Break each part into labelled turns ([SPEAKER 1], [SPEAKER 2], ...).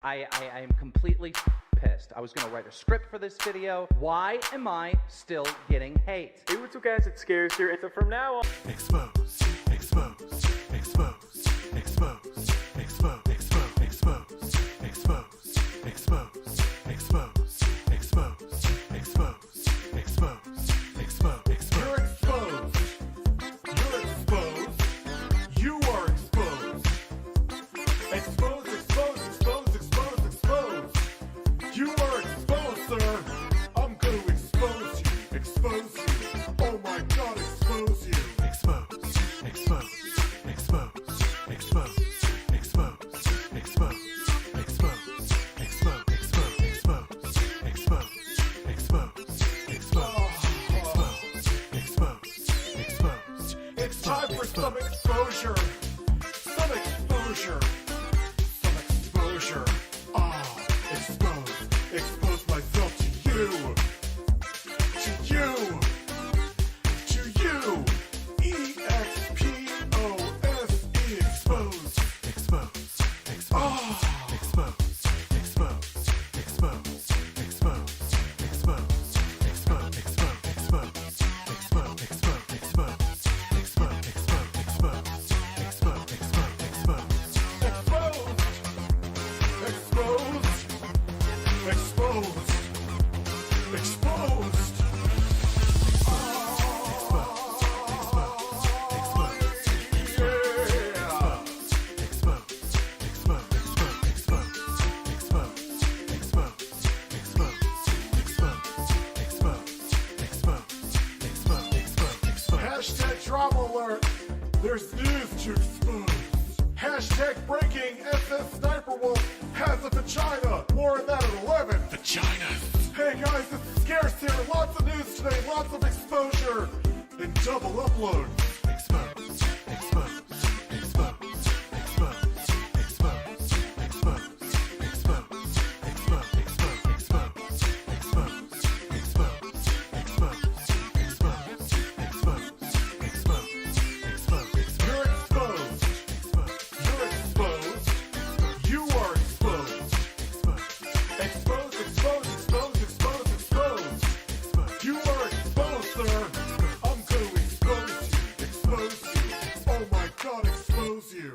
[SPEAKER 1] I am completely pissed. I was going to write a script for this video. Why am I still getting hate?
[SPEAKER 2] Hey, what's up guys, it's Scarcer, and so from now on...
[SPEAKER 3] Expose, expose, expose, expose, expose, expose, expose, expose, expose, expose, expose, expose, expose, expose. You're exposed. You're exposed. You are exposed. Expose, expose, expose, expose, expose. You are exposed, sir. I'm going to expose you. Expose you. Oh my God, expose you. Expose, expose, expose, expose, expose, expose, expose, expose, expose, expose. It's time for some exposure. Some exposure. Some exposure. Ah, expose. Expose myself to you. To you. To you. E-X-P-O-S-E. Expose. Expose. Expose. Ah. Expose. Expose. Expose. Expose. Expose. Expose. Expose. Expose. Expose. Expose. Expose. Exposed. Exposed. Hashtag drama alert. There's news to expose. Hashtag breaking. SS Sniper Wolf has a vagina. More on that at 11. Vaginas. Hey guys, this is Scarce here. Lots of news today. Lots of exposure. And double upload. Expose. Expose. Expose. Expose. Expose. Expose. Expose. Expose. Expose. You're exposed. You're exposed. You are exposed. Expose, expose, expose, expose, expose. You are exposed, sir. I'm going to expose you. Expose you. Oh my God, expose you.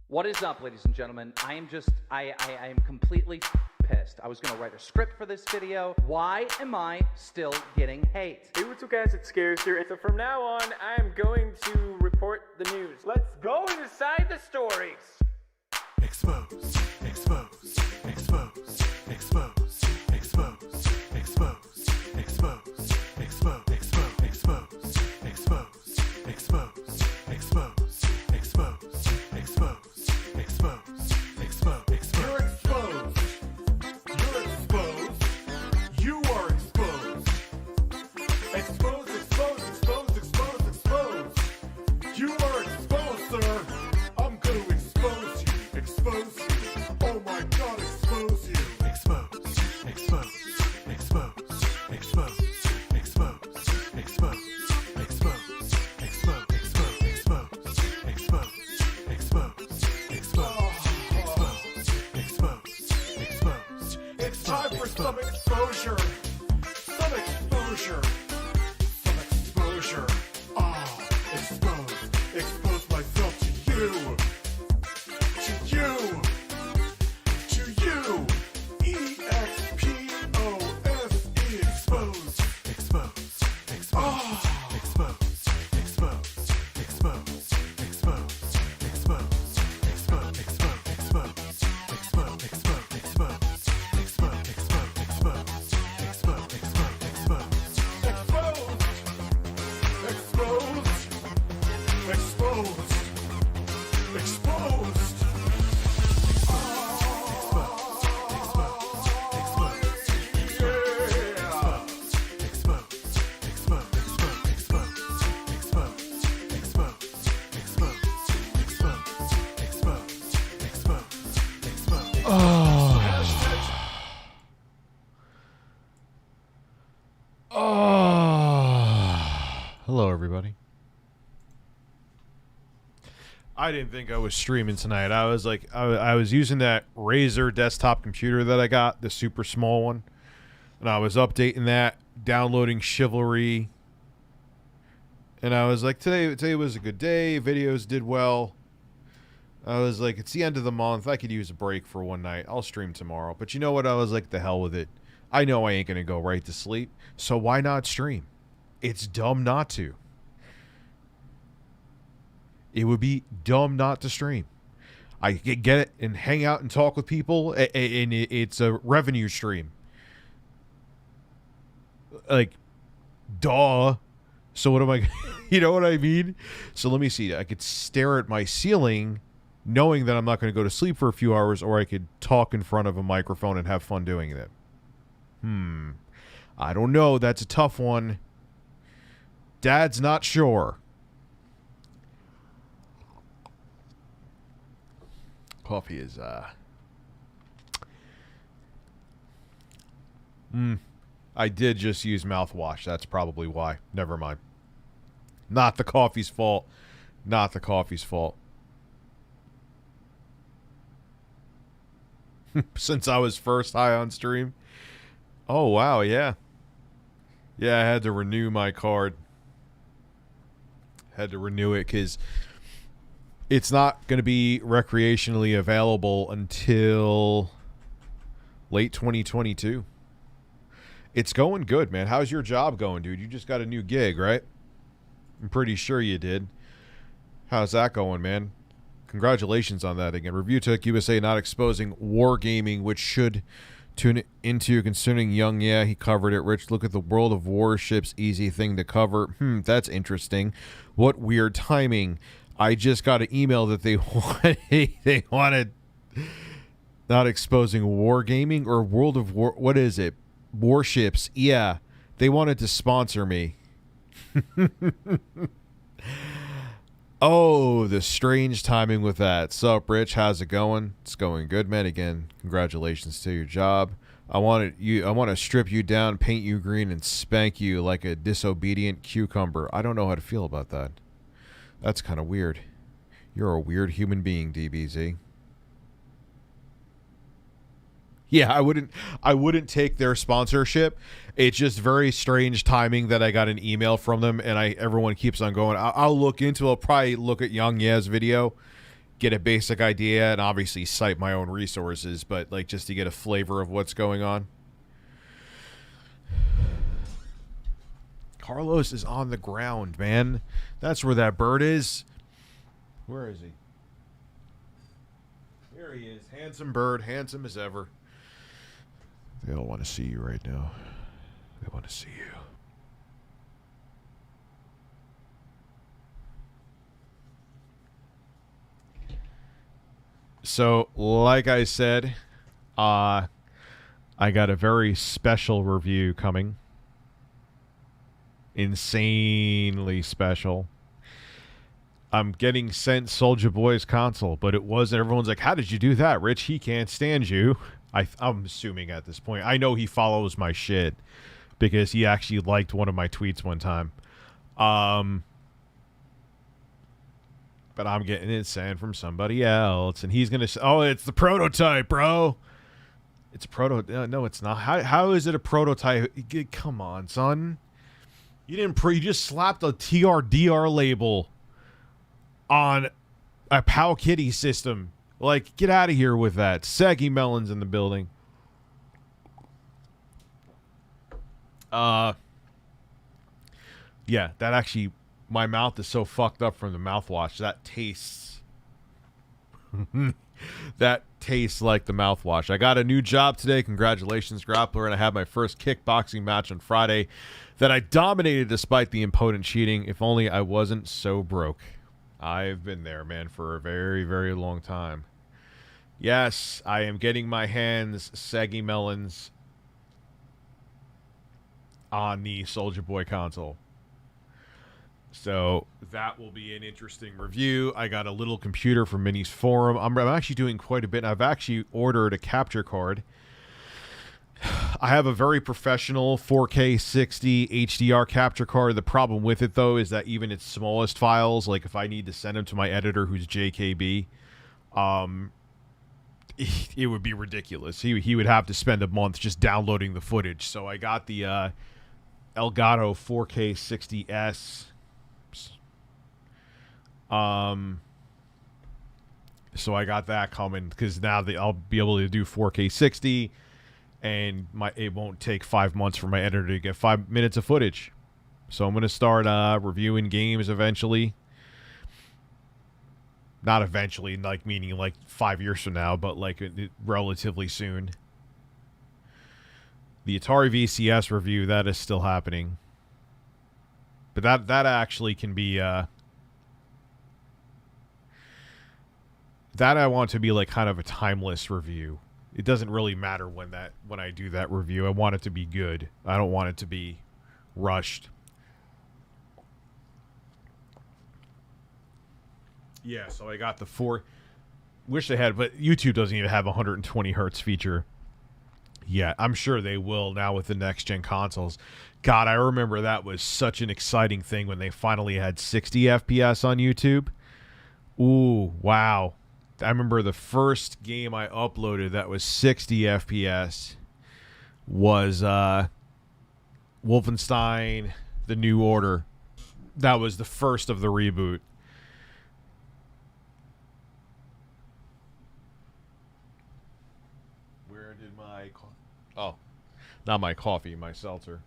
[SPEAKER 1] What is up, ladies and gentlemen? I am completely pissed. I was going to write a script for this video. Why am I still getting hate?
[SPEAKER 2] Hey, what's up guys, it's Scarcer, and so from now on, I'm going to report the news. Let's go inside the stories.
[SPEAKER 3] Expose, expose, expose, expose, expose, expose, expose, expose, expose, expose, expose, expose, expose, expose, expose. You're exposed. You're exposed. You are exposed. Expose, expose, expose, expose, expose. You are exposed, sir. I'm going to expose you. Expose you. Oh my God, expose you. Expose. Expose. Expose. Expose. Expose. Expose. Expose. Expose. Expose. Expose. Expose. It's time for some exposure. Some exposure. Some exposure. Ah, expose. Expose myself to you. To you. To you. E-X-P-O-S-E. Expose. Expose. Expose. Ah. Expose. Expose. Expose. Expose. Expose. Expose. Expose. Expose. Expose. Expose. Expose. Exposed. Exposed. Exposed.
[SPEAKER 4] Hello, everybody. I didn't think I was streaming tonight. I was like, I was using that Razer desktop computer that I got, the super small one, and I was updating that, downloading Chivalry, and I was like, today was a good day. Videos did well. I was like, it's the end of the month. I could use a break for one night. I'll stream tomorrow. But you know what? I was like, the hell with it. I know I ain't gonna go right to sleep, so why not stream? It's dumb not to. It would be dumb not to stream. I get it and hang out and talk with people, and it's a revenue stream. Like, duh. So what am I, you know what I mean? So let me see. I could stare at my ceiling knowing that I'm not going to go to sleep for a few hours, or I could talk in front of a microphone and have fun doing it. I don't know. That's a tough one. Dad's not sure. Coffee is, I did just use mouthwash. That's probably why. Never mind. Not the coffee's fault. Not the coffee's fault. Since I was first high on stream. Oh, wow, yeah. Yeah, I had to renew my card. Had to renew it because it's not going to be recreationally available until late 2022. It's going good, man. How's your job going, dude? You just got a new gig, right? I'm pretty sure you did. How's that going, man? Congratulations on that again. Review Tech USA not exposing wargaming, which should tune into concerning Young. Yeah, he covered it. Rich, look at the World of Warships. Easy thing to cover. That's interesting. What weird timing. I just got an email that they wanted not exposing wargaming or World of War. What is it? Warships. Yeah, they wanted to sponsor me. Oh, the strange timing with that. Sup, Rich? How's it going? It's going good, man. Again, congratulations to your job. I want to strip you down, paint you green, and spank you like a disobedient cucumber. I don't know how to feel about that. That's kind of weird. You're a weird human being, DBZ. Yeah, I wouldn't take their sponsorship. It's just very strange timing that I got an email from them, and everyone keeps on going. I'll look into it. I'll probably look at Young Ye's video, get a basic idea, and obviously cite my own resources, but like just to get a flavor of what's going on. Carlos is on the ground, man. That's where that bird is. Where is he? There he is. Handsome bird. Handsome as ever. They don't want to see you right now. They want to see you. So, like I said, I got a very special review coming. Insanely special. I'm getting sent Soulja Boy's console, but it wasn't. Everyone's like, how did you do that, Rich? He can't stand you. I'm assuming at this point. I know he follows my shit because he actually liked one of my tweets one time. But I'm getting it sent from somebody else, and he's going to say, oh, it's the prototype, bro. It's a prototype. No, it's not. How is it a prototype? Come on, son. You just slapped a TRDR label on a Pow Kitty system. Like, get out of here with that. Saggy Melon's in the building. Yeah, that actually, my mouth is so fucked up from the mouthwash. That tastes, that tastes like the mouthwash. I got a new job today. Congratulations, Grappler. And I had my first kickboxing match on Friday that I dominated despite the impotent cheating. If only I wasn't so broke. I've been there, man, for a very, very long time. Yes, I am getting my hands, Saggy Melons, on the Soulja Boy console. So that will be an interesting review. I got a little computer from Mini's Forum. I'm actually doing quite a bit. I've actually ordered a capture card. I have a very professional 4K 60 HDR capture card. The problem with it, though, is that even its smallest files, like if I need to send them to my editor who's JKB, it would be ridiculous. He would have to spend a month just downloading the footage. So I got the Elgato 4K 60S. So I got that coming because now I'll be able to do 4K 60, and it won't take 5 months for my editor to get 5 minutes of footage. So I'm going to start reviewing games eventually. Not eventually, like meaning like 5 years from now, but like relatively soon. The Atari VCS review, that is still happening. But that actually can be that I want to be like kind of a timeless review. It doesn't really matter when I do that review. I want it to be good. I don't want it to be rushed. Yeah, so I got the wish they had, but YouTube doesn't even have a 120 hertz feature. Yeah, I'm sure they will now with the next gen consoles. God, I remember that was such an exciting thing when they finally had 60 FPS on YouTube. Ooh, wow. I remember the first game I uploaded that was 60 FPS was Wolfenstein The New Order. That was the first of the reboot. Where did my... Oh, not my coffee, my seltzer.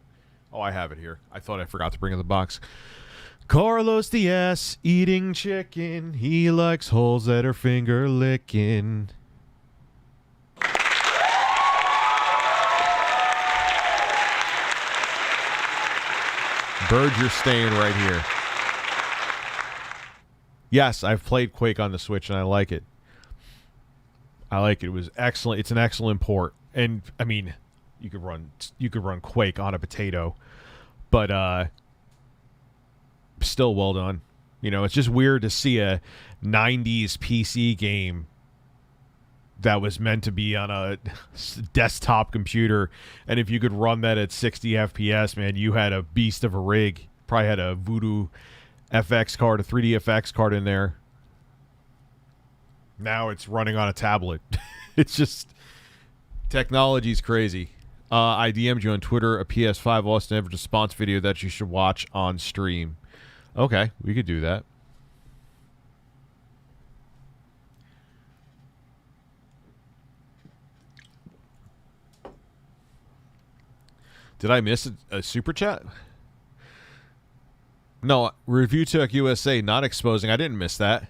[SPEAKER 4] Oh, I have it here. I thought I forgot to bring in the box. Carlos Diaz eating chicken. He likes holes that are finger licking. Bird, you're staying right here. Yes, I've played Quake on the Switch and I like it. It was excellent. It's an excellent port. And I mean, you could run Quake on a potato, but still well done. You know, it's just weird to see a 90s PC game that was meant to be on a desktop computer, and if you could run that at 60 FPS, man, you had a beast of a rig. Probably had a Voodoo FX card, a 3D FX card in there. Now it's running on a tablet. It's just... technology's crazy. I DM'd you on Twitter a PS5 Austin Everett response video that you should watch on stream. Okay, we could do that. Did I miss a super chat? No, Review Tech USA not exposing. I didn't miss that.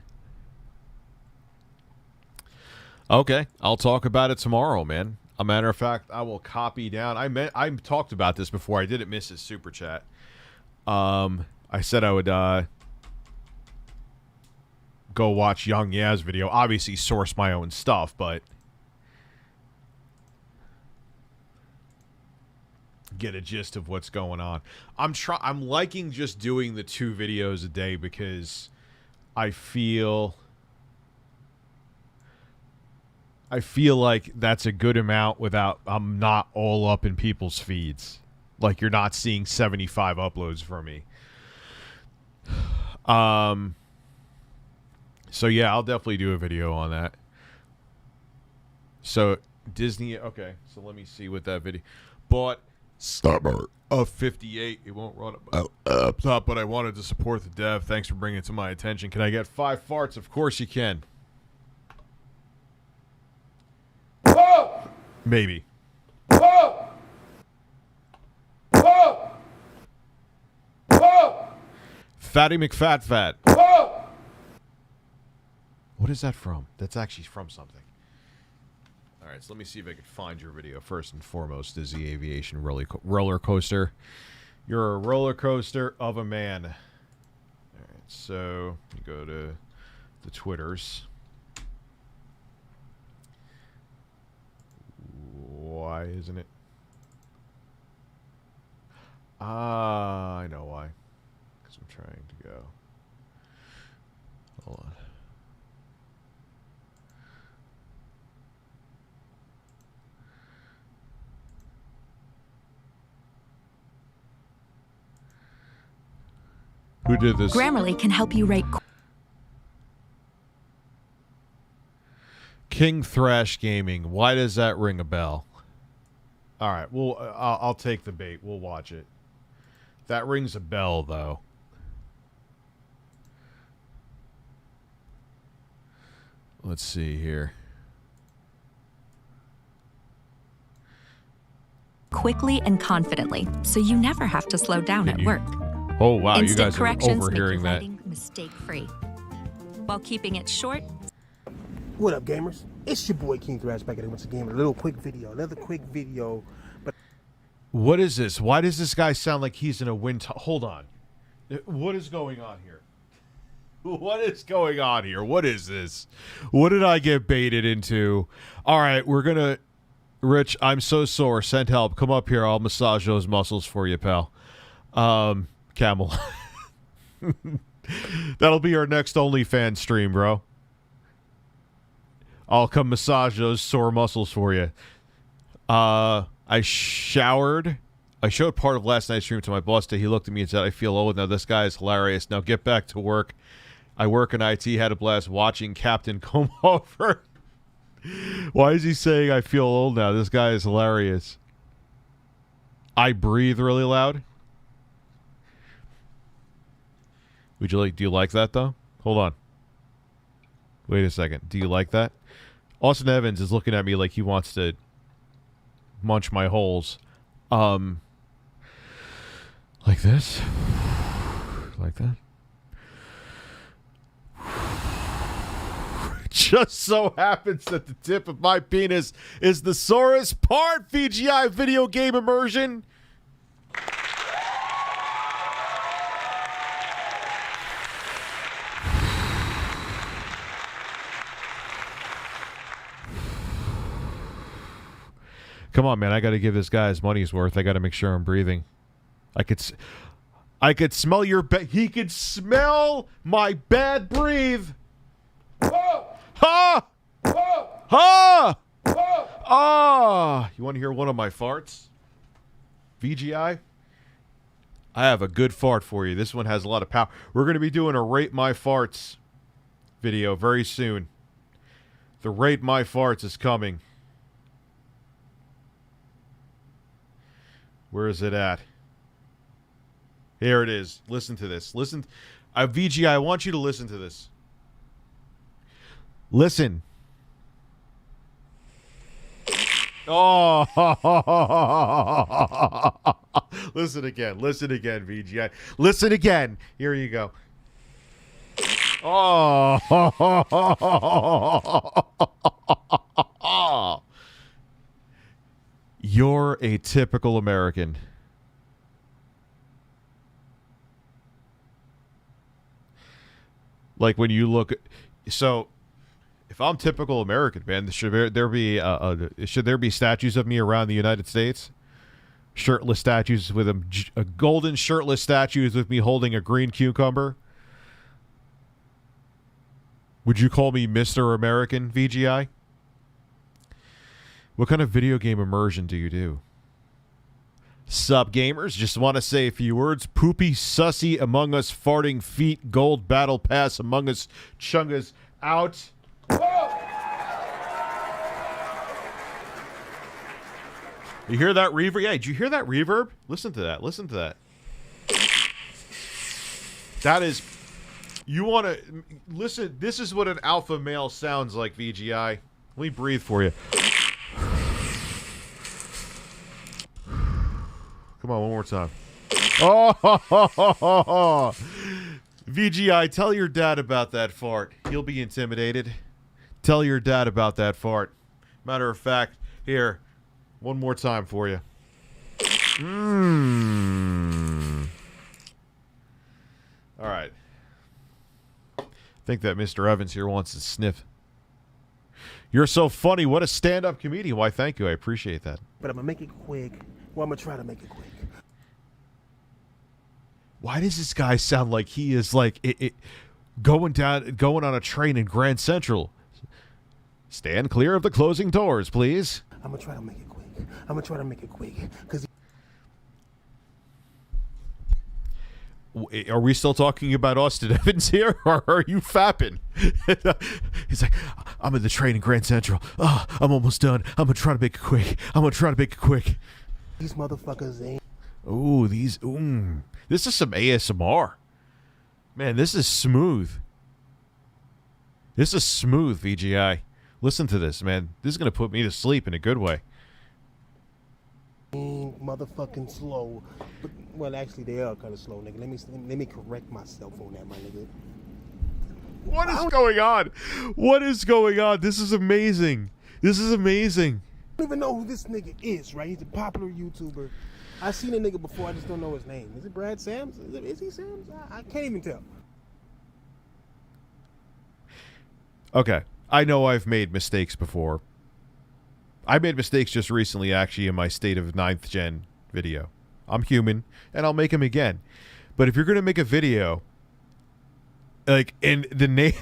[SPEAKER 4] Okay, I'll talk about it tomorrow, man. A matter of fact, I will copy down. I talked about this before. I didn't miss his super chat. I said I would go watch Young Yaz video. Obviously, source my own stuff, but get a gist of what's going on. I'm liking just doing the 2 videos a day because I feel like that's a good amount without I'm not all up in people's feeds. Like you're not seeing 75 uploads from me. So yeah, I'll definitely do a video on that. So Disney, okay. So let me see what that video. Bought Starboard of 58. It won't run up top, but I wanted to support the dev. Thanks for bringing it to my attention. Can I get 5 farts? Of course you can.
[SPEAKER 3] Whoa!
[SPEAKER 4] Maybe.
[SPEAKER 3] Whoa! Whoa! Whoa!
[SPEAKER 4] Fatty McFat.
[SPEAKER 3] Whoa!
[SPEAKER 4] What is that from? That's actually from something. All right, so let me see if I can find your video. First and foremost is the aviation roller coaster. You're a roller coaster of a man. All right, so you go to the Twitters. Why isn't it? I know why. Because I'm trying to go. Hold on. Who did this?
[SPEAKER 5] Grammarly can help you write.
[SPEAKER 4] King Thrash Gaming. Why does that ring a bell? All right, well, I'll take the bait. We'll watch it. That rings a bell, though. Let's see here.
[SPEAKER 5] Quickly and confidently, so you never have to slow down at work.
[SPEAKER 4] Oh, wow, you
[SPEAKER 5] Instant
[SPEAKER 4] guys are
[SPEAKER 5] corrections
[SPEAKER 4] overhearing
[SPEAKER 5] make
[SPEAKER 4] that.
[SPEAKER 5] writing mistake-free, while keeping it short.
[SPEAKER 6] What up, gamers? It's your boy King Thrash back at it once again with a little quick video, another quick video. But
[SPEAKER 4] What is this? Why does this guy sound like he's in a wind? Hold on. What is going on here? What is going on here? What is this? What did I get baited into? All right, we're going to... Rich, I'm so sore. Send help. Come up here. I'll massage those muscles for you, pal. Camel. That'll be our next OnlyFans stream, bro. I'll come massage those sore muscles for you. I showered. I showed part of last night's stream to my boss today. He looked at me and said, I feel old now. This guy is hilarious. Now get back to work. I work in IT. Had a blast watching Captain come over. Why is he saying I feel old now? This guy is hilarious. I breathe really loud. Would you like? Do you like that though? Hold on. Wait a second. Do you like that? Austin Evans is looking at me like he wants to munch my holes. Like this. Like that. Just so happens that the tip of my penis is the sorest part. VGI video game immersion. Come on, man. I got to give this guy his money's worth. I got to make sure I'm breathing. I could smell your he could smell my bad breathe. Ha! Ha! Ah! You want to hear one of my farts? VGI? I have a good fart for you. This one has a lot of power. We're going to be doing a Rate My Farts video very soon. The Rate My Farts is coming. Where is it at? Here it is. Listen to this. Listen. VGI, I want you to listen to this. Listen. Oh. Listen again. Listen again, VGI. Listen again. Here you go. Oh. You're a typical American. Like when you look... So... If I'm typical American, man, should there be statues of me around the United States? Shirtless statues with a golden shirtless statues with me holding a green cucumber? Would you call me Mr. American, VGI? What kind of video game immersion do you do? Sup, gamers? Just want to say a few words. Poopy, sussy, Among Us, farting feet, gold battle pass, Among Us, chungas out. You hear that reverb? Yeah, did you hear that reverb? Listen to that. Listen to that. That is... You want to... Listen, this is what an alpha male sounds like, VGI. Let me breathe for you. Come on, one more time. Oh! VGI, tell your dad about that fart. He'll be intimidated. Tell your dad about that fart. Matter of fact, here, one more time for you. All right. I think that Mr. Evans here wants to sniff. You're so funny. What a stand-up comedian. Why, thank you. I appreciate that.
[SPEAKER 6] I'm going to make it quick. Well, I'm going to try to make it quick.
[SPEAKER 4] Why does this guy sound like he is like going on a train in Grand Central? Stand clear of the closing doors, please.
[SPEAKER 6] I'm going to try to make it quick. I'm going to try to make it quick. Because
[SPEAKER 4] Are we still talking about Austin Evans here, or are you fapping? He's like, I'm in the train in Grand Central. Oh, I'm almost done. I'm gonna try to make it quick.
[SPEAKER 6] These motherfuckers ain't.
[SPEAKER 4] Ooh, this is some ASMR. Man, this is smooth. This is smooth, VGI. Listen to this, man. This is gonna put me to sleep in a good way.
[SPEAKER 6] Motherfucking slow, but well, actually they are kind of slow, nigga. Let me correct myself on that, my nigga.
[SPEAKER 4] What is going on? What is going on? This is amazing. This is amazing.
[SPEAKER 6] I don't even know who this nigga is, right? He's a popular YouTuber. I've seen a nigga before. I just don't know his name. Is it Brad Sams? Is he Sams? I can't even tell.
[SPEAKER 4] Okay, I know I've made mistakes before. I made mistakes just recently, actually, in my State of 9th Gen video. I'm human, and I'll make them again. But if you're going to make a video, like, and the name,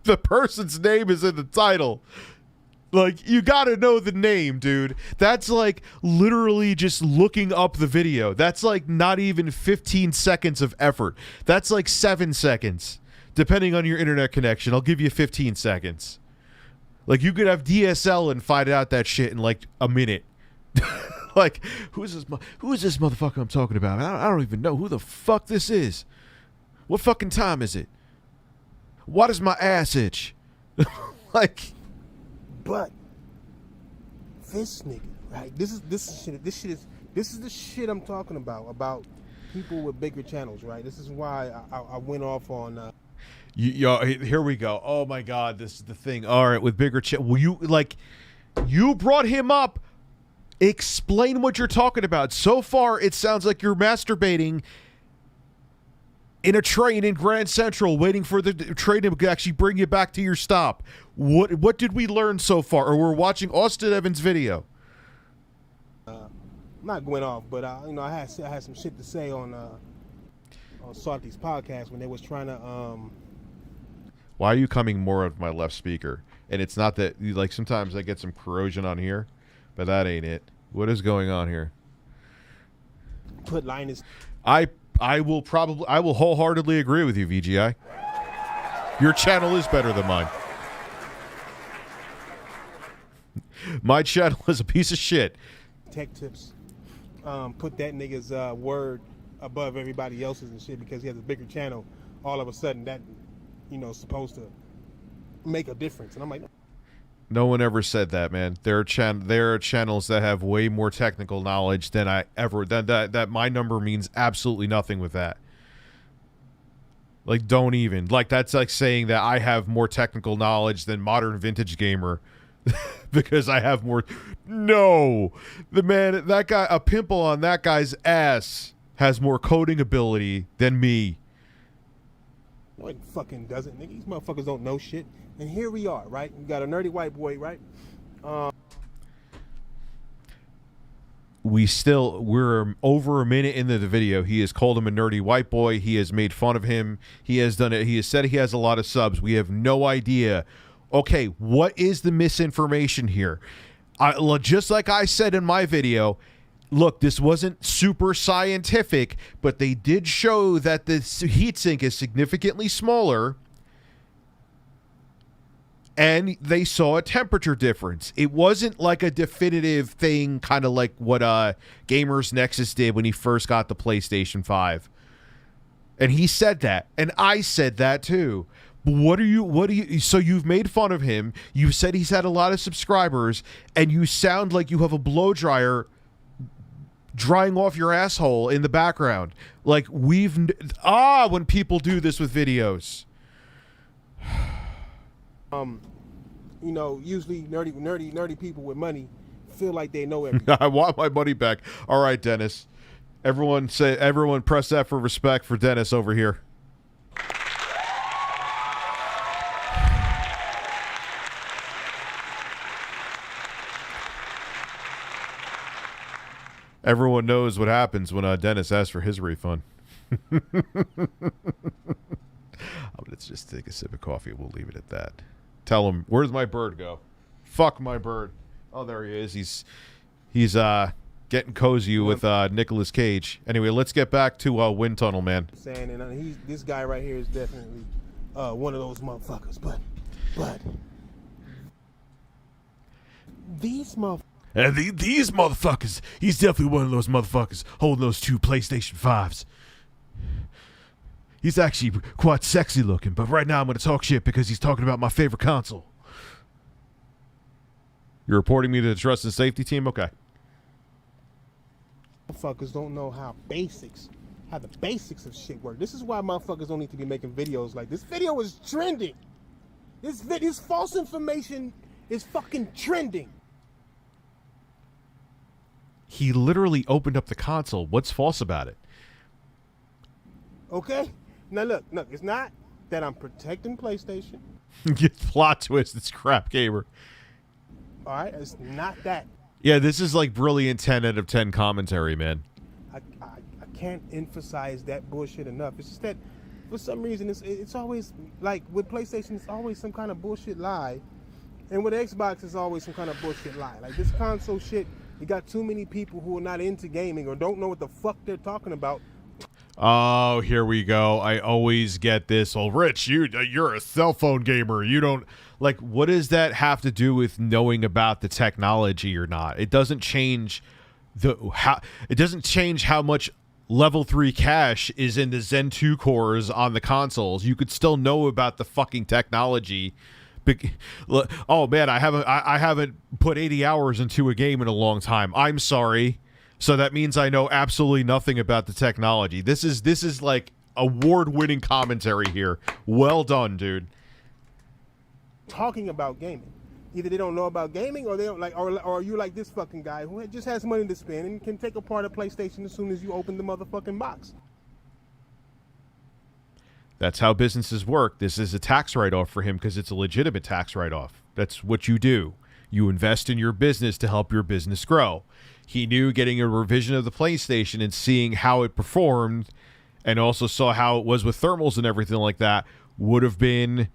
[SPEAKER 4] the person's name is in the title, like, you got to know the name, dude. That's, like, literally just looking up the video. That's, like, not even 15 seconds of effort. That's, like, 7 seconds. Depending on your internet connection, I'll give you 15 seconds. Like, you could have DSL and find out that shit in, like, a minute. Like, who is this motherfucker I'm talking about? I don't even know who the fuck this is. What fucking time is it? Why does my ass itch? Like,
[SPEAKER 6] but this nigga, right? This is the shit I'm talking about people with bigger channels, right? This is why I went off on.
[SPEAKER 4] Here we go. Oh my God, this is the thing. All right, with bigger will you brought him up. Explain what you're talking about. So far, it sounds like you're masturbating in a train in Grand Central, waiting for the train to actually bring you back to your stop. What did we learn so far? Or we're watching Austin Evans' video.
[SPEAKER 6] I'm not going off, but I had some shit to say on Salty's podcast when they was trying to.
[SPEAKER 4] Why are you coming more of my left speaker? And it's not that, like, sometimes I get some corrosion on here, but that ain't it. What is going on here?
[SPEAKER 6] Put Linus.
[SPEAKER 4] I will wholeheartedly agree with you, VGI. Your channel is better than mine. My channel is a piece of shit.
[SPEAKER 6] Tech tips. Put that nigga's word above everybody else's and shit because he has a bigger channel. All of a sudden, that supposed to make a difference. And I'm like,
[SPEAKER 4] no one ever said that, man. There are channels that have way more technical knowledge than I ever. That my number means absolutely nothing with that. Like, don't even. Like, that's like saying that I have more technical knowledge than Modern Vintage Gamer because I have more. No, that guy, a pimple on that guy's ass has more coding ability than me.
[SPEAKER 6] No, it fucking doesn't, nigga. These motherfuckers don't know shit. And here we are, right? We got a nerdy white boy, right?
[SPEAKER 4] We're over a minute into the video. He has called him a nerdy white boy. He has made fun of him. He has done it. He has said he has a lot of subs. We have no idea. Okay, what is the misinformation here? Just like I said in my video, look, this wasn't super scientific, but they did show that the heatsink is significantly smaller, and they saw a temperature difference. It wasn't like a definitive thing, kind of like what Gamers Nexus did when he first got the PlayStation 5. And he said that, and I said that too. What do you so you've made fun of him, you've said he's had a lot of subscribers, and you sound like you have a blow dryer drying off your asshole in the background. Like, when people do this with videos.
[SPEAKER 6] Usually nerdy people with money feel like they know everything.
[SPEAKER 4] I want my money back. All right, Dennis. Everyone press F for respect for Dennis over here. Everyone knows what happens when Dennis asks for his refund. Let's just take a sip of coffee. We'll leave it at that. Tell him, where's my bird go? Fuck my bird. Oh, there he is. He's getting getting cozy with Nicolas Cage. Anyway, let's get back to Wind Tunnel, man.
[SPEAKER 6] Saying, and this guy right here is definitely one of those motherfuckers. But these motherfuckers.
[SPEAKER 4] These motherfuckers. He's definitely one of those motherfuckers holding those 2 PlayStation 5s. He's actually quite sexy looking, but right now I'm going to talk shit because he's talking about my favorite console. You're reporting me to the Trust and Safety Team? Okay.
[SPEAKER 6] Motherfuckers don't know how the basics of shit work. This is why motherfuckers don't need to be making videos like this. Video is trending. This false information is fucking trending.
[SPEAKER 4] He literally opened up the console. What's false about it?
[SPEAKER 6] Okay? Now look, it's not that I'm protecting PlayStation.
[SPEAKER 4] Plot twist, it's crap gamer.
[SPEAKER 6] All right? It's not that.
[SPEAKER 4] Yeah, this is like brilliant 10 out of 10 commentary, man.
[SPEAKER 6] I can't emphasize that bullshit enough. It's just that for some reason it's always like with PlayStation, it's always some kind of bullshit lie, and with Xbox, it's always some kind of bullshit lie. Like this console shit, you got too many people who are not into gaming or don't know what the fuck they're talking about.
[SPEAKER 4] Oh, here we go. I always get this. Oh, Rich, you're a cell phone gamer. You don't like. What does that have to do with knowing about the technology or not? It doesn't change It doesn't change how much level 3 cache is in the Zen 2 cores on the consoles. You could still know about the fucking technology. Oh man, I haven't put 80 hours into a game in a long time. I'm sorry. So that means I know absolutely nothing about the technology. This is like award-winning commentary here. Well done, dude.
[SPEAKER 6] Talking about gaming. Either they don't know about gaming or they don't like, or you like this fucking guy who just has money to spend and can take apart a PlayStation as soon as you open the motherfucking box.
[SPEAKER 4] That's how businesses work. This is a tax write-off for him because it's a legitimate tax write-off. That's what you do. You invest in your business to help your business grow. He knew getting a revision of the PlayStation and seeing how it performed and also saw how it was with thermals and everything like that would have been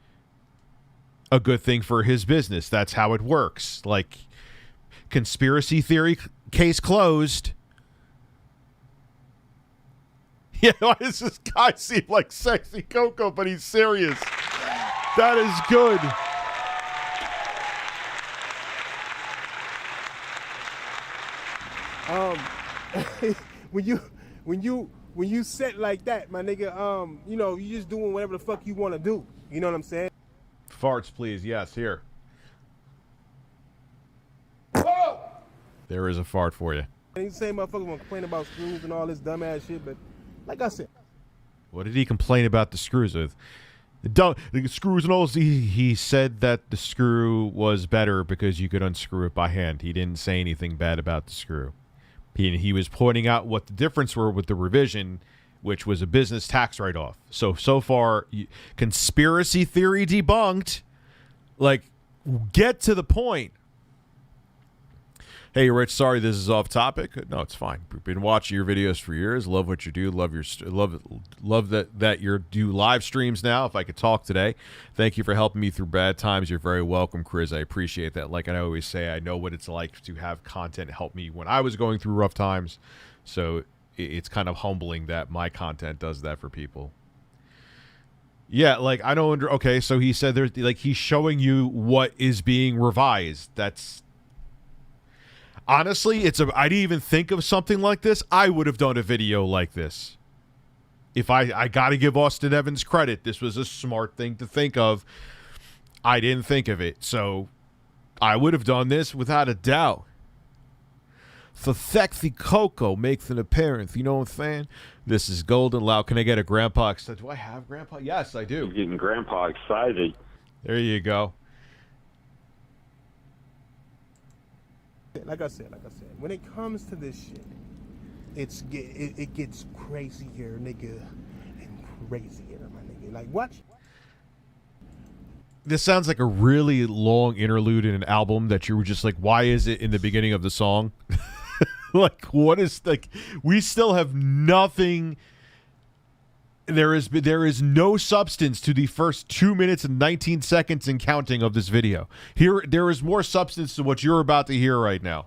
[SPEAKER 4] a good thing for his business. That's how it works. Like, conspiracy theory case closed. Yeah, why does this guy seem like Sexy Coco, but he's serious? That is good.
[SPEAKER 6] When you set like that, my nigga, you just doing whatever the fuck you want to do. You know what I'm saying?
[SPEAKER 4] Farts, please. Yes, here.
[SPEAKER 6] Whoa!
[SPEAKER 4] There is a fart for you.
[SPEAKER 6] And these same motherfuckers want to complain about screws and all this dumbass shit, but like I said,
[SPEAKER 4] what did he complain about the screws with? The screws and all. He said that the screw was better because you could unscrew it by hand. He didn't say anything bad about the screw. He was pointing out what the difference were with the revision, which was a business tax write-off. So far, conspiracy theory debunked. Like, get to the point. Hey, Rich, sorry this is off topic. No, it's fine. We've been watching your videos for years. Love what you do. Love that you do live streams now. If I could talk today, thank you for helping me through bad times. You're very welcome, Chris. I appreciate that. Like I always say, I know what it's like to have content help me when I was going through rough times. So it's kind of humbling that my content does that for people. Yeah, like I don't under. Okay, so he said there's like he's showing you what is being revised. That's. Honestly, I didn't even think of something like this. I would have done a video like this. If I got to give Austin Evans credit. This was a smart thing to think of. I didn't think of it. So I would have done this without a doubt. For Sexy Coco makes an appearance. You know what I'm saying? This is Golden Loud. Can I get a grandpa excited? Do I have grandpa? Yes, I do.
[SPEAKER 7] You're getting grandpa excited.
[SPEAKER 4] There you go.
[SPEAKER 6] Like I said, when it comes to this shit, it gets crazier, nigga, and crazier, my nigga. Like, watch.
[SPEAKER 4] This sounds like a really long interlude in an album that you were just like, why is it in the beginning of the song? Like, what is, like, we still have nothing. There is no substance to the first 2 minutes and 19 seconds and counting of this video. There is more substance to what you're about to hear right now.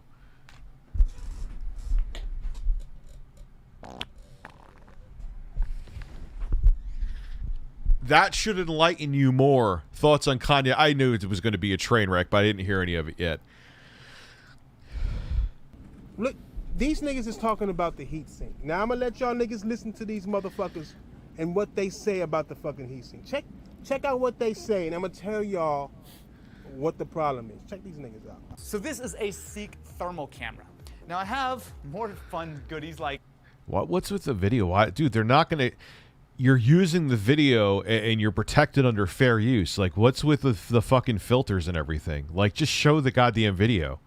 [SPEAKER 4] that should enlighten you more. Thoughts on Kanye? I knew it was going to be a train wreck, but I didn't hear any of it yet.
[SPEAKER 6] Look, these niggas is talking about the heat sink. Now I'm gonna let y'all niggas listen to these motherfuckers and what they say about the fucking heat sink. Check out what they say, and I'm gonna tell y'all what the problem is. Check these niggas out.
[SPEAKER 8] So this is a Seek thermal camera. Now I have more fun goodies like...
[SPEAKER 4] What's with the video? Why, dude, they're not going to... You're using the video and you're protected under fair use. Like, what's with the fucking filters and everything? Like, just show the goddamn video.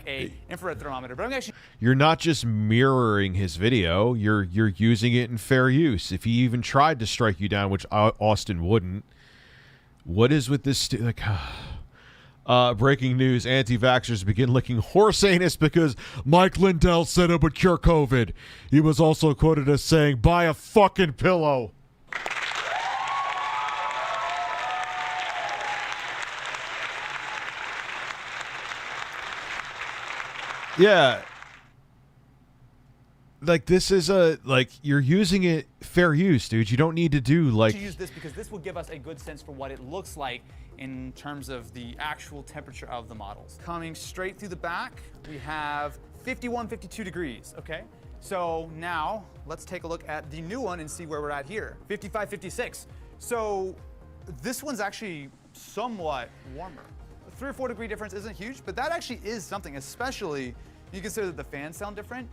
[SPEAKER 8] A infrared thermometer, but I'm actually...
[SPEAKER 4] You're not just mirroring his video. You're using it in fair use. If he even tried to strike you down, which Austin wouldn't. What is with this... breaking news, anti-vaxxers begin licking horse anus because Mike Lindell said it would cure COVID. He was also quoted as saying, buy a fucking pillow. Yeah. Like, this is you're using it fair use, dude. You don't need to do, like...
[SPEAKER 8] To use this because this will give us a good sense for what it looks like in terms of the actual temperature of the models. Coming straight through the back, we have 51, 52 degrees, okay? So now, let's take a look at the new one and see where we're at here. 55, 56. So this one's actually somewhat warmer. A 3 or 4 degree difference isn't huge, but that actually is something, especially you consider that the fans sound different.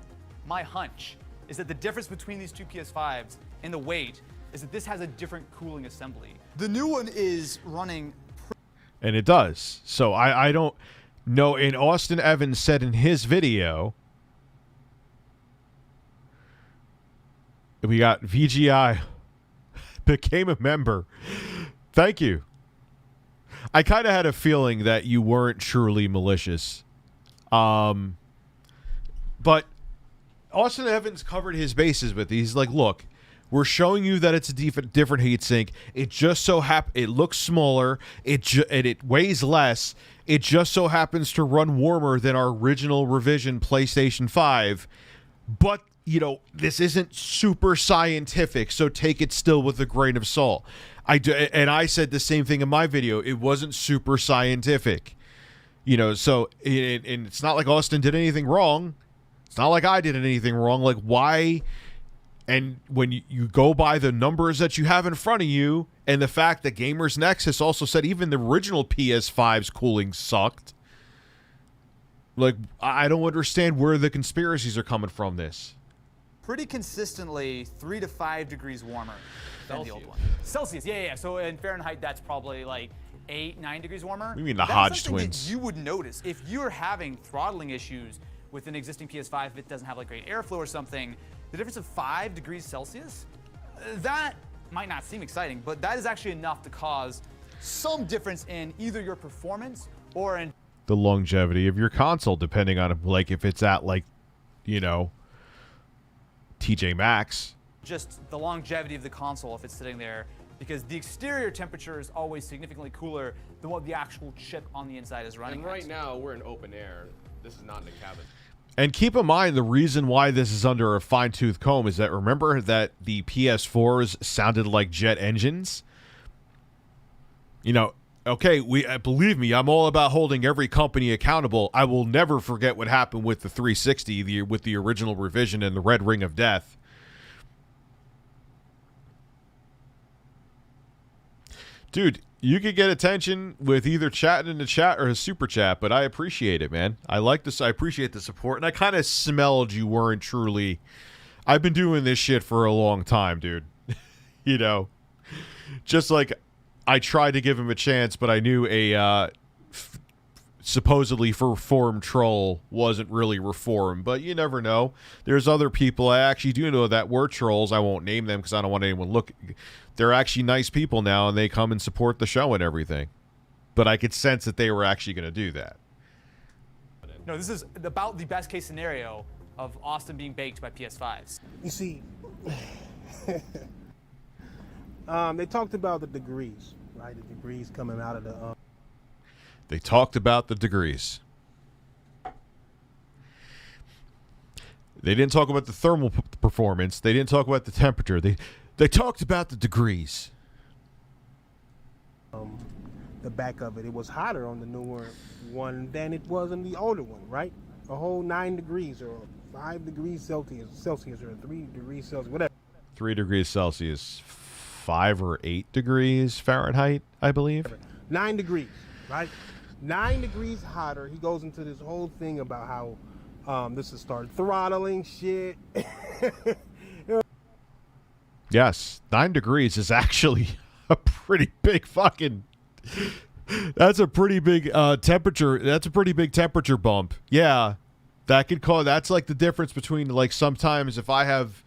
[SPEAKER 8] My hunch is that the difference between these two PS5s and the weight is that this has a different cooling assembly. The new one is running...
[SPEAKER 4] And it does. So I don't know. And Austin Evans said in his video, we got VGI became a member. Thank you. I kind of had a feeling that you weren't truly malicious. But Austin Evans covered his bases with these. Like, look, we're showing you that it's a different heatsink. It just so it looks smaller. It weighs less. It just so happens to run warmer than our original revision PlayStation 5. But, you know, this isn't super scientific, so take it still with a grain of salt. And I said the same thing in my video. It wasn't super scientific. You know, so and it's not like Austin did anything wrong. It's not like I did anything wrong. Like, why? And when you go by the numbers that you have in front of you, and the fact that Gamers Nexus also said even the original PS5's cooling sucked, like, I don't understand where the conspiracies are coming from this.
[SPEAKER 8] Pretty consistently 3 to 5 degrees warmer than the old one. Celsius, yeah. So in Fahrenheit, that's probably like 8, 9 degrees warmer.
[SPEAKER 4] You mean the Hodge twins?
[SPEAKER 8] You would notice if you're having throttling issues with an existing PS5, if it doesn't have like great airflow or something, the difference of 5 degrees Celsius, that might not seem exciting, but that is actually enough to cause some difference in either your performance or in
[SPEAKER 4] the longevity of your console, depending on, like, if it's at, like, you know, TJ Maxx.
[SPEAKER 8] Just the longevity of the console if it's sitting there, because the exterior temperature is always significantly cooler than what the actual chip on the inside is running.
[SPEAKER 9] And right now, we're in open air. This is not in a cabin.
[SPEAKER 4] And keep in mind, the reason why this is under a fine-tooth comb is that, remember that the PS4s sounded like jet engines? You know, okay, believe me, I'm all about holding every company accountable. I will never forget what happened with the 360, with the original revision and the Red Ring of Death. Dude, you could get attention with either chatting in the chat or a super chat, but I appreciate it, man. I like this. I appreciate the support, and I kind of smelled you weren't truly... I've been doing this shit for a long time, dude. You know? Just like I tried to give him a chance, but I knew a supposedly reformed troll wasn't really reformed, but you never know. There's other people I actually do know that were trolls. I won't name them because I don't want anyone look... They're actually nice people now, and they come and support the show and everything. But I could sense that they were actually going to do that.
[SPEAKER 8] No, this is about the best case scenario of Austin being baked by PS5s.
[SPEAKER 6] You see, they talked about the degrees, right? The degrees coming out of the...
[SPEAKER 4] They talked about the degrees. They didn't talk about the thermal performance. They didn't talk about the temperature. They talked about the degrees.
[SPEAKER 6] the back of it. It was hotter on the newer one than it was in the older one, right? A whole 9 degrees or 5 degrees Celsius or 3 degrees Celsius, whatever.
[SPEAKER 4] 3 degrees Celsius, 5 or 8 degrees Fahrenheit, I believe.
[SPEAKER 6] 9 degrees, right? 9 degrees hotter. He goes into this whole thing about how this has started throttling shit.
[SPEAKER 4] Yes, 9 degrees is actually a pretty big fucking... That's a pretty big temperature. That's a pretty big temperature bump. Yeah, that could cause... That's like the difference between, like, sometimes if I have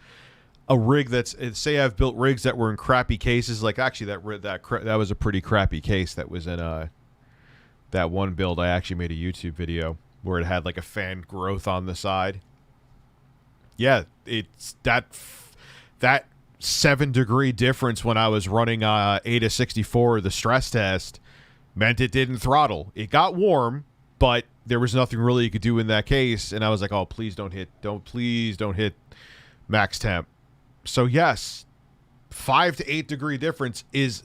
[SPEAKER 4] a rig that's... Say I've built rigs that were in crappy cases. Like, actually, that was a pretty crappy case that was in that one build. I actually made a YouTube video where it had, like, a fan growth on the side. Yeah, it's that 7-degree difference when I was running Ada 64, the stress test, meant it didn't throttle. It got warm, but there was nothing really you could do in that case. And I was like, oh, please don't hit max temp. So yes, 5 to 8 degree difference is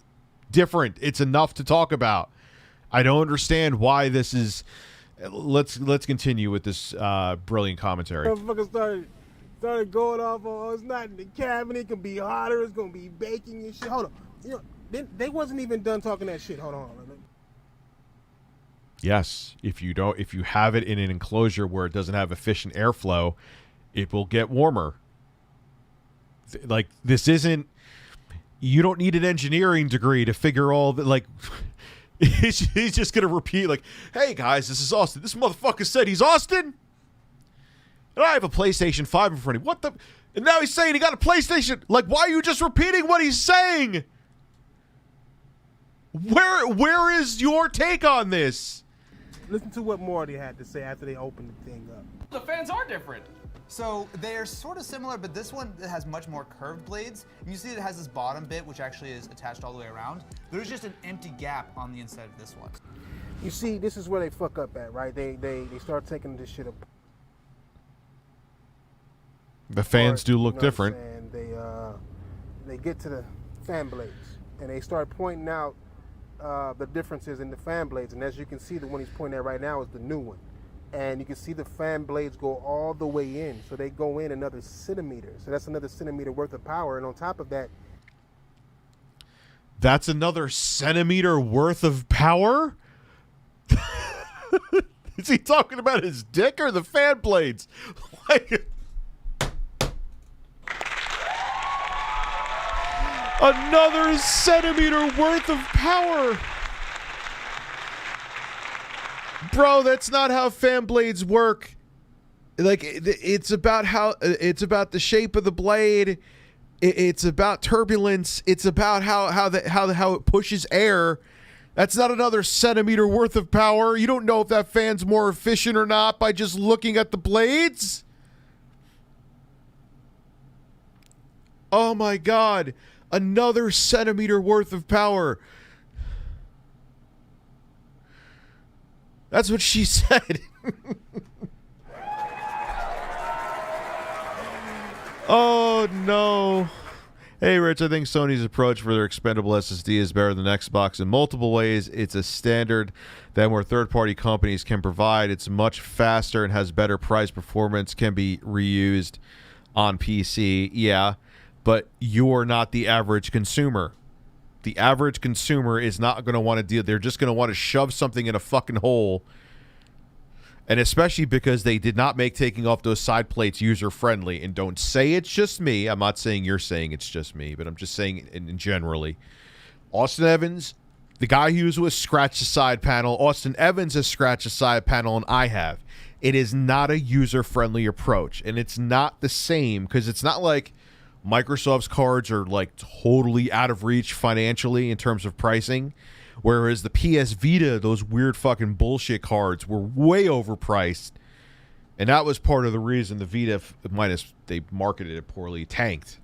[SPEAKER 4] different. It's enough to talk about. I don't understand why this is. Let's continue with this brilliant commentary.
[SPEAKER 6] Motherfucker started going off on, oh, it's not in the cabin, it can be hotter, it's gonna be baking and shit. Hold on, you know, they wasn't even done talking that shit. Hold on.
[SPEAKER 4] Yes, if you have it in an enclosure where it doesn't have efficient airflow, it will get warmer. Like, this isn't... You don't need an engineering degree to figure all the, like... he's just going to repeat, like, hey, guys, this is Austin. This motherfucker said he's Austin, and I have a PlayStation 5 in front of him. What the... And now he's saying he got a PlayStation. Like, why are you just repeating what he's saying? Where is your take on this?
[SPEAKER 6] Listen to what Morty had to say after they opened the thing up.
[SPEAKER 9] The fans are different.
[SPEAKER 8] So they are sort of similar, but this one has much more curved blades. And you see it has this bottom bit, which actually is attached all the way around. There's just an empty gap on the inside of this one.
[SPEAKER 6] You see, this is where they fuck up at, right? They start taking this shit up.
[SPEAKER 4] The fans do look different.
[SPEAKER 6] And they get to the fan blades, and they start pointing out the differences in the fan blades. And as you can see, the one he's pointing at right now is the new one. And you can see the fan blades go all the way in. So they go in another centimeter. So that's another centimeter worth of power. And on top of that...
[SPEAKER 4] That's another centimeter worth of power? Is he talking about his dick or the fan blades? Like... Another centimeter worth of power. Bro, that's not how fan blades work. Like, it's about the shape of the blade. It's about turbulence. It's about how it pushes air. That's not another centimeter worth of power. You don't know if that fan's more efficient or not by just looking at the blades. Oh my God. Another centimeter worth of power. That's what she said. Oh, no. Hey, Rich, I think Sony's approach for their expendable SSD is better than Xbox in multiple ways. It's a standard that more third-party companies can provide. It's much faster and has better price performance, can be reused on PC. Yeah. But you're not the average consumer. The average consumer is not going to want to deal. They're just going to want to shove something in a fucking hole. And especially because they did not make taking off those side plates user-friendly. And don't say it's just me. I'm not saying you're saying it's just me, but I'm just saying in generally. Austin Evans, the guy who was scratched the side panel. Austin Evans has scratched the side panel, and I have. It is not a user-friendly approach. And it's not the same because it's not like Microsoft's cards are like totally out of reach financially in terms of pricing, whereas the PS Vita, those weird fucking bullshit cards, were way overpriced, and that was part of the reason the Vita, minus they marketed it poorly, tanked.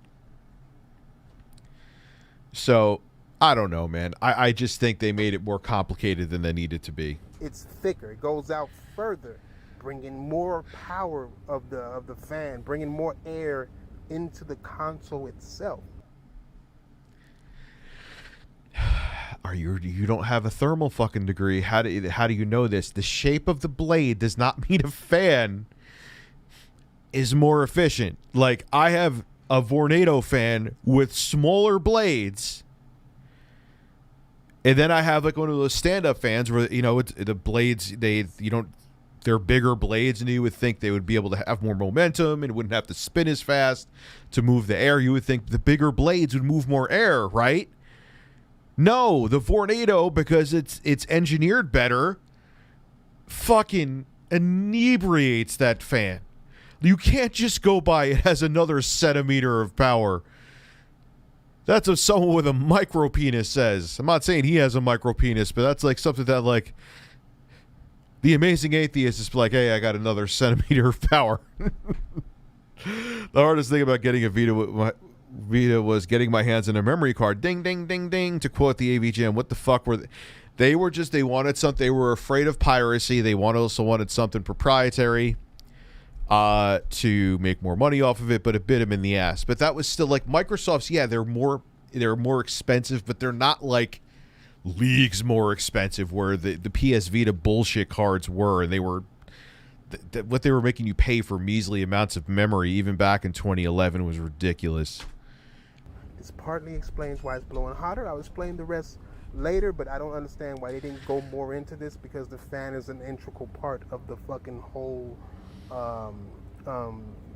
[SPEAKER 4] So I don't know, man. I just think they made it more complicated than they needed to be.
[SPEAKER 6] It's thicker. It goes out further, bringing more power of the fan, bringing more air into the console itself.
[SPEAKER 4] You don't have a thermal fucking degree. How do you know this? The shape of the blade does not mean a fan is more efficient. Like, I have a Vornado fan with smaller blades, and then I have like one of those stand-up fans where, you know, the blades, they're bigger blades, and you would think they would be able to have more momentum and wouldn't have to spin as fast to move the air. You would think the bigger blades would move more air, right? No, the Vornado, because it's engineered better, fucking inebriates that fan. You can't just go by it has another centimeter of power. That's what someone with a micro penis says. I'm not saying he has a micro penis, but that's like something that, like, the Amazing Atheist is like, hey, I got another centimeter of power. The hardest thing about getting a Vita was getting my hands on a memory card. Ding, ding, ding, ding. To quote the AVGM, what the fuck were they? They wanted something. They were afraid of piracy. They also wanted something proprietary to make more money off of it, but it bit them in the ass. But that was still like Microsoft's. Yeah, they're more expensive, but they're not like leagues more expensive where the PS Vita bullshit cards were, and they were what they were making you pay for measly amounts of memory even back in 2011 was ridiculous.
[SPEAKER 6] This partly explains why it's blowing hotter. I'll explain the rest later, but I don't understand why they didn't go more into this, because the fan is an integral part of the fucking whole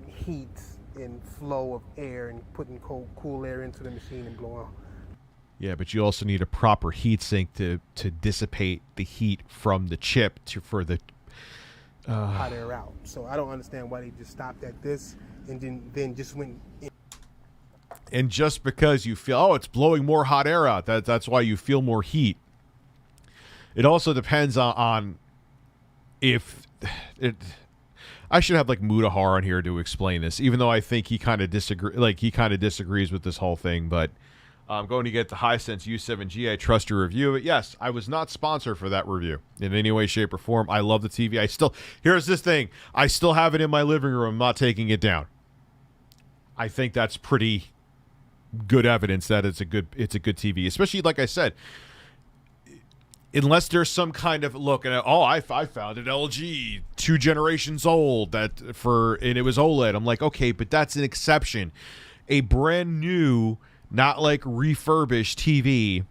[SPEAKER 6] heat and flow of air and putting cool air into the machine and blowing.
[SPEAKER 4] Yeah, but you also need a proper heat sink to dissipate the heat from the chip for the
[SPEAKER 6] hot air out. So I don't understand why they just stopped at this and then just went in.
[SPEAKER 4] And just because you feel, it's blowing more hot air out, that's why you feel more heat. It also depends on if it. I should have like Mutahar on here to explain this, even though I think he kind of disagrees with this whole thing. But I'm going to get the Hisense U7G. I trust your review. But yes, I was not sponsored for that review in any way, shape, or form. I love the TV. Here's this thing. I still have it in my living room. I'm not taking it down. I think that's pretty good evidence that it's a good TV, especially, like I said, unless there's some kind of look and I found an LG 2 generations old and it was OLED. I'm like, okay, but that's an exception. A brand new, not like refurbished TV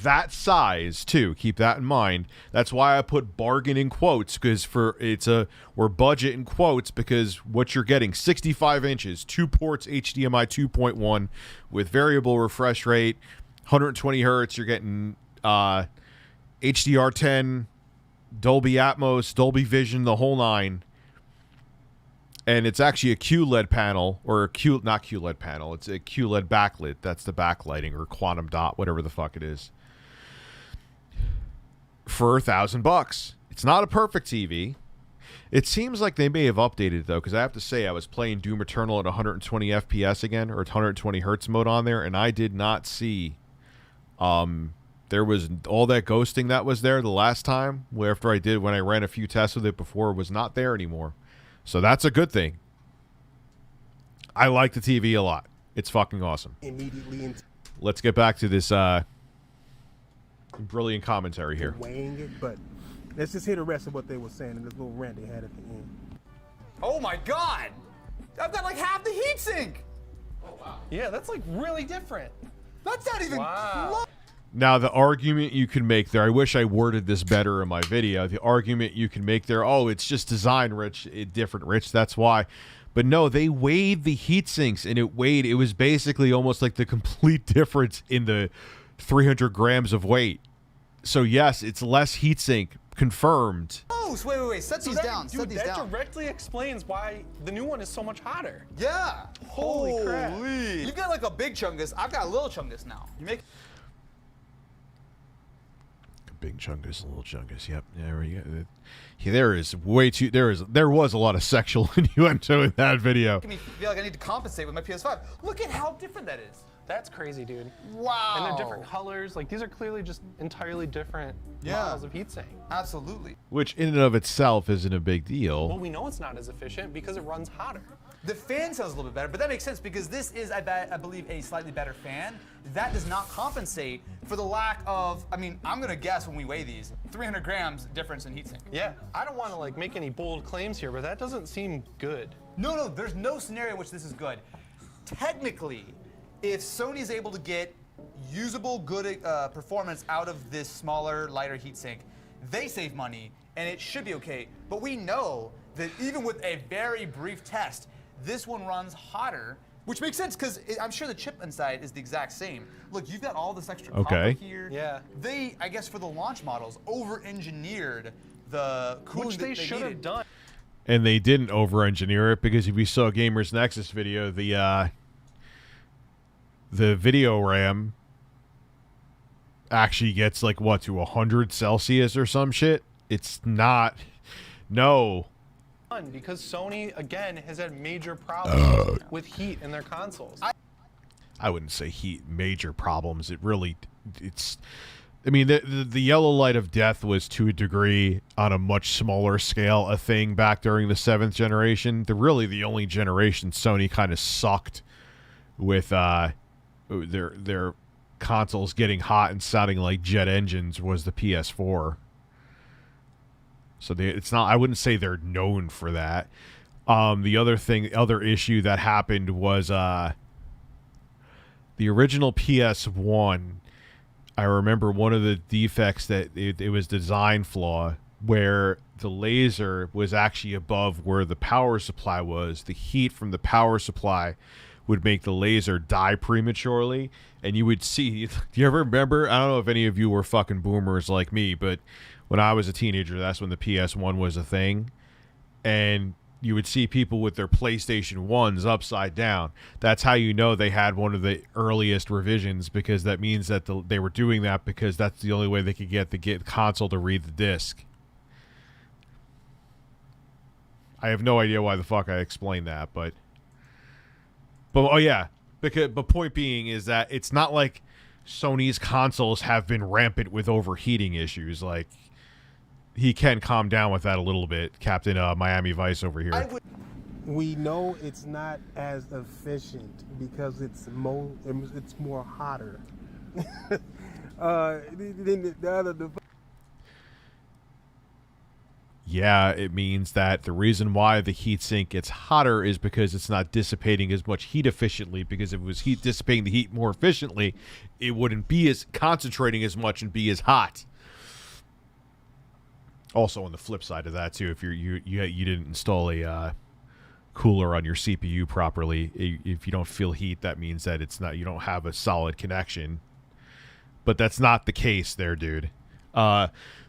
[SPEAKER 4] that size too, keep that in mind. That's why I put bargain in quotes, because we're budget in quotes, because what you're getting, 65 inches, 2 ports, HDMI 2.1 with variable refresh rate, 120 hertz. You're getting HDR10, Dolby Atmos, Dolby Vision, the whole nine. And it's actually a QLED panel, or not QLED panel. It's a QLED backlit. That's the backlighting, or quantum dot, whatever the fuck it is. For $1,000. It's not a perfect TV. It seems like they may have updated it, though, because I have to say I was playing Doom Eternal at 120 FPS again, or 120 hertz mode on there, and I did not see there was all that ghosting that was there the last time, when I ran a few tests with it before, it was not there anymore. So that's a good thing. I like the TV a lot. It's fucking awesome. Let's get back to this brilliant commentary here.
[SPEAKER 6] Weighing it, but let's just hear the rest of what they were saying in this little rant they had at the end.
[SPEAKER 8] Oh my god! I've got like half the heatsink!
[SPEAKER 9] Oh wow.
[SPEAKER 2] Yeah, that's like really different.
[SPEAKER 8] That's not even close!
[SPEAKER 4] Now, the argument you can make there, I wish I worded this better in my video. The argument you can make there, it's just design different, Rich, that's why. But no, they weighed the heat sinks, and it was basically almost like the complete difference in the 300 grams of weight. So yes, it's less heat sink, confirmed.
[SPEAKER 8] Oh, wait, set these down,
[SPEAKER 2] That directly explains why the new one is so much hotter.
[SPEAKER 8] Yeah.
[SPEAKER 2] Holy crap.
[SPEAKER 8] You've got like a big chungus, I've got a little chungus now. You make...
[SPEAKER 4] Big chungus, little chungus. Yep. There was a lot of sexual innuendo in that video.
[SPEAKER 8] Make me feel like I need to compensate with my PS5. Look at how different that is.
[SPEAKER 10] That's crazy, dude.
[SPEAKER 8] Wow.
[SPEAKER 10] And they're different colors. Like, these are clearly just entirely different models of heatsink.
[SPEAKER 8] Absolutely.
[SPEAKER 4] Which in and of itself isn't a big deal.
[SPEAKER 10] Well, we know it's not as efficient because it runs hotter.
[SPEAKER 8] The fan sounds a little bit better, but that makes sense because this is, I believe, a slightly better fan. That does not compensate for the lack of, I mean, I'm gonna guess when we weigh these, 300 grams difference in heatsink.
[SPEAKER 10] Yeah, I don't want to like make any bold claims here, but that doesn't seem good.
[SPEAKER 8] No, there's no scenario in which this is good. Technically, if Sony's able to get usable, good performance out of this smaller, lighter heatsink, they save money, and it should be okay. But we know that even with a very brief test, this one runs hotter, which makes sense because I'm sure the chip inside is the exact same. Look, you've got all this extra copper here.
[SPEAKER 10] Yeah.
[SPEAKER 8] They, I guess for the launch models, over-engineered the cooling
[SPEAKER 10] Which they should have done.
[SPEAKER 4] And they didn't over-engineer it because if you saw Gamers Nexus video, the video RAM actually gets like what, to 100 Celsius or some shit. It's not. No.
[SPEAKER 10] Because Sony, again, has had major problems with heat in their consoles.
[SPEAKER 4] I wouldn't say heat major problems. I mean, the yellow light of death was to a degree on a much smaller scale a thing back during the 7th generation. Really the only generation Sony kind of sucked with their consoles getting hot and sounding like jet engines was the PS4. So it's not. I wouldn't say they're known for that. The other issue that happened was the original PS1. I remember one of the defects that it was design flaw where the laser was actually above where the power supply was. The heat from the power supply would make the laser die prematurely, and you would see. Do you ever remember? I don't know if any of you were fucking boomers like me, but when I was a teenager, that's when the PS1 was a thing. And you would see people with their PlayStation 1s upside down. That's how you know they had one of the earliest revisions, because that means that they were doing that because that's the only way they could get the console to read the disc. I have no idea why the fuck I explained that, but oh yeah. But point being is that it's not like Sony's consoles have been rampant with overheating issues. Like, he can calm down with that a little bit, Captain Miami Vice over here.
[SPEAKER 6] We know it's not as efficient because it's more hotter than the other device.
[SPEAKER 4] Yeah, it means that the reason why the heatsink gets hotter is because it's not dissipating as much heat efficiently, because if it was dissipating the heat more efficiently, it wouldn't be as concentrating as much and be as hot. Also, on the flip side of that, too, if you didn't install a cooler on your CPU properly, if you don't feel heat, that means that you don't have a solid connection. But that's not the case there, dude.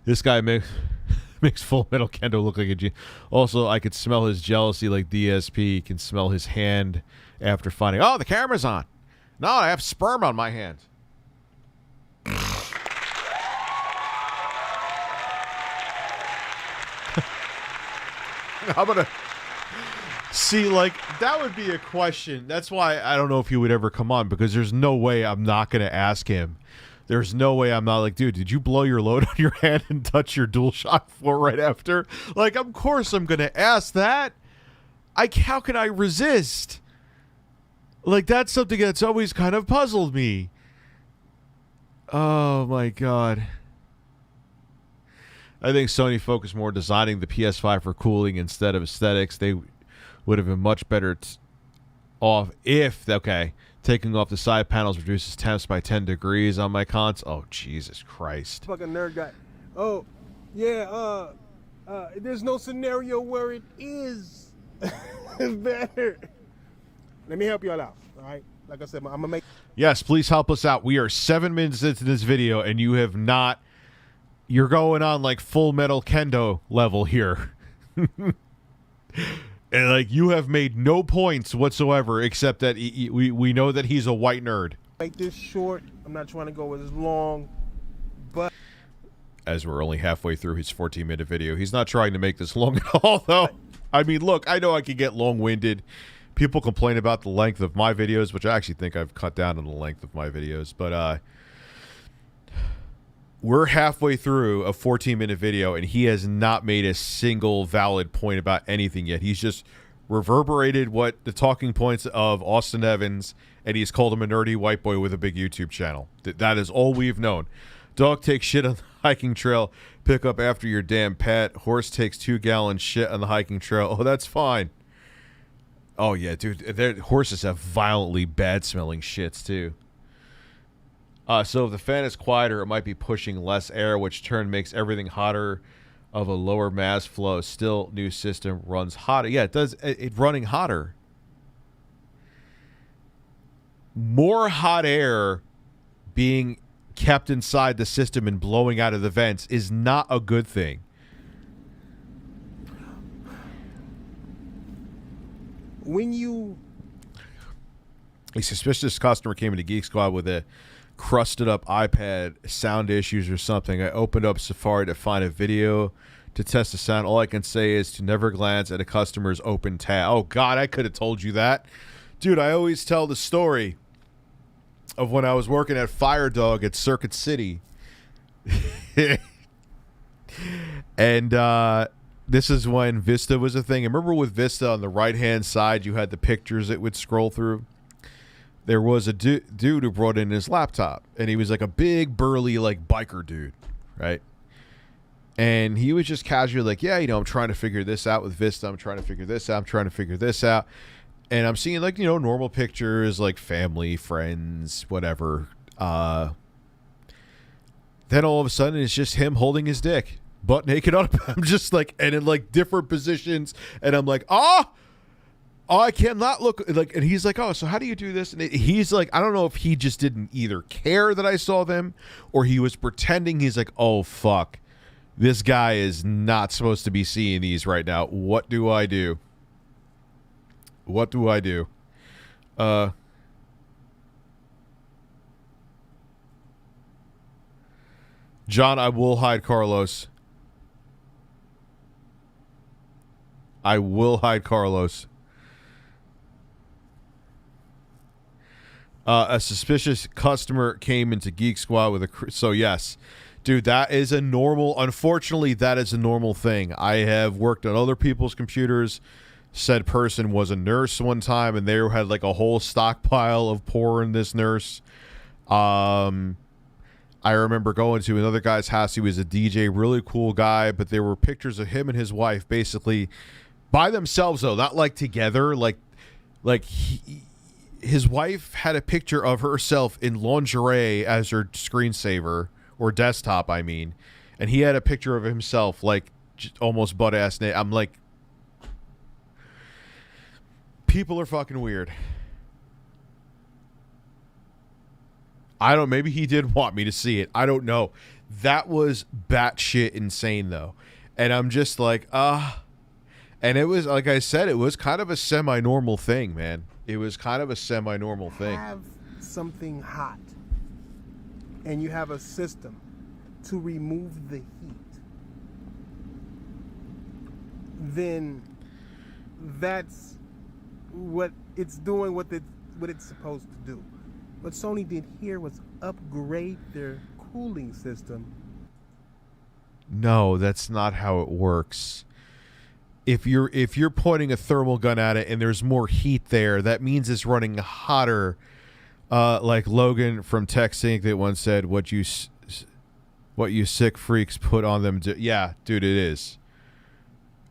[SPEAKER 4] This guy makes Full Metal Kendo look like a G. Also, I could smell his jealousy like DSP. He can smell his hand after finding, oh, the camera's on. No, I have sperm on my hand. I'm gonna see, like, that would be a question. That's why I don't know if he would ever come on, because there's no way I'm not gonna ask him. There's no way I'm not like, dude, did you blow your load on your hand and touch your DualShock 4 right after? Like, of course I'm gonna ask that. How can I resist? Like, that's something that's always kind of puzzled me. Oh my god. I think Sony focused more designing the PS5 for cooling instead of aesthetics. They would have been much better off if, taking off the side panels reduces temps by 10 degrees on my console. Oh, Jesus Christ.
[SPEAKER 6] Fucking nerd guy. Oh, yeah, there's no scenario where it is better. Let me help y'all out, all right? Like I said, I'm going to make...
[SPEAKER 4] Yes, please help us out. We are 7 minutes into this video, and you have not... You're going on like Full Metal Kendo level here. And like, you have made no points whatsoever, except that we know that he's a white nerd.
[SPEAKER 6] Make this short. I'm not trying to go as long, but...
[SPEAKER 4] As we're only halfway through his 14-minute video, he's not trying to make this long at all, though. I mean, look, I know I can get long-winded. people complain about the length of my videos, which I actually think I've cut down on the length of my videos. But we're halfway through a 14-minute video, and he has not made a single valid point about anything yet. He's just reverberated what the talking points of Austin Evans, and he's called him a nerdy white boy with a big YouTube channel. That is all we've known. Dog takes shit on the hiking trail. Pick up after your damn pet. Horse takes 2-gallon shit on the hiking trail. Oh, that's fine. Oh, yeah, dude. Horses have violently bad-smelling shits, too. So if the fan is quieter, it might be pushing less air, which in turn makes everything hotter of a lower mass flow. Still, new system runs hotter. Yeah, it does. It's running hotter. More hot air being kept inside the system and blowing out of the vents is not a good thing.
[SPEAKER 6] When you...
[SPEAKER 4] A suspicious customer came into Geek Squad with a crusted up iPad, sound issues or something. I opened up Safari to find a video to test the sound. All I can say is to never glance at a customer's open tab. Oh, God, I could have told you that. Dude, I always tell the story of when I was working at Fire Dog at Circuit City. And this is when Vista was a thing. I remember with Vista on the right-hand side, you had the pictures it would scroll through. There was a dude who brought in his laptop, and he was like a big, burly, like biker dude, right? And he was just casually like, yeah, I'm trying to figure this out with Vista. I'm trying to figure this out. I'm trying to figure this out. And I'm seeing like, normal pictures, like family, friends, whatever. Then all of a sudden it's just him holding his dick, butt naked on. I'm just like, and in like different positions. And I'm like, oh, I cannot look like, and he's like, oh, so how do you do this? And he's like, I don't know if he just didn't either care that I saw them or he was pretending. He's like, oh, fuck. This guy is not supposed to be seeing these right now. What do I do? What do I do? John, I will hide Carlos. I will hide Carlos. A suspicious customer came into Geek Squad with a... So, yes. Dude, that is a normal... Unfortunately, that is a normal thing. I have worked on other people's computers. Said person was a nurse one time, and they had like a whole stockpile of porn, this nurse. I remember going to another guy's house. He was a DJ, really cool guy, but there were pictures of him and his wife basically by themselves, though, not like together. His wife had a picture of herself in lingerie as her screensaver, or desktop, I mean. And he had a picture of himself, like, almost butt-ass naked. I'm like, people are fucking weird. Maybe he did want me to see it. I don't know. That was batshit insane, though. And I'm just like, And it was, like I said, it was kind of a semi-normal thing, man. It was kind of a semi-normal thing.
[SPEAKER 6] Have something hot, and you have a system to remove the heat, then that's what it's doing, what it's supposed to do. What Sony did here was upgrade their cooling system.
[SPEAKER 4] No, that's not how it works. If you're pointing a thermal gun at it and there's more heat there, that means it's running hotter. Like Logan from TechSync that once said, "What you sick freaks put on them." Yeah, dude, it is.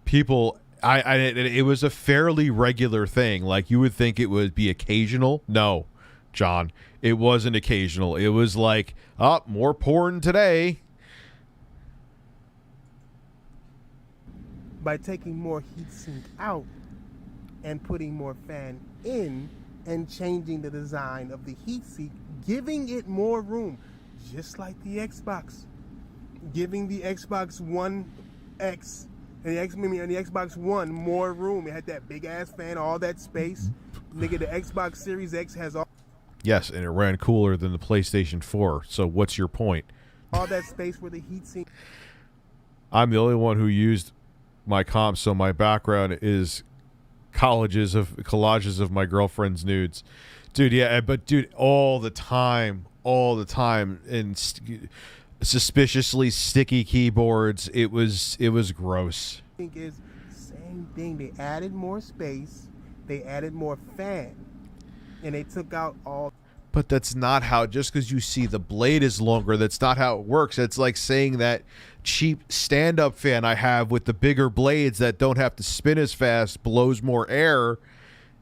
[SPEAKER 4] People, it was a fairly regular thing. Like you would think it would be occasional. No, John, it wasn't occasional. It was like, more porn today.
[SPEAKER 6] By taking more heatsink out and putting more fan in and changing the design of the heatsink, giving it more room, just like the Xbox. Giving the Xbox One X and the Xbox One more room. It had that big ass fan, all that space. Nigga, the Xbox Series X has all...
[SPEAKER 4] Yes, and it ran cooler than the PlayStation 4. So what's your point?
[SPEAKER 6] All that space where the heatsink...
[SPEAKER 4] I'm the only one who used my comp, so my background is collages of my girlfriend's nudes, dude. Yeah, but dude, all the time, and suspiciously sticky keyboards. It was gross.
[SPEAKER 6] I think it's the same thing. They added more space, they added more fan, and they took out all.
[SPEAKER 4] But that's not how, just because you see the blade is longer, that's not how it works. It's like saying that cheap stand-up fan I have with the bigger blades that don't have to spin as fast blows more air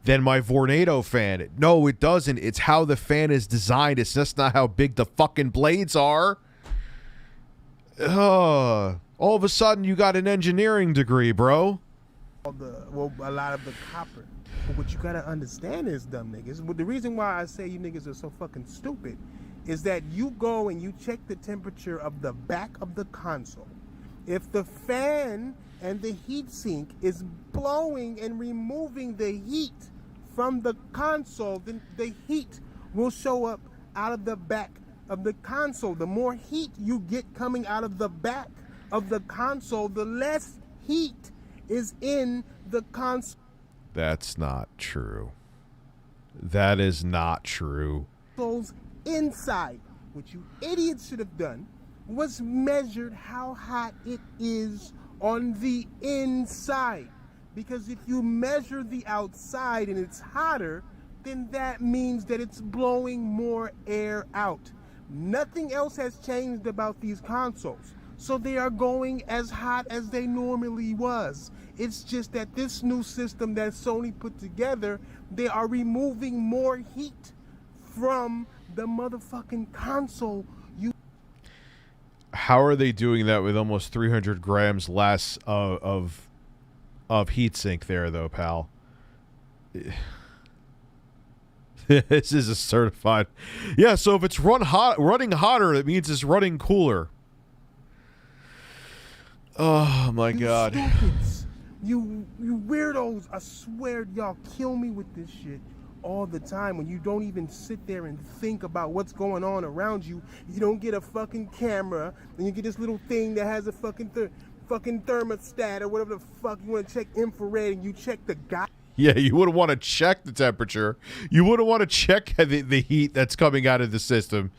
[SPEAKER 4] than my Vornado fan. No, it doesn't. It's how the fan is designed. It's just not how big the fucking blades are. All of a sudden, you got an engineering degree, bro.
[SPEAKER 6] A lot of the copper. But what you gotta understand is, dumb niggas, the reason why I say you niggas are so fucking stupid is that you go and you check the temperature of the back of the console. If the fan and the heat sink is blowing and removing the heat from the console, then the heat will show up out of the back of the console. The more heat you get coming out of the back of the console, the less heat is in the console.
[SPEAKER 4] That's not true. That is not true.
[SPEAKER 6] Inside, what you idiots should have done was measured how hot it is on the inside. Because if you measure the outside and it's hotter, then that means that it's blowing more air out. Nothing else has changed about these consoles. So they are going as hot as they normally was. It's just that this new system that Sony put together, they are removing more heat from the motherfucking console.
[SPEAKER 4] How are they doing that with almost 300 grams less of heatsink there, though, pal? This is a certified. Yeah, so if it's running hotter, it means it's running cooler. Oh my God.
[SPEAKER 6] Stupids. You weirdos, I swear y'all kill me with this shit all the time when you don't even sit there and think about what's going on around you. You don't get a fucking camera and you get this little thing that has a fucking thermostat or whatever the fuck you want to check infrared, and you check the guy.
[SPEAKER 4] Yeah, you wouldn't want to check the temperature. You wouldn't want to check the heat that's coming out of the system.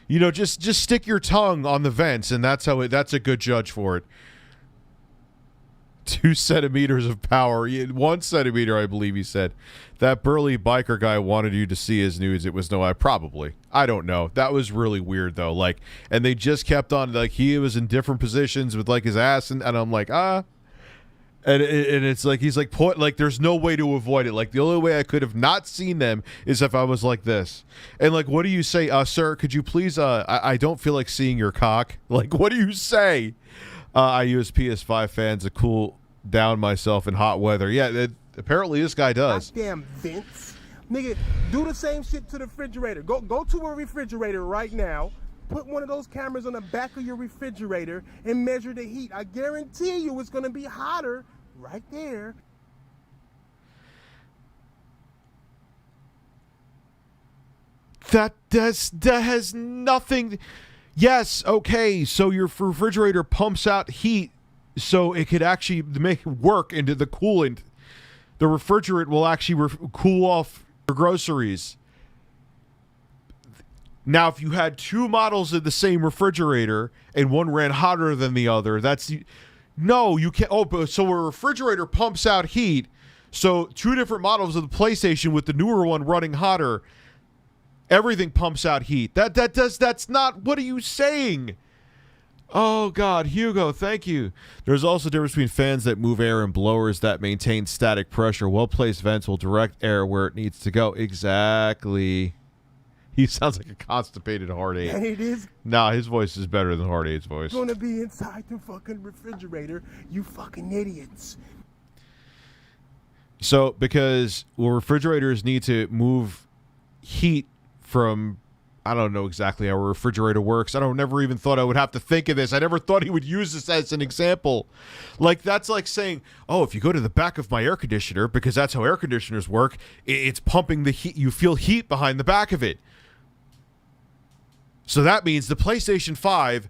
[SPEAKER 4] You know, just stick your tongue on the vents, and that's a good judge for it. 2 centimeters of power. 1 centimeter, I believe he said. That burly biker guy wanted you to see his nudes. It was probably. I don't know. That was really weird, though. Like, and they just kept on, like, he was in different positions with, like, his ass, and I'm like, And it's like, he's like, there's no way to avoid it. Like, the only way I could have not seen them is if I was like this. And, like, what do you say? Sir, could you please, I don't feel like seeing your cock. Like, what do you say? I use PS5 fans to cool down myself in hot weather. Yeah, apparently this guy does.
[SPEAKER 6] Goddamn Vince. Nigga, do the same shit to the refrigerator. Go to a refrigerator right now. Put one of those cameras on the back of your refrigerator and measure the heat. I guarantee you it's going to be hotter right there.
[SPEAKER 4] That has nothing. Yes, okay, so your refrigerator pumps out heat so it could actually make it work into the coolant. The refrigerant will actually cool off your groceries. Now, if you had 2 models of the same refrigerator and one ran hotter than the other, no, you can't. Oh, so a refrigerator pumps out heat, so 2 different models of the PlayStation with the newer one running hotter, everything pumps out heat. That's not, what are you saying? Oh, God, Hugo, thank you. There's also a difference between fans that move air and blowers that maintain static pressure. Well-placed vents will direct air where it needs to go. Exactly. He sounds like a constipated Hard 8.
[SPEAKER 6] And it is.
[SPEAKER 4] Nah, his voice is better than Hard 8's voice.
[SPEAKER 6] Going to be inside the fucking refrigerator, you fucking idiots.
[SPEAKER 4] So, because refrigerators need to move heat from, I don't know exactly how a refrigerator works. Never even thought I would have to think of this. I never thought he would use this as an example. Like, that's like saying, oh, if you go to the back of my air conditioner, because that's how air conditioners work, it's pumping the heat. You feel heat behind the back of it. So that means the PlayStation 5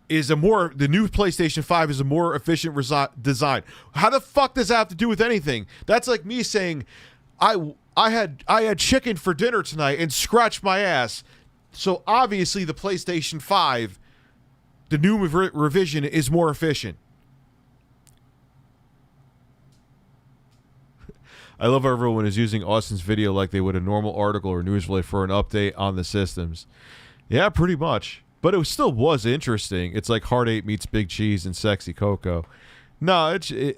[SPEAKER 4] the new PlayStation 5 is a more efficient design. How the fuck does that have to do with anything? That's like me saying I had chicken for dinner tonight and scratched my ass. So obviously the PlayStation 5, the new revision, is more efficient. I love how everyone is using Austin's video like they would a normal article or news relay for an update on the systems. Yeah, pretty much. But it still was interesting. It's like Hard 8 meets Big Cheese and Sexy Coco. No, he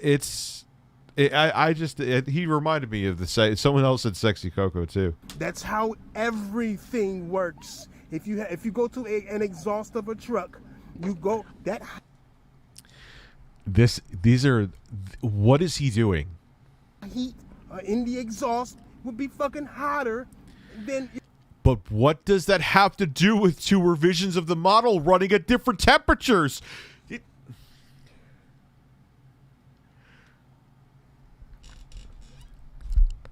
[SPEAKER 4] reminded me of someone else said Sexy Coco too.
[SPEAKER 6] That's how everything works. If you go to an exhaust of a truck, you go that.
[SPEAKER 4] What is he doing?
[SPEAKER 6] Heat in the exhaust would be fucking hotter than.
[SPEAKER 4] But what does that have to do with two revisions of the model running at different temperatures?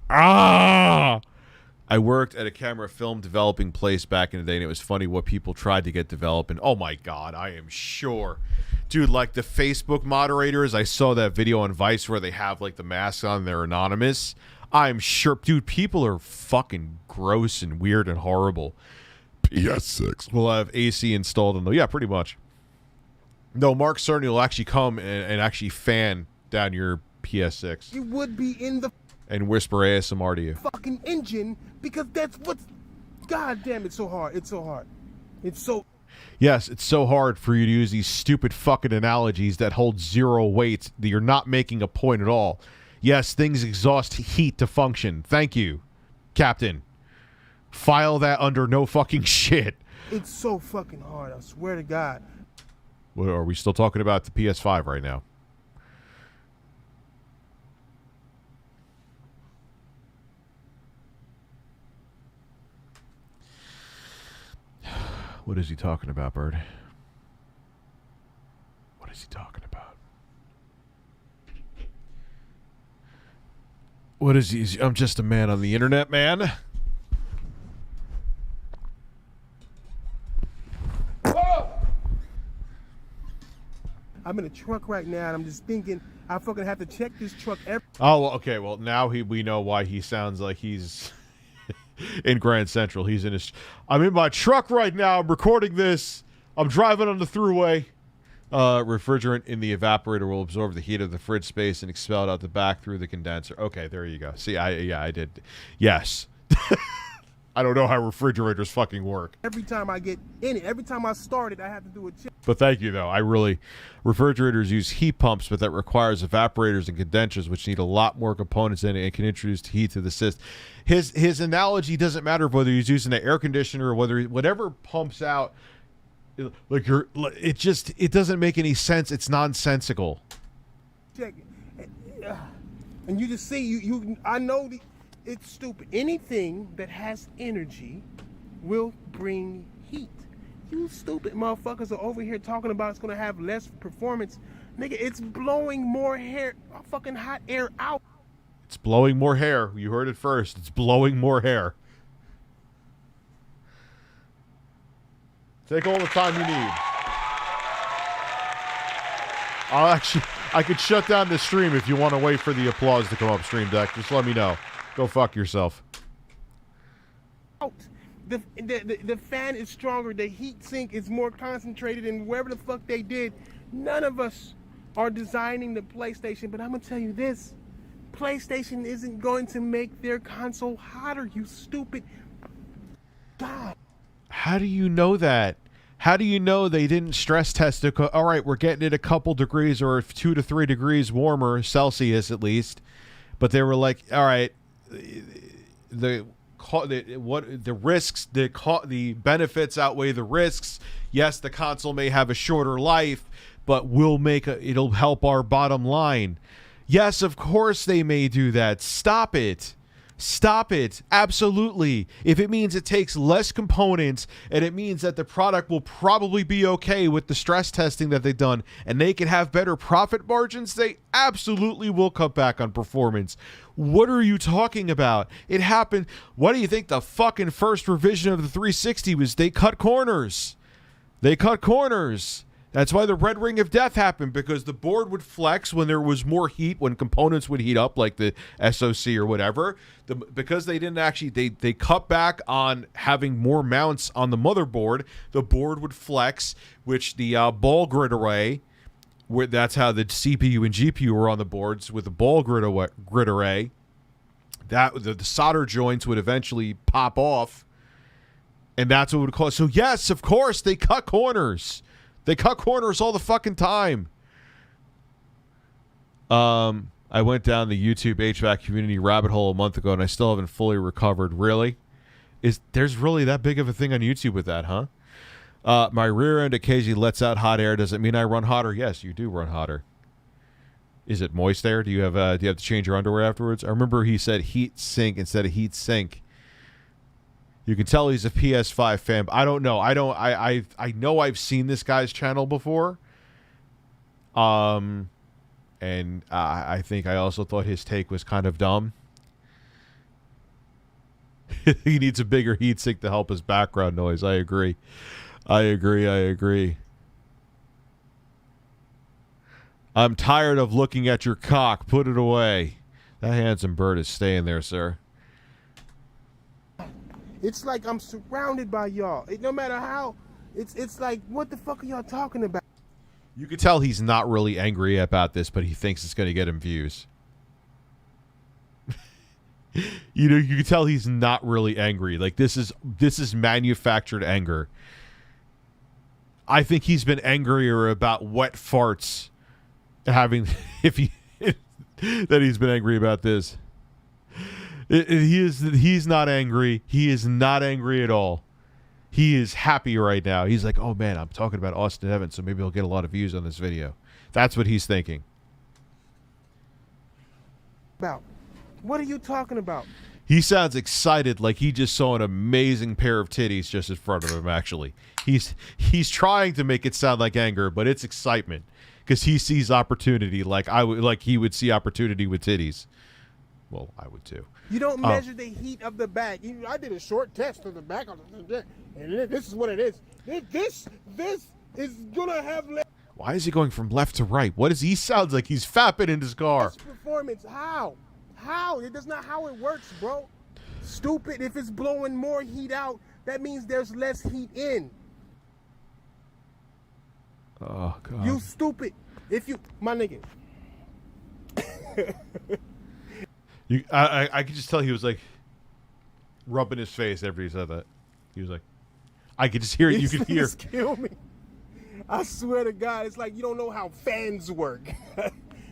[SPEAKER 4] I worked at a camera film developing place back in the day, and it was funny what people tried to get developed. And oh my God, I am sure. Dude, like the Facebook moderators, I saw that video on Vice where they have like the masks on, they're anonymous. I'm sure, dude, people are fucking gross and weird and horrible. PS6 will have AC installed in them. Yeah, pretty much. No, Mark Cerny will actually come and actually fan down your PS6.
[SPEAKER 6] You would be in the
[SPEAKER 4] and whisper ASMR to you.
[SPEAKER 6] Fucking engine, because that's what's. God damn, it's so hard. It's so hard. It's so.
[SPEAKER 4] Yes, it's so hard for you to use these stupid fucking analogies that hold zero weight, that you're not making a point at all. Yes, things exhaust heat to function. Thank you, Captain. File that under no fucking shit.
[SPEAKER 6] It's so fucking hard, I swear to God.
[SPEAKER 4] What, are we still talking about the PS5 right now? What is he talking about, Bird? What is he talking about? What is he? I'm just a man on the internet, man.
[SPEAKER 6] I'm in a truck right now, and I'm just thinking I fucking have to check this truck every.
[SPEAKER 4] Oh, okay. Well, now we know why he sounds like he's in Grand Central. He's in his. I'm in my truck right now. I'm recording this. I'm driving on the throughway. Refrigerant in the evaporator will absorb the heat of the fridge space and expel it out the back through the condenser. Okay, there you go. See, I did. Yes. I don't know how refrigerators fucking work.
[SPEAKER 6] Every time I get in it, every time I start it, I have to do a check.
[SPEAKER 4] But thank you, though. Refrigerators use heat pumps, but that requires evaporators and condensers, which need a lot more components in it and can introduce heat to the system. His analogy doesn't matter whether he's using an air conditioner or whatever pumps out. Like it doesn't make any sense. It's nonsensical.
[SPEAKER 6] Check it. And you just see I know it's stupid. Anything that has energy will bring heat. You stupid motherfuckers are over here talking about it's gonna have less performance. Nigga, it's blowing more fucking hot air out.
[SPEAKER 4] It's blowing more hair. You heard it first. It's blowing more hair. Take all the time you need. I could shut down the stream if you want to wait for the applause to come up, Stream Deck. Just let me know. Go fuck yourself.
[SPEAKER 6] The fan is stronger. The heat sink is more concentrated, and wherever the fuck they did, none of us are designing the PlayStation. But I'm gonna tell you this: PlayStation isn't going to make their console hotter. You stupid. God.
[SPEAKER 4] How do you know that? How do you know they didn't stress test it? All right, we're getting it a couple degrees or 2 to 3 degrees warmer, Celsius at least. But they were like, all right, the risks, the benefits outweigh the risks. Yes, the console may have a shorter life, but it'll help our bottom line. Yes, of course they may do that. Stop it. Stop it. Absolutely. If it means it takes less components and it means that the product will probably be okay with the stress testing that they've done and they can have better profit margins, they absolutely will cut back on performance. What are you talking about? It happened. What do you think the fucking first revision of the 360 was? They cut corners. They cut corners. That's why the red ring of death happened, because the board would flex when there was more heat, when components would heat up, like the SoC or whatever. Because they didn't actually, they cut back on having more mounts on the motherboard, the board would flex, which the ball grid array, where that's how the CPU and GPU were on the boards with the ball grid array, that the solder joints would eventually pop off, and that's what would cause. So yes, of course, they cut corners. They cut corners all the fucking time. I went down the YouTube HVAC community rabbit hole a month ago, and I still haven't fully recovered. Really? There's really that big of a thing on YouTube with that, huh? My rear end occasionally lets out hot air. Does it mean I run hotter? Yes, you do run hotter. Is it moist air? Do you have to change your underwear afterwards? I remember he said heat sink instead of heat sink. You can tell he's a PS5 fan. But I don't know. I know I've seen this guy's channel before. And I think I also thought his take was kind of dumb. He needs a bigger heatsink to help his background noise. I agree. I'm tired of looking at your cock. Put it away. That handsome bird is staying there, sir.
[SPEAKER 6] It's like I'm surrounded by y'all. No matter how, it's like, what the fuck are y'all talking about?
[SPEAKER 4] You can tell he's not really angry about this, but he thinks it's going to get him views. You can tell he's not really angry. Like this is manufactured anger. I think he's been angrier about wet farts that he's been angry about this. He's not angry. He is not angry at all. He is happy right now. He's like, oh man, I'm talking about Austin Evans, so maybe he'll get a lot of views on this video. That's what he's thinking.
[SPEAKER 6] What are you talking about?
[SPEAKER 4] He sounds excited, like he just saw an amazing pair of titties just in front of him. Actually, he's trying to make it sound like anger, but it's excitement because he sees opportunity, like he would see opportunity with titties. Well, I would too.
[SPEAKER 6] You don't measure the heat of the back. I did a short test of the back, and this is what it is. This is gonna have.
[SPEAKER 4] Why is he going from left to right? What is he sounds like he's fapping in his car?
[SPEAKER 6] Performance. How? That's not how it works, bro. Stupid. If it's blowing more heat out, that means there's less heat in.
[SPEAKER 4] Oh God.
[SPEAKER 6] You stupid. My nigga.
[SPEAKER 4] I could just tell he was like rubbing his face after he said that. He was like, I could just hear it. You could hear.
[SPEAKER 6] Kill me. I swear to God, it's like you don't know how fans work.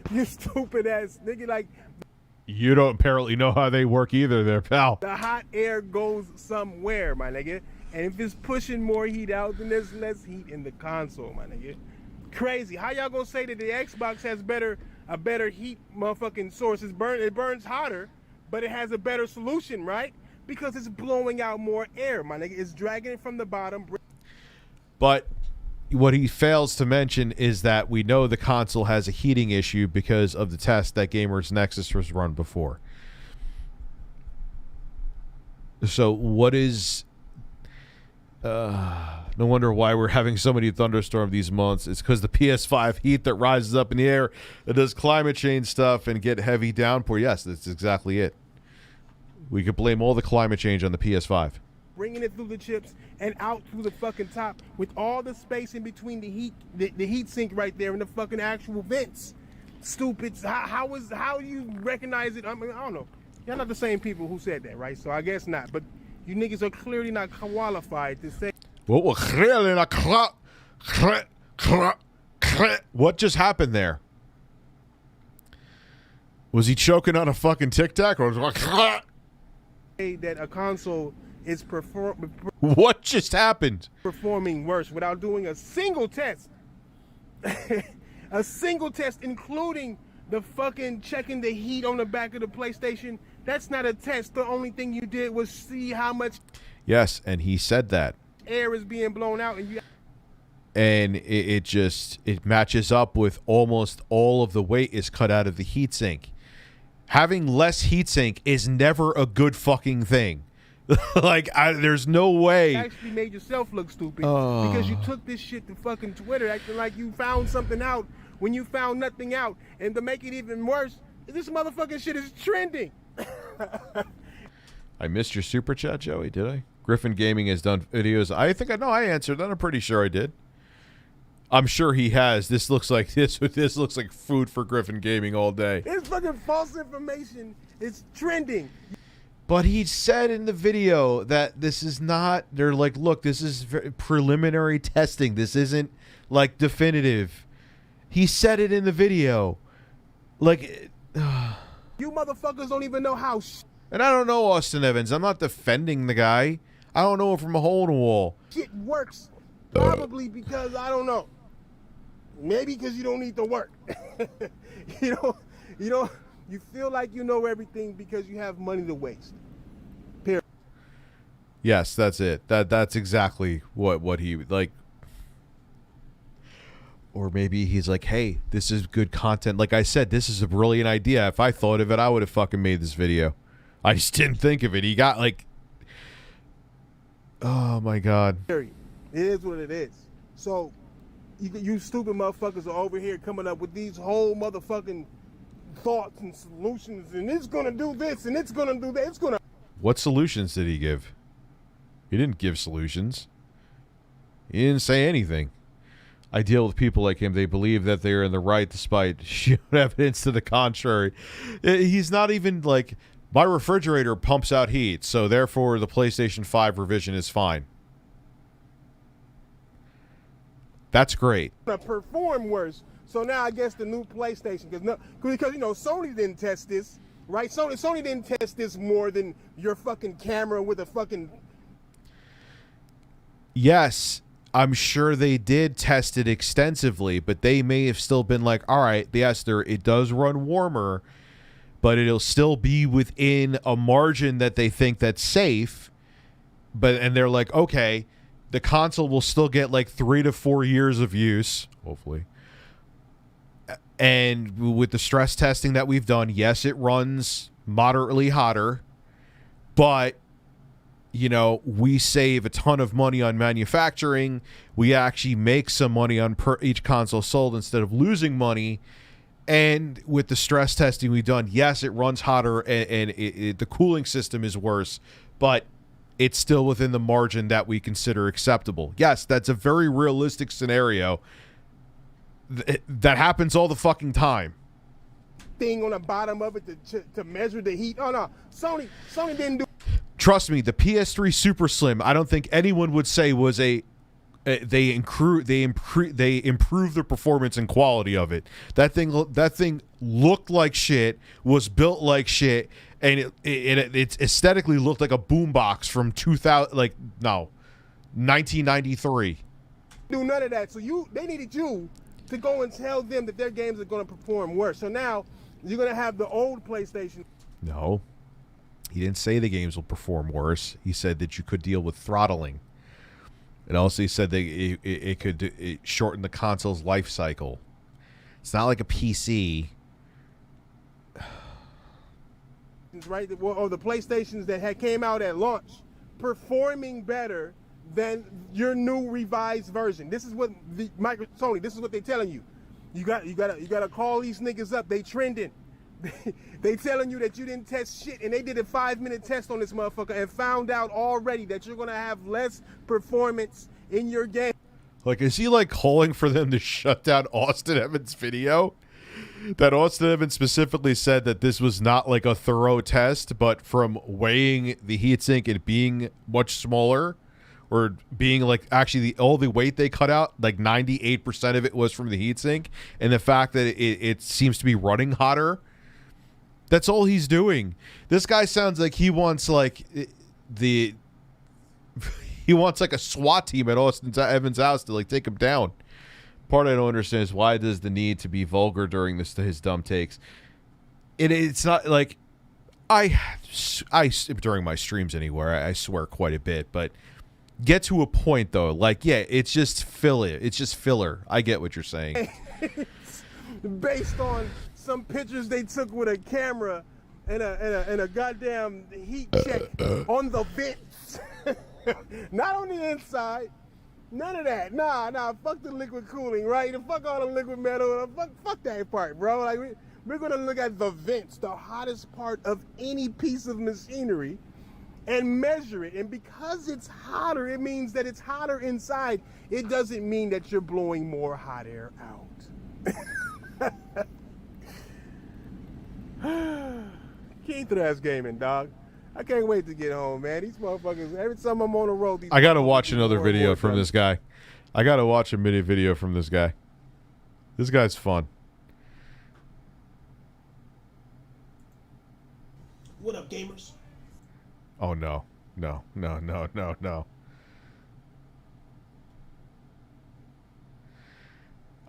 [SPEAKER 6] You stupid ass nigga. Like
[SPEAKER 4] you don't apparently know how they work either, there, pal.
[SPEAKER 6] The hot air goes somewhere, my nigga, and if it's pushing more heat out, then there's less heat in the console, my nigga. Crazy. How y'all gonna say that the Xbox has a better heat motherfucking source? It burns hotter, but it has a better solution, right? Because it's blowing out more air, my nigga. It's dragging it from the bottom.
[SPEAKER 4] But what he fails to mention is that we know the console has a heating issue because of the test that Gamers Nexus was run before. So what is... no wonder why we're having so many thunderstorms these months. It's because the PS5 heat that rises up in the air that does climate change stuff and get heavy downpour. Yes, that's exactly it. We could blame all the climate change on the PS5.
[SPEAKER 6] Bringing it through the chips and out through the fucking top with all the space in between the heat sink right there and the fucking actual vents. Stupid. How do you recognize it? I mean, I don't know. Y'all not the same people who said that, right? So I guess not. But you niggas are clearly not qualified to say.
[SPEAKER 4] Well, we're clearly not What just happened there? Was he choking on a fucking Tic Tac or was it
[SPEAKER 6] that a console is
[SPEAKER 4] what just happened?
[SPEAKER 6] Performing worse without doing a single test. A single test, including the fucking checking the heat on the back of the PlayStation. That's not a test. The only thing you did was see how much.
[SPEAKER 4] Yes, and he said that
[SPEAKER 6] air is being blown out,
[SPEAKER 4] and it matches up with almost all of the weight is cut out of the heatsink. Having less heatsink is never a good fucking thing. Like, there's no way.
[SPEAKER 6] You actually made yourself look stupid because you took this shit to fucking Twitter acting like you found something out when you found nothing out. And to make it even worse, this motherfucking shit is trending.
[SPEAKER 4] I missed your super chat, Joey, did I? Griffin Gaming has done videos. I think I know I answered that. I'm pretty sure I did. I'm sure he has. This looks like this looks like food for Griffin Gaming all day.
[SPEAKER 6] It's fucking false information. It's trending.
[SPEAKER 4] But he said in the video that this is not, they're like, look, this is preliminary testing. This isn't like definitive. He said it in the video. Like,
[SPEAKER 6] you motherfuckers don't even know how
[SPEAKER 4] and I don't know Austin Evans. I'm not defending the guy. I don't know him from a hole in a wall.
[SPEAKER 6] shit works. Probably because, I don't know. Maybe because you don't need to work. You feel like you know everything because you have money to waste. Period.
[SPEAKER 4] Yes, that's it. That's exactly what he like. Or maybe he's like, hey, this is good content. Like I said, this is a brilliant idea. If I thought of it, I would have fucking made this video. I just didn't think of it. He got like, oh my God.
[SPEAKER 6] Period. It is what it is. So you stupid motherfuckers are over here coming up with these whole motherfucking thoughts and solutions, and it's gonna do this and it's gonna do that. It's gonna.
[SPEAKER 4] What solutions did he give? He didn't give solutions. He didn't say anything. I deal with people like him. They believe that they're in the right despite evidence to the contrary. He's not even like, my refrigerator pumps out heat, so therefore the PlayStation 5 revision is fine. That's great.
[SPEAKER 6] Perform worse. So now I guess the new PlayStation, because Sony didn't test this, right? Sony didn't test this more than your fucking camera with a fucking.
[SPEAKER 4] Yes, I'm sure they did test it extensively, but they may have still been like, all right, yes, it does run warmer, but it'll still be within a margin that they think that's safe. And they're like, okay, the console will still get like 3 to 4 years of use, hopefully. And with the stress testing that we've done, yes, it runs moderately hotter, but we save a ton of money on manufacturing. We actually make some money on each console sold instead of losing money. And with the stress testing we've done, yes, it runs hotter and the cooling system is worse, but it's still within the margin that we consider acceptable. Yes, that's a very realistic scenario. That happens all the fucking time.
[SPEAKER 6] Thing on the bottom of it to measure the heat. Oh no, Sony didn't do.
[SPEAKER 4] Trust me, the PS3 Super Slim, I don't think anyone would say was they improved the performance and quality of it. That thing looked like shit, was built like shit, and it aesthetically looked like a boombox from 1993.
[SPEAKER 6] Do none of that. So they needed you to go and tell them that their games are going to perform worse. So now you're going to have the old PlayStation.
[SPEAKER 4] No. He didn't say the games will perform worse. He said that you could deal with throttling. And also he said that it could shorten the console's life cycle. It's not like a PC.
[SPEAKER 6] Right? Or the PlayStations that came out at launch performing better than your new revised version. This is what Sony, this is what they're telling you. You gotta call these niggas up. They trending. They telling you that you didn't test shit, and they did a 5-minute test on this motherfucker and found out already that you're gonna have less performance in your game.
[SPEAKER 4] Like, is he like calling for them to shut down Austin Evans' video? That Austin Evans specifically said that this was not like a thorough test, but from weighing the heatsink and being much smaller, or being like actually all the weight they cut out, like 98% of it was from the heatsink, and the fact that it seems to be running hotter. That's all he's doing. This guy sounds like he wants like he wants like a SWAT team at Austin Evans' house to like take him down. Part I don't understand is why does the need to be vulgar during his dumb takes? It's not like I during my streams anywhere I swear quite a bit, but get to a point though. Like, yeah, it's just filler. It's just filler. I get what you're saying.
[SPEAKER 6] Based on some pictures they took with a camera and a goddamn heat check on the vents, not on the inside. None of that. Nah. Fuck the liquid cooling, right? And fuck all the liquid metal. Fuck that part, bro. Like we're gonna look at the vents, the hottest part of any piece of machinery, and measure it. And because it's hotter, it means that it's hotter inside. It doesn't mean that you're blowing more hot air out. Keith, that's gaming, dog. I can't wait to get home, man. These motherfuckers, every time I'm on the road,
[SPEAKER 4] I gotta watch another video from this guy. I gotta watch a mini video from this guy. This guy's fun.
[SPEAKER 6] What up, gamers?
[SPEAKER 4] Oh no.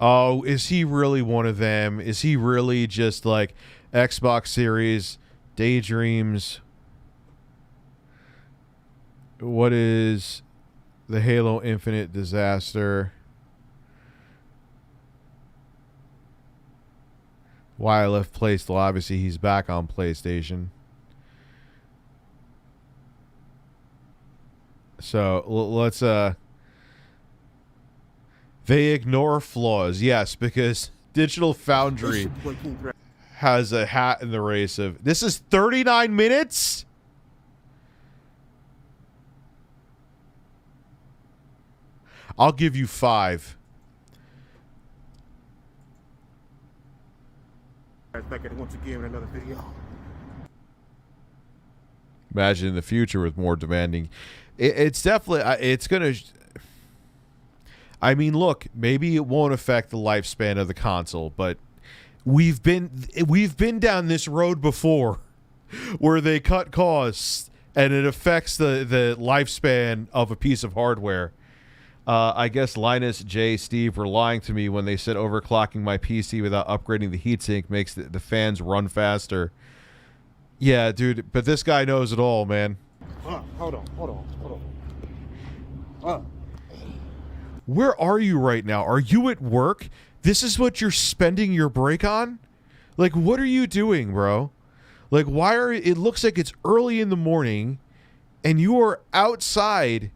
[SPEAKER 4] Oh, is he really one of them? Is he really just like Xbox Series, daydreams? What is the Halo Infinite disaster? Why I left PlayStation? Obviously, he's back on PlayStation. So let's they ignore flaws. Yes, because Digital Foundry has a hat in the race of this is 39 minutes. I'll give you 5.
[SPEAKER 6] Back at once again with another video.
[SPEAKER 4] Imagine in the future with more demanding. It's definitely it's gonna. I mean, look, maybe it won't affect the lifespan of the console, but we've been down this road before, where they cut costs and it affects the lifespan of a piece of hardware. I guess Linus, Jay, Steve were lying to me when they said overclocking my PC without upgrading the heatsink makes the fans run faster. Yeah, dude, but this guy knows it all, man.
[SPEAKER 6] Hold on.
[SPEAKER 4] Where are you right now? Are you at work? This is what you're spending your break on? Like, what are you doing, bro? Like, why are... It looks like it's early in the morning, and you are outside,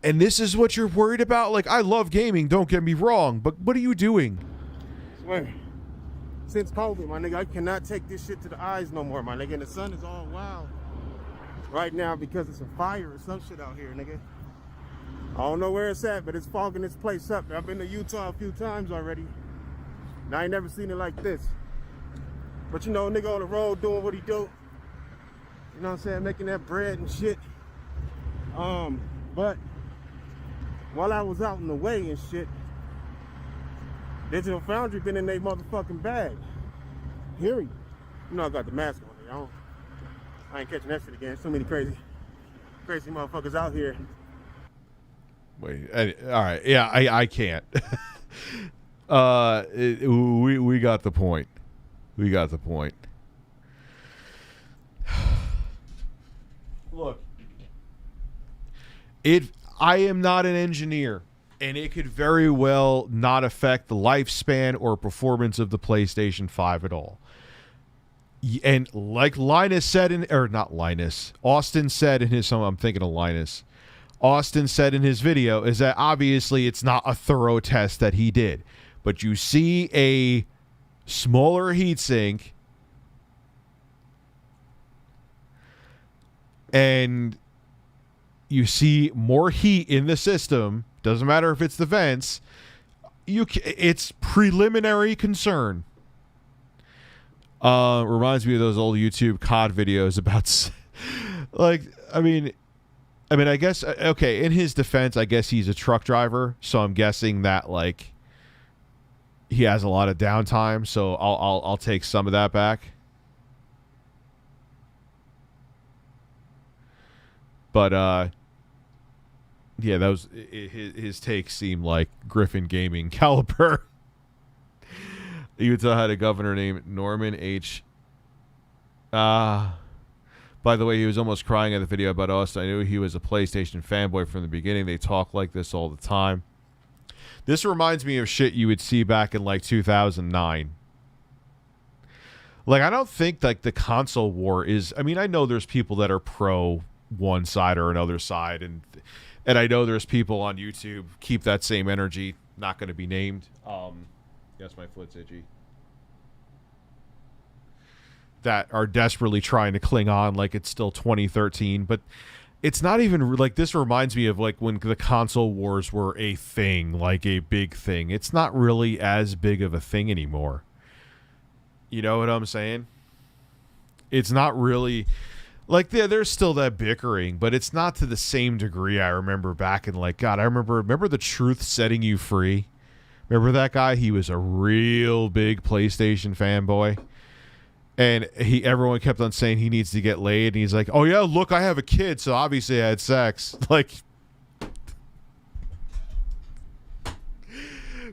[SPEAKER 4] and this is what you're worried about? Like, I love gaming, don't get me wrong, but what are you doing?
[SPEAKER 6] Swear. Since COVID, my nigga, I cannot take this shit to the eyes no more, my nigga. And the sun is all wild right now because it's a fire or some shit out here, nigga. I don't know where it's at, but it's fogging this place up. I've been to Utah a few times already, and I ain't never seen it like this. But you know, nigga on the road doing what he do. You know what I'm saying? Making that bread and shit. But while I was out in the way and shit, Digital Foundry been in their motherfucking bag. Hear you. You know I got the mask on. I ain't catching that shit again. So many crazy motherfuckers out here.
[SPEAKER 4] Wait, all right. Yeah, I can't. We got the point. We got the point. Look, I am not an engineer, and it could very well not affect the lifespan or performance of the PlayStation 5 at all. And like Linus said Austin said in his, I'm thinking of Linus. Austin said in his video is that obviously it's not a thorough test that he did. But you see a smaller heatsink and you see more heat in the system. Doesn't matter if it's the vents. It's preliminary concern. Reminds me of those old YouTube COD videos about like, I mean, I guess, okay, in his defense, I guess he's a truck driver, so I'm guessing that, like, he has a lot of downtime, so I'll take some of that back. But, yeah, that was, his takes seemed like Griffin Gaming caliber. Utah had a governor named Norman H. By the way, he was almost crying at the video about Austin. I knew he was a PlayStation fanboy from the beginning. They talk like this all the time. This reminds me of shit you would see back in like 2009. Like, I don't think like the console war is. I mean, I know there's people that are pro one side or another side, and I know there's people on YouTube keep that same energy. Not going to be named. Yes, my foot's itchy. That are desperately trying to cling on like it's still 2013, but it's not even like, this reminds me of like when the console wars were a thing, like a big thing. It's not really as big of a thing anymore. You know what I'm saying? It's not really like there's still that bickering, but it's not to the same degree I remember back in like, God, I remember the Truth Setting You Free. Remember that guy? He was a real big PlayStation fanboy. And everyone kept on saying he needs to get laid, and he's like, "Oh yeah, look, I have a kid, so obviously I had sex." Like,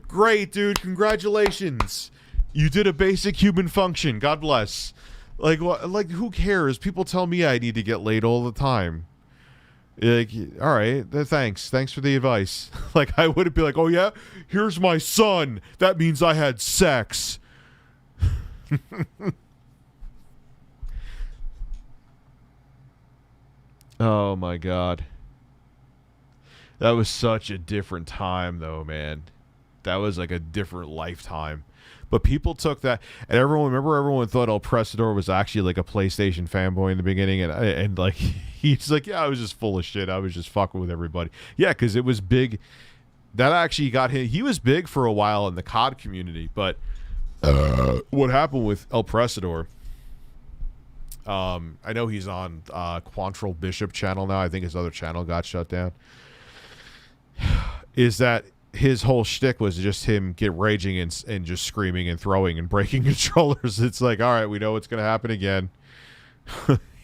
[SPEAKER 4] great, dude, congratulations, you did a basic human function. God bless. Like, what? Like, who cares? People tell me I need to get laid all the time. Like, all right, thanks for the advice. Like, I wouldn't be like, "Oh yeah, here's my son. That means I had sex." Oh my God. That was such a different time though, man. That was like a different lifetime. But people took that, and everyone thought El Presador was actually like a PlayStation fanboy in the beginning, and like he's like, yeah, I was just full of shit. I was just fucking with everybody. Yeah, because it was big. That actually got him. He was big for a while in the COD community, but what happened with El Presador? I know he's on Quantrill Bishop channel now. I think his other channel got shut down. Is that his whole shtick was just him get raging and just screaming and throwing and breaking controllers. It's like, all right, we know what's going to happen again.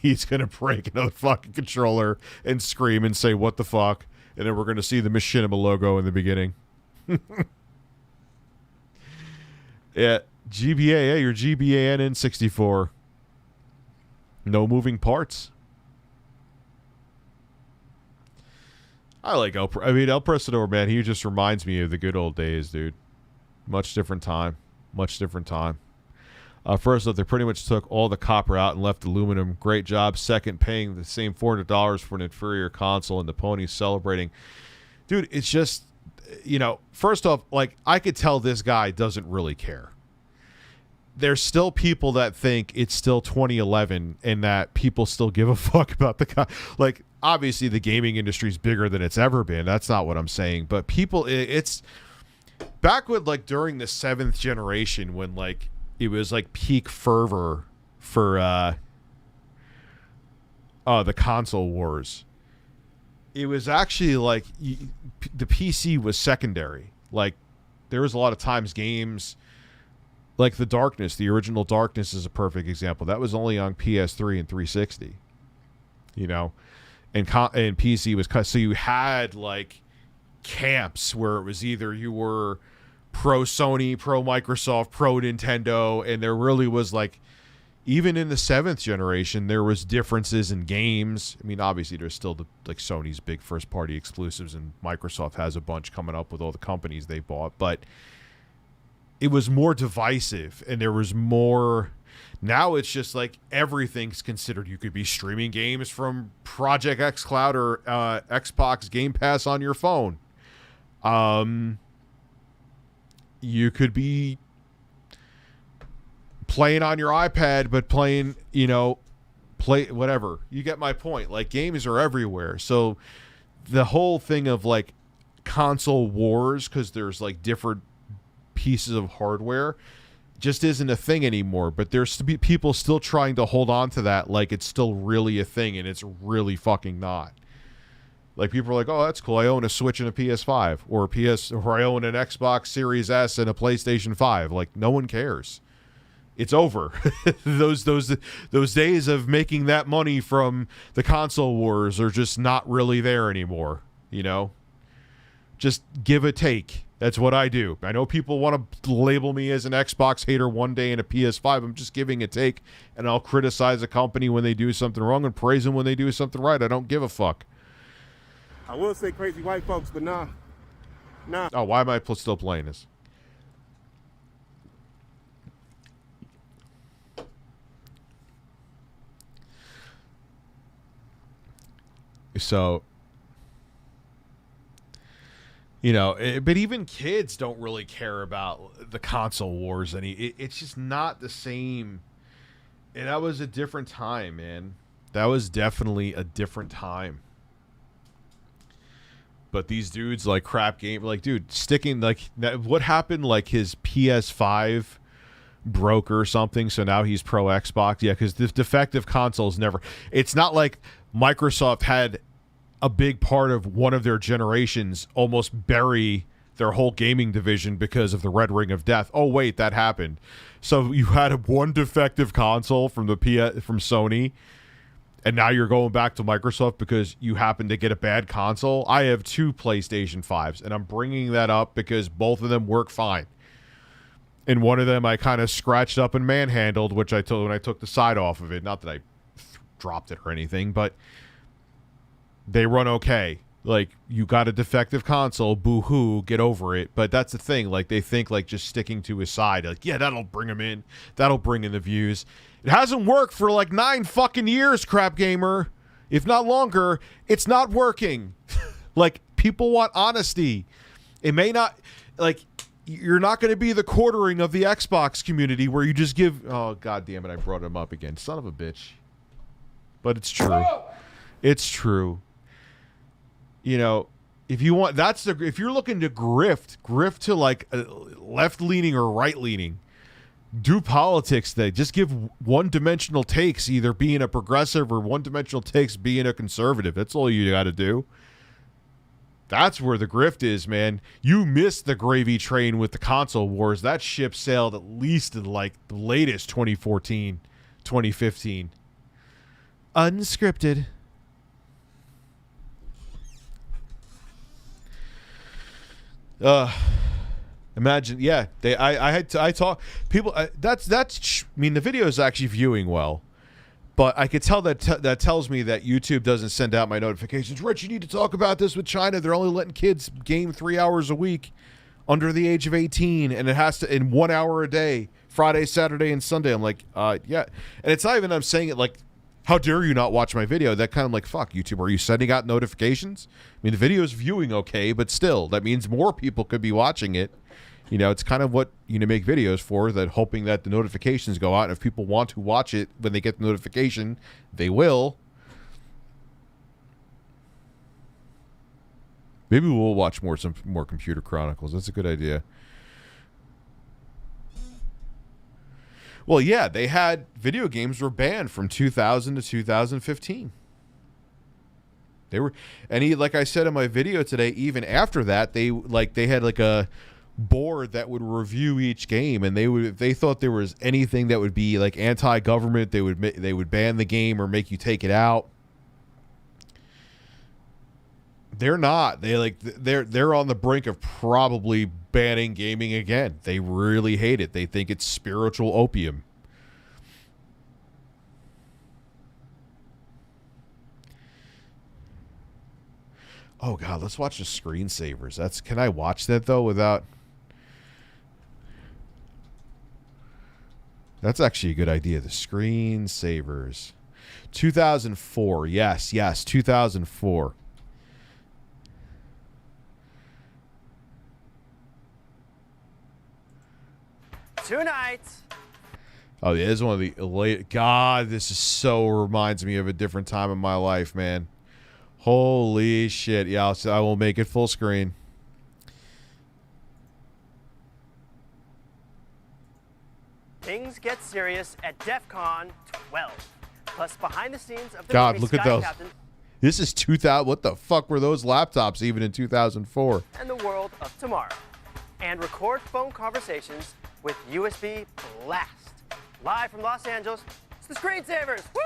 [SPEAKER 4] He's going to break another fucking controller and scream and say, what the fuck? And then we're going to see the Machinima logo in the beginning. Yeah, GBA, yeah, your GBA N64. No moving parts. I like El Presador, man. He just reminds me of the good old days, dude. Much different time. Much different time. First off, they pretty much took all the copper out and left aluminum. Great job. Second, paying the same $400 for an inferior console, and the ponies celebrating. Dude, it's just, first off, like, I could tell this guy doesn't really care. There's still people that think it's still 2011 and that people still give a fuck about the guy. Like, obviously the gaming industry is bigger than it's ever been. That's not what I'm saying. But people, it's back when, like, during the 7th generation, when, like, it was like peak fervor for the console wars. It was actually like the PC was secondary. Like, there was a lot of times games like The Darkness, the original Darkness is a perfect example. That was only on PS3 and 360, and PC was cut. So you had like camps where it was either you were pro Sony, pro Microsoft, pro Nintendo, and there really was like, even in the 7th generation, there was differences in games. I mean, obviously there's still Sony's big first party exclusives, and Microsoft has a bunch coming up with all the companies they bought, but it was more divisive, and there was more. Now it's just like everything's considered. You could be streaming games from Project xCloud or Xbox Game Pass on your phone. You could be playing on your iPad, but playing, play whatever. You get my point. Like, games are everywhere. So the whole thing of like console wars, because there's like different pieces of hardware, just isn't a thing anymore. But there's people still trying to hold on to that like it's still really a thing, and it's really fucking not. Like, people are like, oh, that's cool, I own a Switch and a PS5, or I own an Xbox Series S and a PlayStation 5. Like, no one cares. It's over. those days of making that money from the console wars are just not really there anymore. Just give a take. That's what I do. I know people want to label me as an Xbox hater one day and a PS5. I'm just giving a take, and I'll criticize a company when they do something wrong and praise them when they do something right. I don't give a fuck.
[SPEAKER 6] I will say crazy white folks, but nah.
[SPEAKER 4] Oh, why am I still playing this? So, you know, but even kids don't really care about the console wars. It's just not the same. And that was a different time, man. That was definitely a different time. But these dudes like Crap Game, like, dude, sticking like what happened? Like his PS5 broke or something, so now he's pro Xbox. Yeah, because the defective consoles never. It's not like Microsoft had a big part of one of their generations almost bury their whole gaming division because of the Red Ring of Death. Oh wait, that happened. So you had one defective console from from Sony. And now you're going back to Microsoft because you happen to get a bad console. I have 2 PlayStation 5s, and I'm bringing that up because both of them work fine. And one of them I kind of scratched up and manhandled, which I told when I took the side off of it. Not that I dropped it or anything, but they run okay. Like, you got a defective console, boo-hoo, get over it. But that's the thing. Like, they think, like, just sticking to his side. Like, yeah, that'll bring him in. That'll bring in the views. It hasn't worked for, like, 9 fucking years, Crap Gamer. If not longer, it's not working. Like, people want honesty. It may not... Like, you're not going to be the quartering of the Xbox community where you just give... Oh, God damn it, I brought him up again. Son of a bitch. But it's true. It's true. You know, if you want, if you're looking to grift to like left leaning or right leaning, do politics. They just give one dimensional takes, either being a progressive or one dimensional takes being a conservative. That's all you got to do. That's where the grift is, man. You missed the gravy train with the console wars. That ship sailed at least in like the latest 2014, 2015. Unscripted. Imagine, yeah. I talk people. That's. I mean, the video is actually viewing well, but I could tell that that tells me that YouTube doesn't send out my notifications. Rich, you need to talk about this with China. They're only letting kids game 3 hours a week, under the age of 18, and it has to in 1 hour a day, Friday, Saturday, and Sunday. I'm like, yeah, and it's not even I'm saying it like, how dare you not watch my video? That kind of like, fuck, YouTube, are you sending out notifications? I mean, the video is viewing okay, but still, that means more people could be watching it. You know, it's kind of what you make videos for, that hoping that the notifications go out. And if people want to watch it when they get the notification, they will. Maybe we'll watch some more Computer Chronicles. That's a good idea. Well, yeah, they had video games were banned from 2000 to 2015. They were, and like I said in my video today, even after that, they had like a board that would review each game, and if they thought there was anything that would be like anti-government, they would ban the game or make you take it out. They're not. They're on the brink of probably banning gaming again. They really hate it. They think it's spiritual opium. Oh God, let's watch the screensavers. Can I watch that though without? That's actually a good idea. The screensavers. 2004. Yes, 2004.
[SPEAKER 11] Tonight.
[SPEAKER 4] Oh, yeah, this is one of the late. God, this is so reminds me of a different time in my life, man. Holy shit. Yeah, I will make it full screen.
[SPEAKER 11] Things get serious at DEF CON 12. Plus, behind the scenes of the
[SPEAKER 4] God,
[SPEAKER 11] movie
[SPEAKER 4] look at
[SPEAKER 11] Sky
[SPEAKER 4] those.
[SPEAKER 11] Captain
[SPEAKER 4] This is 2000. What the fuck were those laptops even in 2004?
[SPEAKER 11] and the world of tomorrow. And record phone conversations with USB Blast. Live from Los Angeles, it's the Screensavers. Woo!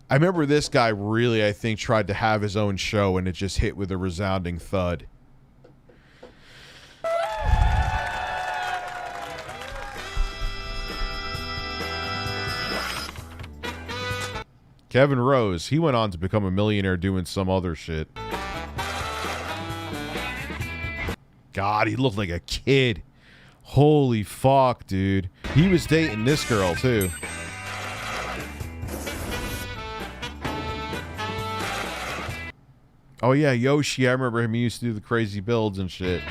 [SPEAKER 4] I remember this guy really, I think, tried to have his own show, and it just hit with a resounding thud. Kevin Rose, he went on to become a millionaire doing some other shit. God, he looked like a kid. Holy fuck, dude. He was dating this girl, too. Oh yeah, Yoshi. I remember him. He used to do the crazy builds and shit.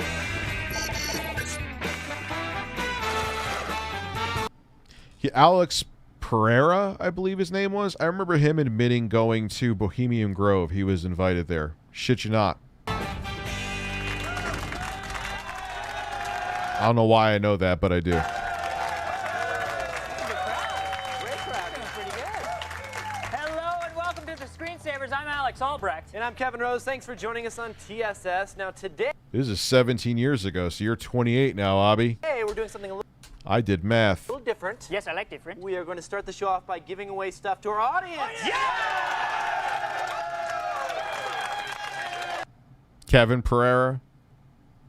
[SPEAKER 4] Alex Pereira, I believe his name was. I remember him admitting going to Bohemian Grove. He was invited there. Shit you not. I don't know why I know that, but I do.
[SPEAKER 11] Hello and welcome to the Screensavers. I'm Alex Albrecht. And I'm Kevin Rose. Thanks for joining us on TSS. Now today...
[SPEAKER 4] This is 17 years ago, so you're 28 now, Abby.
[SPEAKER 11] Hey, we're doing something a little
[SPEAKER 4] I did math.
[SPEAKER 11] different. Yes, I like different. We are going to start the show off by giving away stuff to our audience. Oh, yeah!
[SPEAKER 4] Kevin Pereira?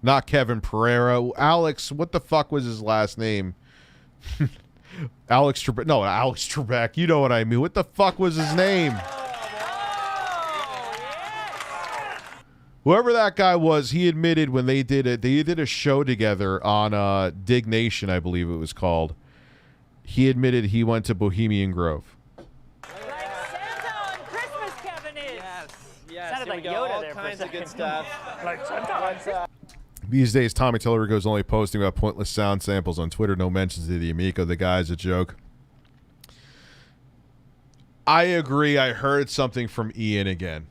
[SPEAKER 4] Not Kevin Pereira. Alex, what the fuck was his last name? Alex Trebek. No, Alex Trebek. You know what I mean. What the fuck was his name? Whoever that guy was, he admitted when they did a show together on Dig Nation, I believe it was called. He admitted he went to Bohemian Grove.
[SPEAKER 11] Like Santa on Christmas, Kevin is.
[SPEAKER 12] Yes.
[SPEAKER 11] Sounded like Yoda
[SPEAKER 12] all
[SPEAKER 11] there for a
[SPEAKER 12] kinds of good
[SPEAKER 11] second.
[SPEAKER 12] stuff.
[SPEAKER 11] Like Santa on Christmas.
[SPEAKER 4] These days, Tommy Tellerico is only posting about pointless sound samples on Twitter. No mentions of the Amico. The guy's a joke. I agree. I heard something from Ian again.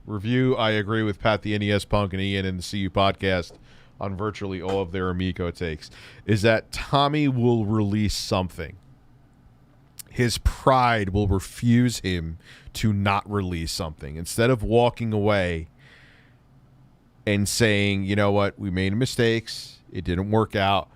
[SPEAKER 4] Review, I agree with Pat the NES Punk and Ian in the CU podcast on virtually all of their Amico takes, is that Tommy will release something. His pride will refuse him to not release something. Instead of walking away and saying, you know what, we made mistakes, it didn't work out,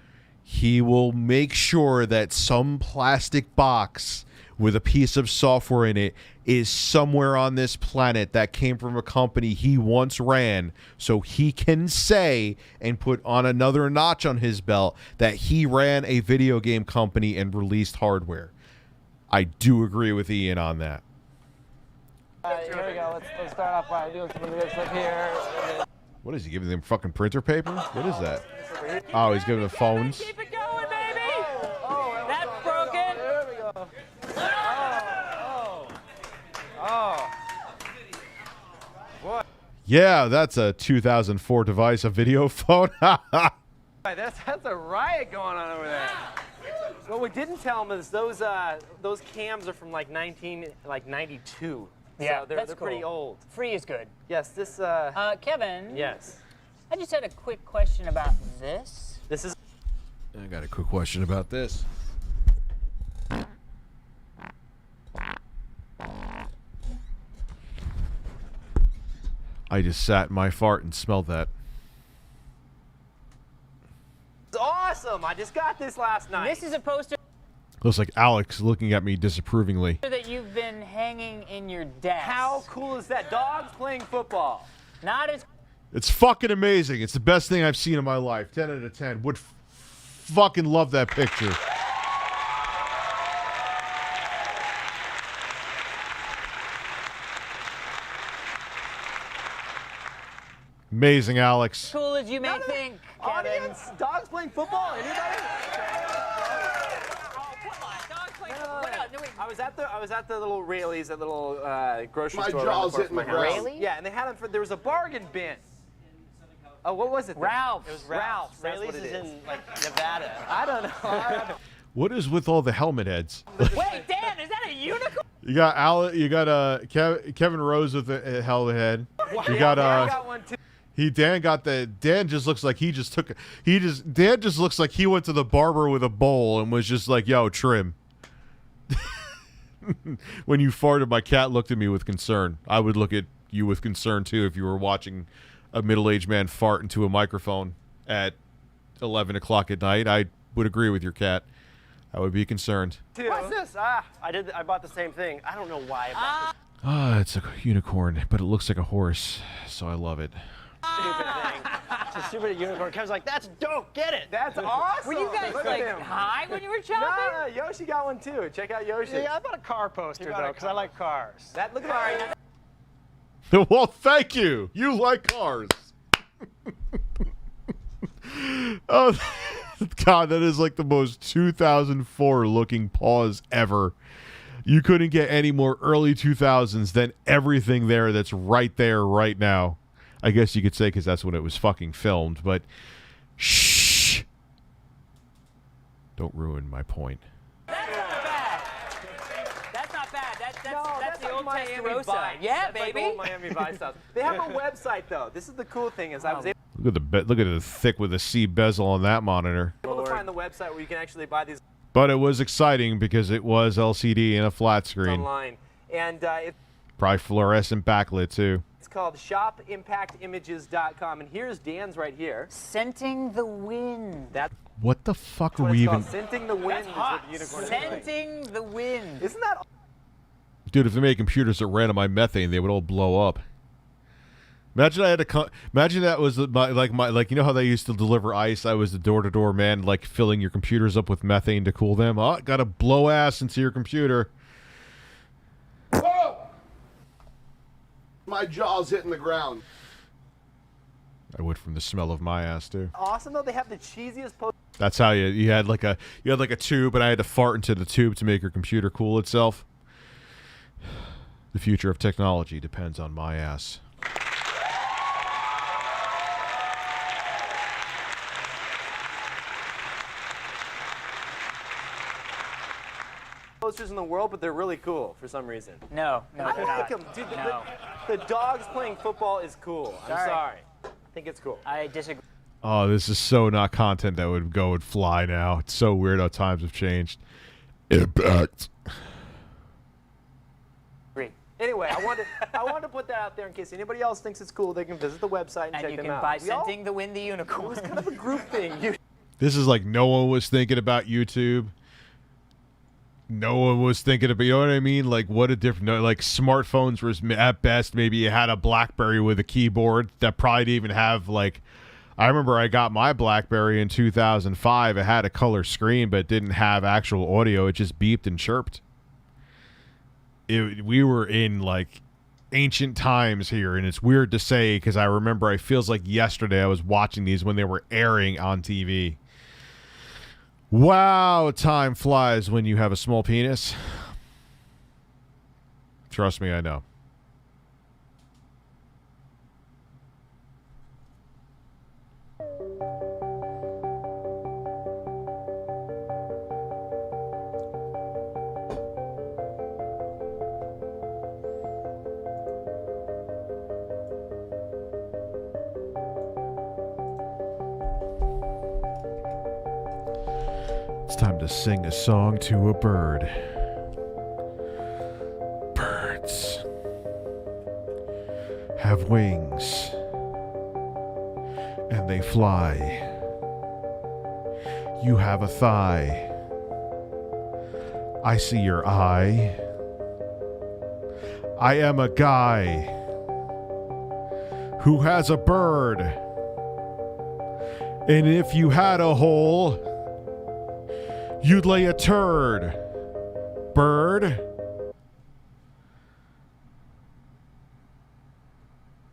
[SPEAKER 4] he will make sure that some plastic box with a piece of software in it is somewhere on this planet that came from a company he once ran, so he can say and put on another notch on his belt that he ran a video game company and released hardware. I do agree with Ian on that.
[SPEAKER 12] Here we go. Let's start off by doing some of this up here.
[SPEAKER 4] What is he giving them, fucking printer paper? What is that? Oh, he's giving them phones.
[SPEAKER 11] Keep it going, baby. That's broken.
[SPEAKER 12] There we go. Oh. What?
[SPEAKER 4] Yeah, that's a 2004 device, a video phone.
[SPEAKER 12] That's a riot going on over there.
[SPEAKER 11] What we didn't tell them is those cams are from like 92.
[SPEAKER 13] Yeah,
[SPEAKER 11] so they're
[SPEAKER 13] that's
[SPEAKER 11] pretty
[SPEAKER 13] cool.
[SPEAKER 11] old.
[SPEAKER 13] Free is good.
[SPEAKER 11] Yes, this.
[SPEAKER 13] Kevin.
[SPEAKER 11] Yes.
[SPEAKER 13] I just had a quick question about this.
[SPEAKER 11] This is.
[SPEAKER 4] I got a quick question about this. I just sat in my fart and smelled that.
[SPEAKER 11] It's awesome. I just got this last night.
[SPEAKER 13] This is a poster
[SPEAKER 4] Looks like Alex looking at me disapprovingly.
[SPEAKER 13] that you've been hanging in your desk.
[SPEAKER 11] How cool is that? Dogs playing football.
[SPEAKER 13] Not as
[SPEAKER 4] It's fucking amazing. It's the best thing I've seen in my life. 10 out of 10. Would fucking love that picture. Amazing, Alex.
[SPEAKER 13] cool as you may think, Kevin.
[SPEAKER 11] Audience, dogs playing football. Anybody? I was at the little Rayleigh's, that little grocery
[SPEAKER 3] My
[SPEAKER 11] store.
[SPEAKER 3] jaw's hitting the ground.
[SPEAKER 11] Rayleigh? Yeah, and they had them for. There was a bargain bin. Oh, what was it? then?
[SPEAKER 13] Ralph's.
[SPEAKER 11] It was Ralph's. That's
[SPEAKER 12] Rayleigh's
[SPEAKER 11] what it
[SPEAKER 12] is
[SPEAKER 11] is.
[SPEAKER 12] in like Nevada.
[SPEAKER 11] I don't know.
[SPEAKER 4] What is with all the helmet heads?
[SPEAKER 13] Wait, Dan, is that a unicorn?
[SPEAKER 4] You got Kevin Rose with a helmet head. You got
[SPEAKER 11] I got one too.
[SPEAKER 4] Dan just looks like Dan just looks like he went to the barber with a bowl and was just like, yo, trim. When you farted, my cat looked at me with concern. I would look at you with concern too if you were watching a middle-aged man fart into a microphone at 11 o'clock at night. I would agree with your cat. I would be concerned.
[SPEAKER 11] What's this? I bought the same thing. I don't know why. I bought
[SPEAKER 4] It's a unicorn, but it looks like a horse, so I love it.
[SPEAKER 11] this stupid thing.
[SPEAKER 12] It's a stupid unicorn. Kevin's like, that's dope. Get it.
[SPEAKER 11] That's awesome.
[SPEAKER 13] Were you guys
[SPEAKER 11] Look at
[SPEAKER 13] like
[SPEAKER 11] him.
[SPEAKER 13] high when you were shopping?
[SPEAKER 11] No, Yoshi got one too. Check out Yoshi.
[SPEAKER 12] Yeah, I bought a car poster though, because I like cars.
[SPEAKER 11] That look at that.
[SPEAKER 4] Well, thank you. You like cars. Oh, God, that is like the most 2004 looking pause ever. You couldn't get any more early 2000s than everything there that's right there right now. I guess you could say because that's when it was fucking filmed, but shh. Don't ruin my point.
[SPEAKER 13] That's not bad. That's the old
[SPEAKER 11] Miami
[SPEAKER 13] Testarossa.
[SPEAKER 11] Vice.
[SPEAKER 13] Yeah,
[SPEAKER 11] That's
[SPEAKER 13] baby.
[SPEAKER 11] Like old Miami Vice stuff. They have a website though. This is the cool thing is I was able
[SPEAKER 4] Look at the thick with the C bezel on that monitor.
[SPEAKER 11] to find the website where you can actually buy these
[SPEAKER 4] But it was exciting because it was LCD and a flat screen.
[SPEAKER 11] online, and
[SPEAKER 4] Probably fluorescent backlit too.
[SPEAKER 11] it's called shopimpactimages.com. And here's Dan's right here.
[SPEAKER 13] Scenting the wind.
[SPEAKER 11] That's
[SPEAKER 4] What the fuck are
[SPEAKER 11] what
[SPEAKER 4] we
[SPEAKER 11] it's
[SPEAKER 4] even?
[SPEAKER 11] called. Scenting the wind is what the unicorn is doing.
[SPEAKER 13] Scenting the wind.
[SPEAKER 11] Isn't that
[SPEAKER 4] Dude, if they made computers that ran on my methane, they would all blow up. Imagine I had to. Imagine that was like you know how they used to deliver ice. I was the door-to-door man, like filling your computers up with methane to cool them. Oh, gotta blow ass into your computer.
[SPEAKER 3] Whoa! My jaw's hitting the ground.
[SPEAKER 4] I would from the smell of my ass too.
[SPEAKER 11] awesome though? They have the cheesiest post.
[SPEAKER 4] That's how you had like a tube, and I had to fart into the tube to make your computer cool itself. The future of technology depends on my ass.
[SPEAKER 11] Posters in the world, but they're really cool for some reason.
[SPEAKER 13] No,
[SPEAKER 11] I
[SPEAKER 13] they're
[SPEAKER 11] like
[SPEAKER 13] not.
[SPEAKER 11] them, dude.
[SPEAKER 13] No.
[SPEAKER 11] The dogs playing football is cool. I'm
[SPEAKER 13] Sorry.
[SPEAKER 11] sorry. I think it's cool.
[SPEAKER 13] I disagree.
[SPEAKER 4] Oh, this is so not content that would go and fly now. It's so weird how times have changed. Impact.
[SPEAKER 11] Anyway, I wanted to put that out there in case anybody else thinks it's cool. They can visit the website and,
[SPEAKER 13] And
[SPEAKER 11] check
[SPEAKER 13] you
[SPEAKER 11] them
[SPEAKER 13] can
[SPEAKER 11] out.
[SPEAKER 13] buy
[SPEAKER 11] We all-
[SPEAKER 13] Scenting the Wind the Unicorn.
[SPEAKER 11] It was kind of a group thing.
[SPEAKER 4] This is like no one was thinking about YouTube. No one was thinking about, you know what I mean? Like what a different, no, like smartphones was at best, maybe you had a BlackBerry with a keyboard that probably didn't even have like, I remember I got my BlackBerry in 2005. It had a color screen, but it didn't have actual audio. It just beeped and chirped. We were in like ancient times here, and it's weird to say because I remember it feels like yesterday I was watching these when they were airing on TV. Wow, time flies when you have a small penis. Trust me, I know. It's time to sing a song to a bird. Birds have wings and they fly. You have a thigh. I see your eye. I am a guy who has a bird. And if you had a hole, you'd lay a turd. Bird.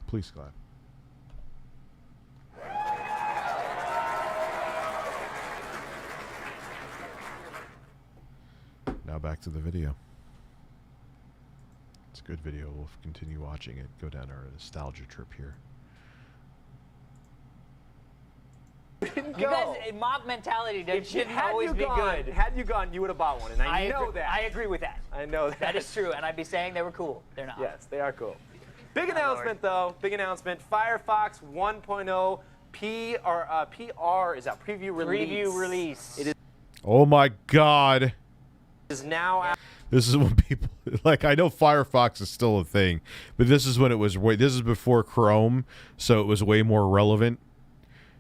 [SPEAKER 4] Please clap. Now back to the video. It's a good video. We'll continue watching it. Go down our nostalgia trip here.
[SPEAKER 13] You guys, mob mentality shouldn't always be good.
[SPEAKER 11] Had you gone, you would have bought one, and I know
[SPEAKER 13] agree,
[SPEAKER 11] that.
[SPEAKER 13] I agree with that.
[SPEAKER 11] I know that.
[SPEAKER 13] That is true, and I'd be saying they were cool. They're not.
[SPEAKER 11] Yes, they are cool. Big announcement, though. Big announcement. Firefox 1.0 PR is out. Preview release.
[SPEAKER 13] Preview release.
[SPEAKER 11] It
[SPEAKER 4] Oh my God.
[SPEAKER 11] is now out.
[SPEAKER 4] This is when people like, I know Firefox is still a thing, but this is when it was this is before Chrome, so it was way more relevant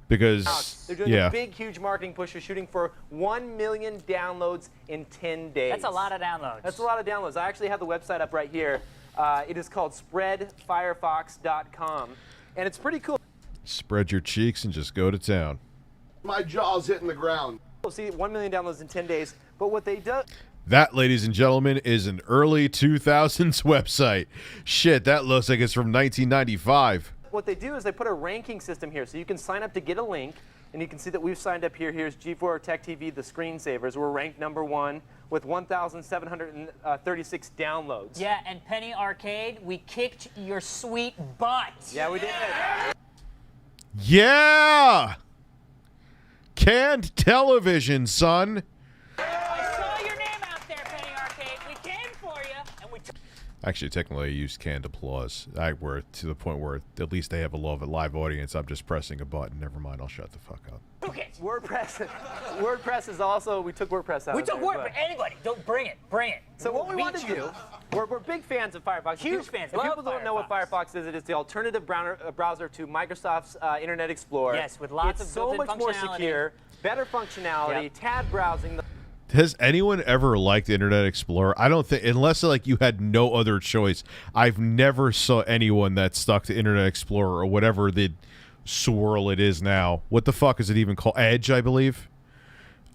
[SPEAKER 4] because
[SPEAKER 11] They're doing a big, huge marketing push. They're shooting for 1 million downloads in 10 days.
[SPEAKER 13] That's a lot of downloads.
[SPEAKER 11] That's a lot of downloads. I actually have the website up right here. It is called spreadfirefox.com, and it's pretty cool.
[SPEAKER 4] Spread your cheeks and just go to town.
[SPEAKER 3] My jaw's hitting the ground.
[SPEAKER 11] You'll see 1 million downloads in 10 days, but what they do...
[SPEAKER 4] That, ladies and gentlemen, is an early 2000s website. Shit, that looks like it's from 1995.
[SPEAKER 11] What they do is they put a ranking system here, so you can sign up to get a link, And you can see that we've signed up here. Here's G4 Tech TV, the screensavers. We're ranked #1 with 1,736 downloads.
[SPEAKER 13] Yeah, and Penny Arcade, we kicked your sweet butt.
[SPEAKER 11] Yeah, we did.
[SPEAKER 4] Yeah! Canned television, son.
[SPEAKER 13] I saw your name out there, Penny Arcade. We came for you, and we
[SPEAKER 4] Actually, technically, I used canned applause. We're to the point where at least they have a live audience. I'm just pressing a button. Never mind, I'll shut the fuck up.
[SPEAKER 13] Okay.
[SPEAKER 11] WordPress is also, we took WordPress out
[SPEAKER 13] We
[SPEAKER 11] of
[SPEAKER 13] took
[SPEAKER 11] there,
[SPEAKER 13] WordPress. Anybody, don't bring it. Bring it.
[SPEAKER 11] So what we want to do, we're big fans of Firefox.
[SPEAKER 13] Huge fans.
[SPEAKER 11] If people don't know what Firefox is, it is the alternative browser to Microsoft's Internet Explorer.
[SPEAKER 13] Yes, with lots
[SPEAKER 11] it's
[SPEAKER 13] of
[SPEAKER 11] so
[SPEAKER 13] built-in
[SPEAKER 11] much more
[SPEAKER 13] functionality.
[SPEAKER 11] secure, better functionality, tab browsing.
[SPEAKER 4] Has anyone ever liked Internet Explorer? I don't think, unless like you had no other choice. I've never saw anyone that stuck to Internet Explorer or whatever the swirl it is now. What the fuck is it even called? Edge, I believe.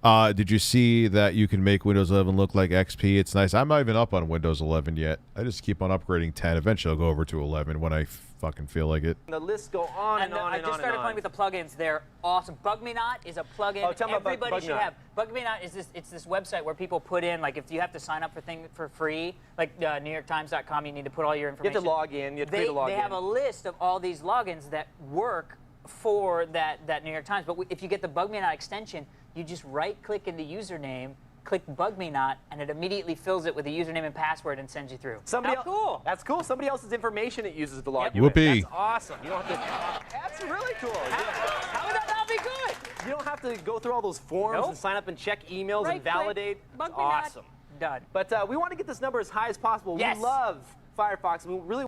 [SPEAKER 4] Did you see that you can make Windows 11 look like XP? It's nice. I'm not even up on Windows 11 yet. I just keep on upgrading 10. Eventually, I'll go over to 11 when I fucking feel like it.
[SPEAKER 11] The lists go on and on
[SPEAKER 13] I
[SPEAKER 11] and
[SPEAKER 13] just
[SPEAKER 11] on
[SPEAKER 13] started
[SPEAKER 11] and
[SPEAKER 13] playing with the plugins. They're awesom. Bug Me Not is a plugin
[SPEAKER 11] Oh, tell me about
[SPEAKER 13] everybody
[SPEAKER 11] Bug Me
[SPEAKER 13] should
[SPEAKER 11] Not.
[SPEAKER 13] have. Bug Me Not is this website where people put in, like, if you have to sign up for free, like NewYorkTimes.com, you need to put all your
[SPEAKER 11] You
[SPEAKER 13] information.
[SPEAKER 11] have to log in. You have to create a login.
[SPEAKER 13] They have a list of all these logins that work for that New York Times. But if you get the Bug Me Not extension, you just right-click in the username, click Bug Me Not, and it immediately fills it with a username and password and sends you through. How cool!
[SPEAKER 11] That's cool. Somebody else's information it uses to log you
[SPEAKER 4] Whoopee.
[SPEAKER 11] in. That's awesome. You don't have to. That's really cool.
[SPEAKER 13] How would that not be good?
[SPEAKER 11] You don't have to go through all those forms and sign up and check emails and validate.
[SPEAKER 13] Bug
[SPEAKER 11] It's
[SPEAKER 13] Me Not.
[SPEAKER 11] awesome.
[SPEAKER 13] Done.
[SPEAKER 11] But we want to get this number as high as possible.
[SPEAKER 13] Yes.
[SPEAKER 11] We love Firefox. We really.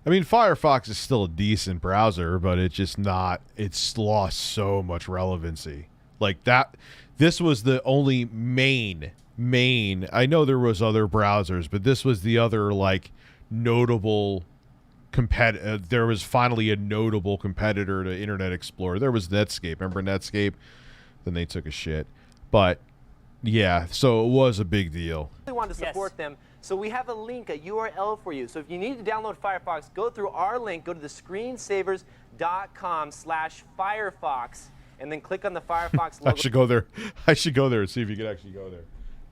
[SPEAKER 4] I mean, Firefox is still a decent browser, but it's just not. It's lost so much relevancy. Like that. This was the only main. I know there was other browsers, but this was the other like notable competitor. There was finally a notable competitor to Internet Explorer. There was Netscape. Remember Netscape? Then they took a shit. But yeah, so it was a big deal.
[SPEAKER 11] We wanted to support them. So we have a link, a URL for you. So if you need to download Firefox, go through our link, go to the screensavers.com/Firefox, and then click on the Firefox logo.
[SPEAKER 4] I should go there. I should go there and see if you can actually go there.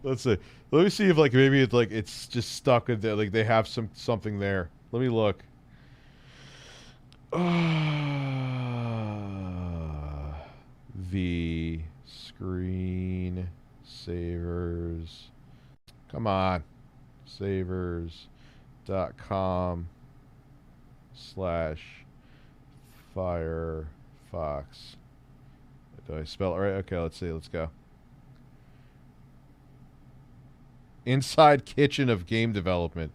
[SPEAKER 4] Let's see. Let me see if like maybe it's like it's just stuck in there. Like they have something there. Let me look. The screen savers. Come on. Savers.com/Firefox. Do I spell it right? Okay, let's see. Let's go. Inside Kitchen of Game Development.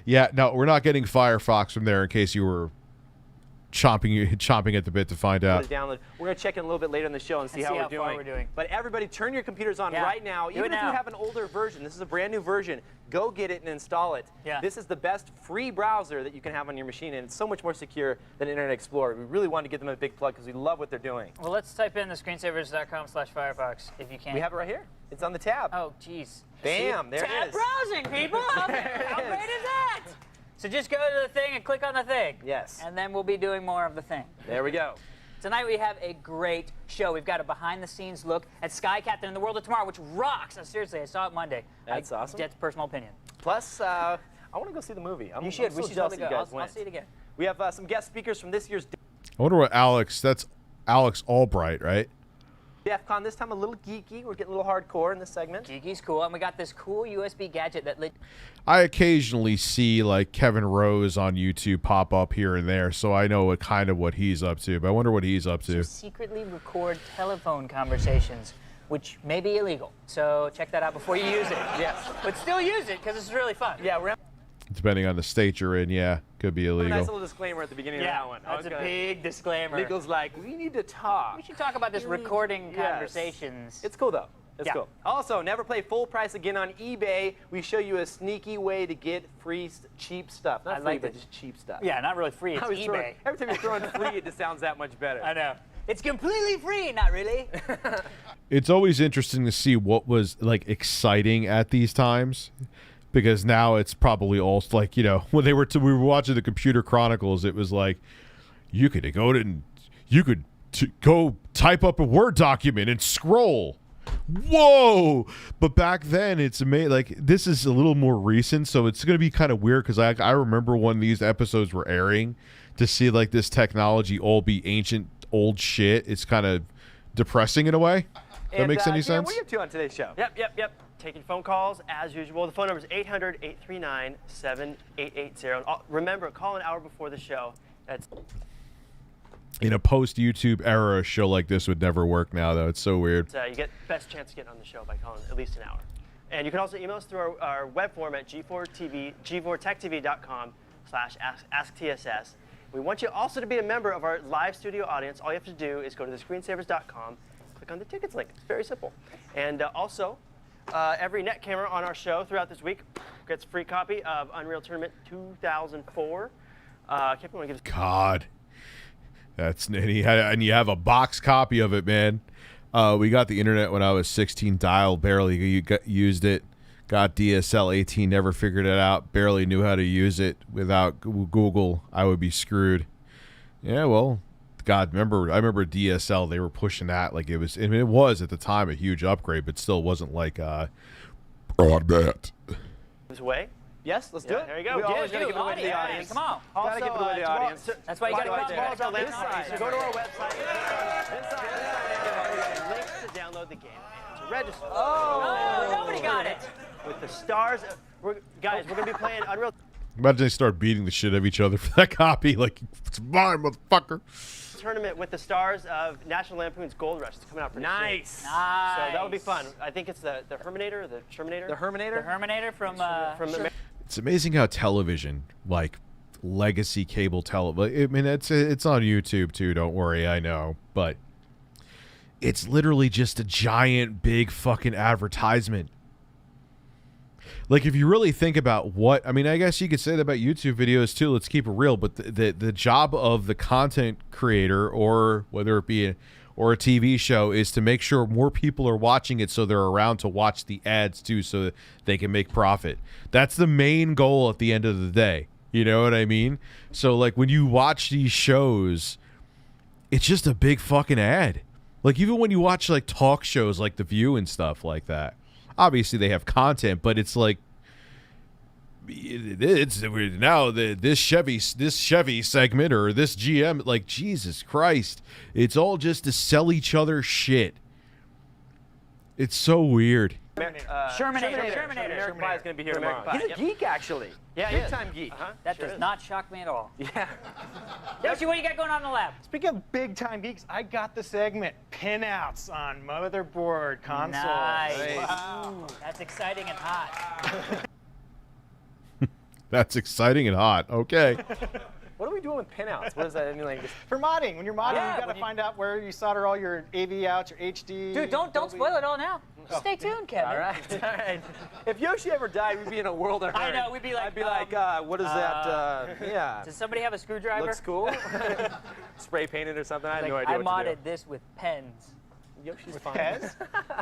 [SPEAKER 4] Yeah, no, we're not getting Firefox from there in case you were chomping at the bit to find out.
[SPEAKER 11] Download. We're going to check in a little bit later in the show and see how we're doing. But everybody, turn your computers on right now. Even if you have an older version, this is a brand new version, go get it and install it. This is the best free browser that you can have on your machine, and it's so much more secure than Internet Explorer. We really want to give them a big plug because we love what they're doing.
[SPEAKER 13] Well, let's type in the screensavers.com/Firefox if you can.
[SPEAKER 11] We have it right here. It's on the tab.
[SPEAKER 13] Oh, jeez.
[SPEAKER 11] Bam, there it
[SPEAKER 13] Tab
[SPEAKER 11] is.
[SPEAKER 13] browsing, people. How great is that? So just go to the thing and click on the thing.
[SPEAKER 11] Yes.
[SPEAKER 13] And then we'll be doing more of the thing.
[SPEAKER 11] There we go.
[SPEAKER 13] Tonight we have a great show. We've got a behind-the-scenes look at Sky Captain in the World of Tomorrow, which rocks. No, seriously, I saw it Monday.
[SPEAKER 11] That's awesome.
[SPEAKER 13] That's personal opinion.
[SPEAKER 11] Plus, I want to go see the movie.
[SPEAKER 13] You should. We should totally go. I'll
[SPEAKER 11] went.
[SPEAKER 13] see it again.
[SPEAKER 11] We have some guest speakers from this year's
[SPEAKER 4] I wonder what that's Alex Albright, right?
[SPEAKER 11] DEF CON. This time a little geeky. We're getting a little hardcore in this segment.
[SPEAKER 13] Geeky's cool. And we got this cool USB gadget that
[SPEAKER 4] I occasionally see like Kevin Rose on YouTube pop up here and there, so I know what he's up to. But I wonder what he's up to.
[SPEAKER 13] secretly record telephone conversations, which may be illegal. So check that out before you use it.
[SPEAKER 11] Yes.
[SPEAKER 13] But still use it because it's really fun.
[SPEAKER 11] Yeah, we're
[SPEAKER 4] Depending on the state you're in, yeah, could be
[SPEAKER 11] a nice
[SPEAKER 4] illegal.
[SPEAKER 11] little disclaimer at the beginning of that one.
[SPEAKER 13] That's a big disclaimer.
[SPEAKER 11] Legal's like, we need to talk.
[SPEAKER 13] We should talk about this recording
[SPEAKER 11] Yes.
[SPEAKER 13] conversations.
[SPEAKER 11] It's cool, though. It's cool. Also, never play full price again on eBay. We show you a sneaky way to get free, cheap stuff. Not free, but just cheap stuff.
[SPEAKER 13] Yeah, not really free. It's eBay.
[SPEAKER 11] Every time you're throwing free, it just sounds that much better.
[SPEAKER 13] I know. It's completely free. Not really.
[SPEAKER 4] It's always interesting to see what was like exciting at these times, because now it's probably all like, you know, when we were watching the Computer Chronicles, it was like you could go to and you could go type up a Word document and scroll. Whoa! But back then, it's amazing. Like, this is a little more recent, so it's going to be kind of weird because I remember when these episodes were airing to see like this technology all be ancient old shit. It's kind of depressing in a way. That makes any sense?
[SPEAKER 11] What are you up to on today's show?
[SPEAKER 14] Yep. Taking phone calls as usual. The phone number is 800-839-7880. Remember, call an hour before the show. That's
[SPEAKER 4] In a post-YouTube era, a show like this would never work now, though. It's so weird.
[SPEAKER 14] you get best chance to get on the show by calling at least an hour. And you can also email us through our web form at g4techtv.com/asktss. We want you also to be a member of our live studio audience. All you have to do is go to thescreensavers.com, click on the tickets link. It's very simple. And also, every net camera on our show throughout this week gets a free copy of Unreal Tournament 2004.
[SPEAKER 4] God. That's nitty. And you have a box copy of it, man. We got the internet when I was 16, dialed, barely used it. Got DSL 18, never figured it out, barely knew how to use it. Without Google, I would be screwed. Yeah, well, God, I remember DSL, they were pushing that like it was, I mean, it was at the time a huge upgrade, but still wasn't like broadband.
[SPEAKER 14] This way? Yes, let's do it. There you go.
[SPEAKER 11] We always got to give it away to the audience.
[SPEAKER 13] Come on.
[SPEAKER 11] Gotta give it away to the audience.
[SPEAKER 13] That's why you got to come
[SPEAKER 14] to this side. So go to our website. This side. Links to download the game and to register.
[SPEAKER 13] Oh, nobody got it.
[SPEAKER 14] With the stars. Guys, we're going to be playing Unreal.
[SPEAKER 4] Imagine they start beating the shit out of each other for that copy. Like, it's mine, motherfucker.
[SPEAKER 14] Tournament with the stars of National Lampoon's Gold Rush. It's coming out pretty soon.
[SPEAKER 11] Nice.
[SPEAKER 14] So that would be fun. I think it's the Herminator, the Terminator.
[SPEAKER 11] The Herminator?
[SPEAKER 13] The Herminator from
[SPEAKER 4] It's amazing how television, like legacy cable television, I mean, it's on YouTube too, don't worry, I know, but it's literally just a giant, big fucking advertisement. Like, if you really think about what, I mean, I guess you could say that about YouTube videos too, let's keep it real, but the job of the content creator, or whether it be a TV show, is to make sure more people are watching it so they're around to watch the ads too, so that they can make profit. That's the main goal at the end of the day. You know what I mean? So, like, when you watch these shows, it's just a big fucking ad. Like, even when you watch, like, talk shows like The View and stuff like that, obviously they have content, but it's like, it's now this Chevy segment or this GM, like, Jesus Christ, it's all just to sell each other shit. It's so weird.
[SPEAKER 13] Shermanator.
[SPEAKER 11] American Pie is going to be here tomorrow. He's a geek, actually.
[SPEAKER 14] Yeah,
[SPEAKER 11] big time geek.
[SPEAKER 13] That does not shock me at all.
[SPEAKER 11] Yeah.
[SPEAKER 13] Yoshi, what do you got going on in the lab?
[SPEAKER 10] Speaking of big time geeks, I got the segment Pinouts on motherboard consoles.
[SPEAKER 13] Nice. Wow. That's exciting and hot.
[SPEAKER 4] That's exciting and hot. Okay.
[SPEAKER 11] What are we doing with pinouts? What does that mean? Like,
[SPEAKER 10] for modding. When you're modding, you got to find out where you solder all your AV outs, your HD.
[SPEAKER 13] Dude, don't spoil it all now. Stay tuned, Kevin.
[SPEAKER 11] All right. If Yoshi ever died, we'd be in a world of hurt.
[SPEAKER 13] I know. We'd be like,
[SPEAKER 11] I'd be like, what is that? Yeah.
[SPEAKER 13] Does somebody have a screwdriver?
[SPEAKER 11] Looks cool. Spray painted or something. I have no idea
[SPEAKER 13] I
[SPEAKER 11] what to
[SPEAKER 13] modded
[SPEAKER 11] do.
[SPEAKER 13] this with pens.
[SPEAKER 11] Yoshi's fine.
[SPEAKER 10] Pez?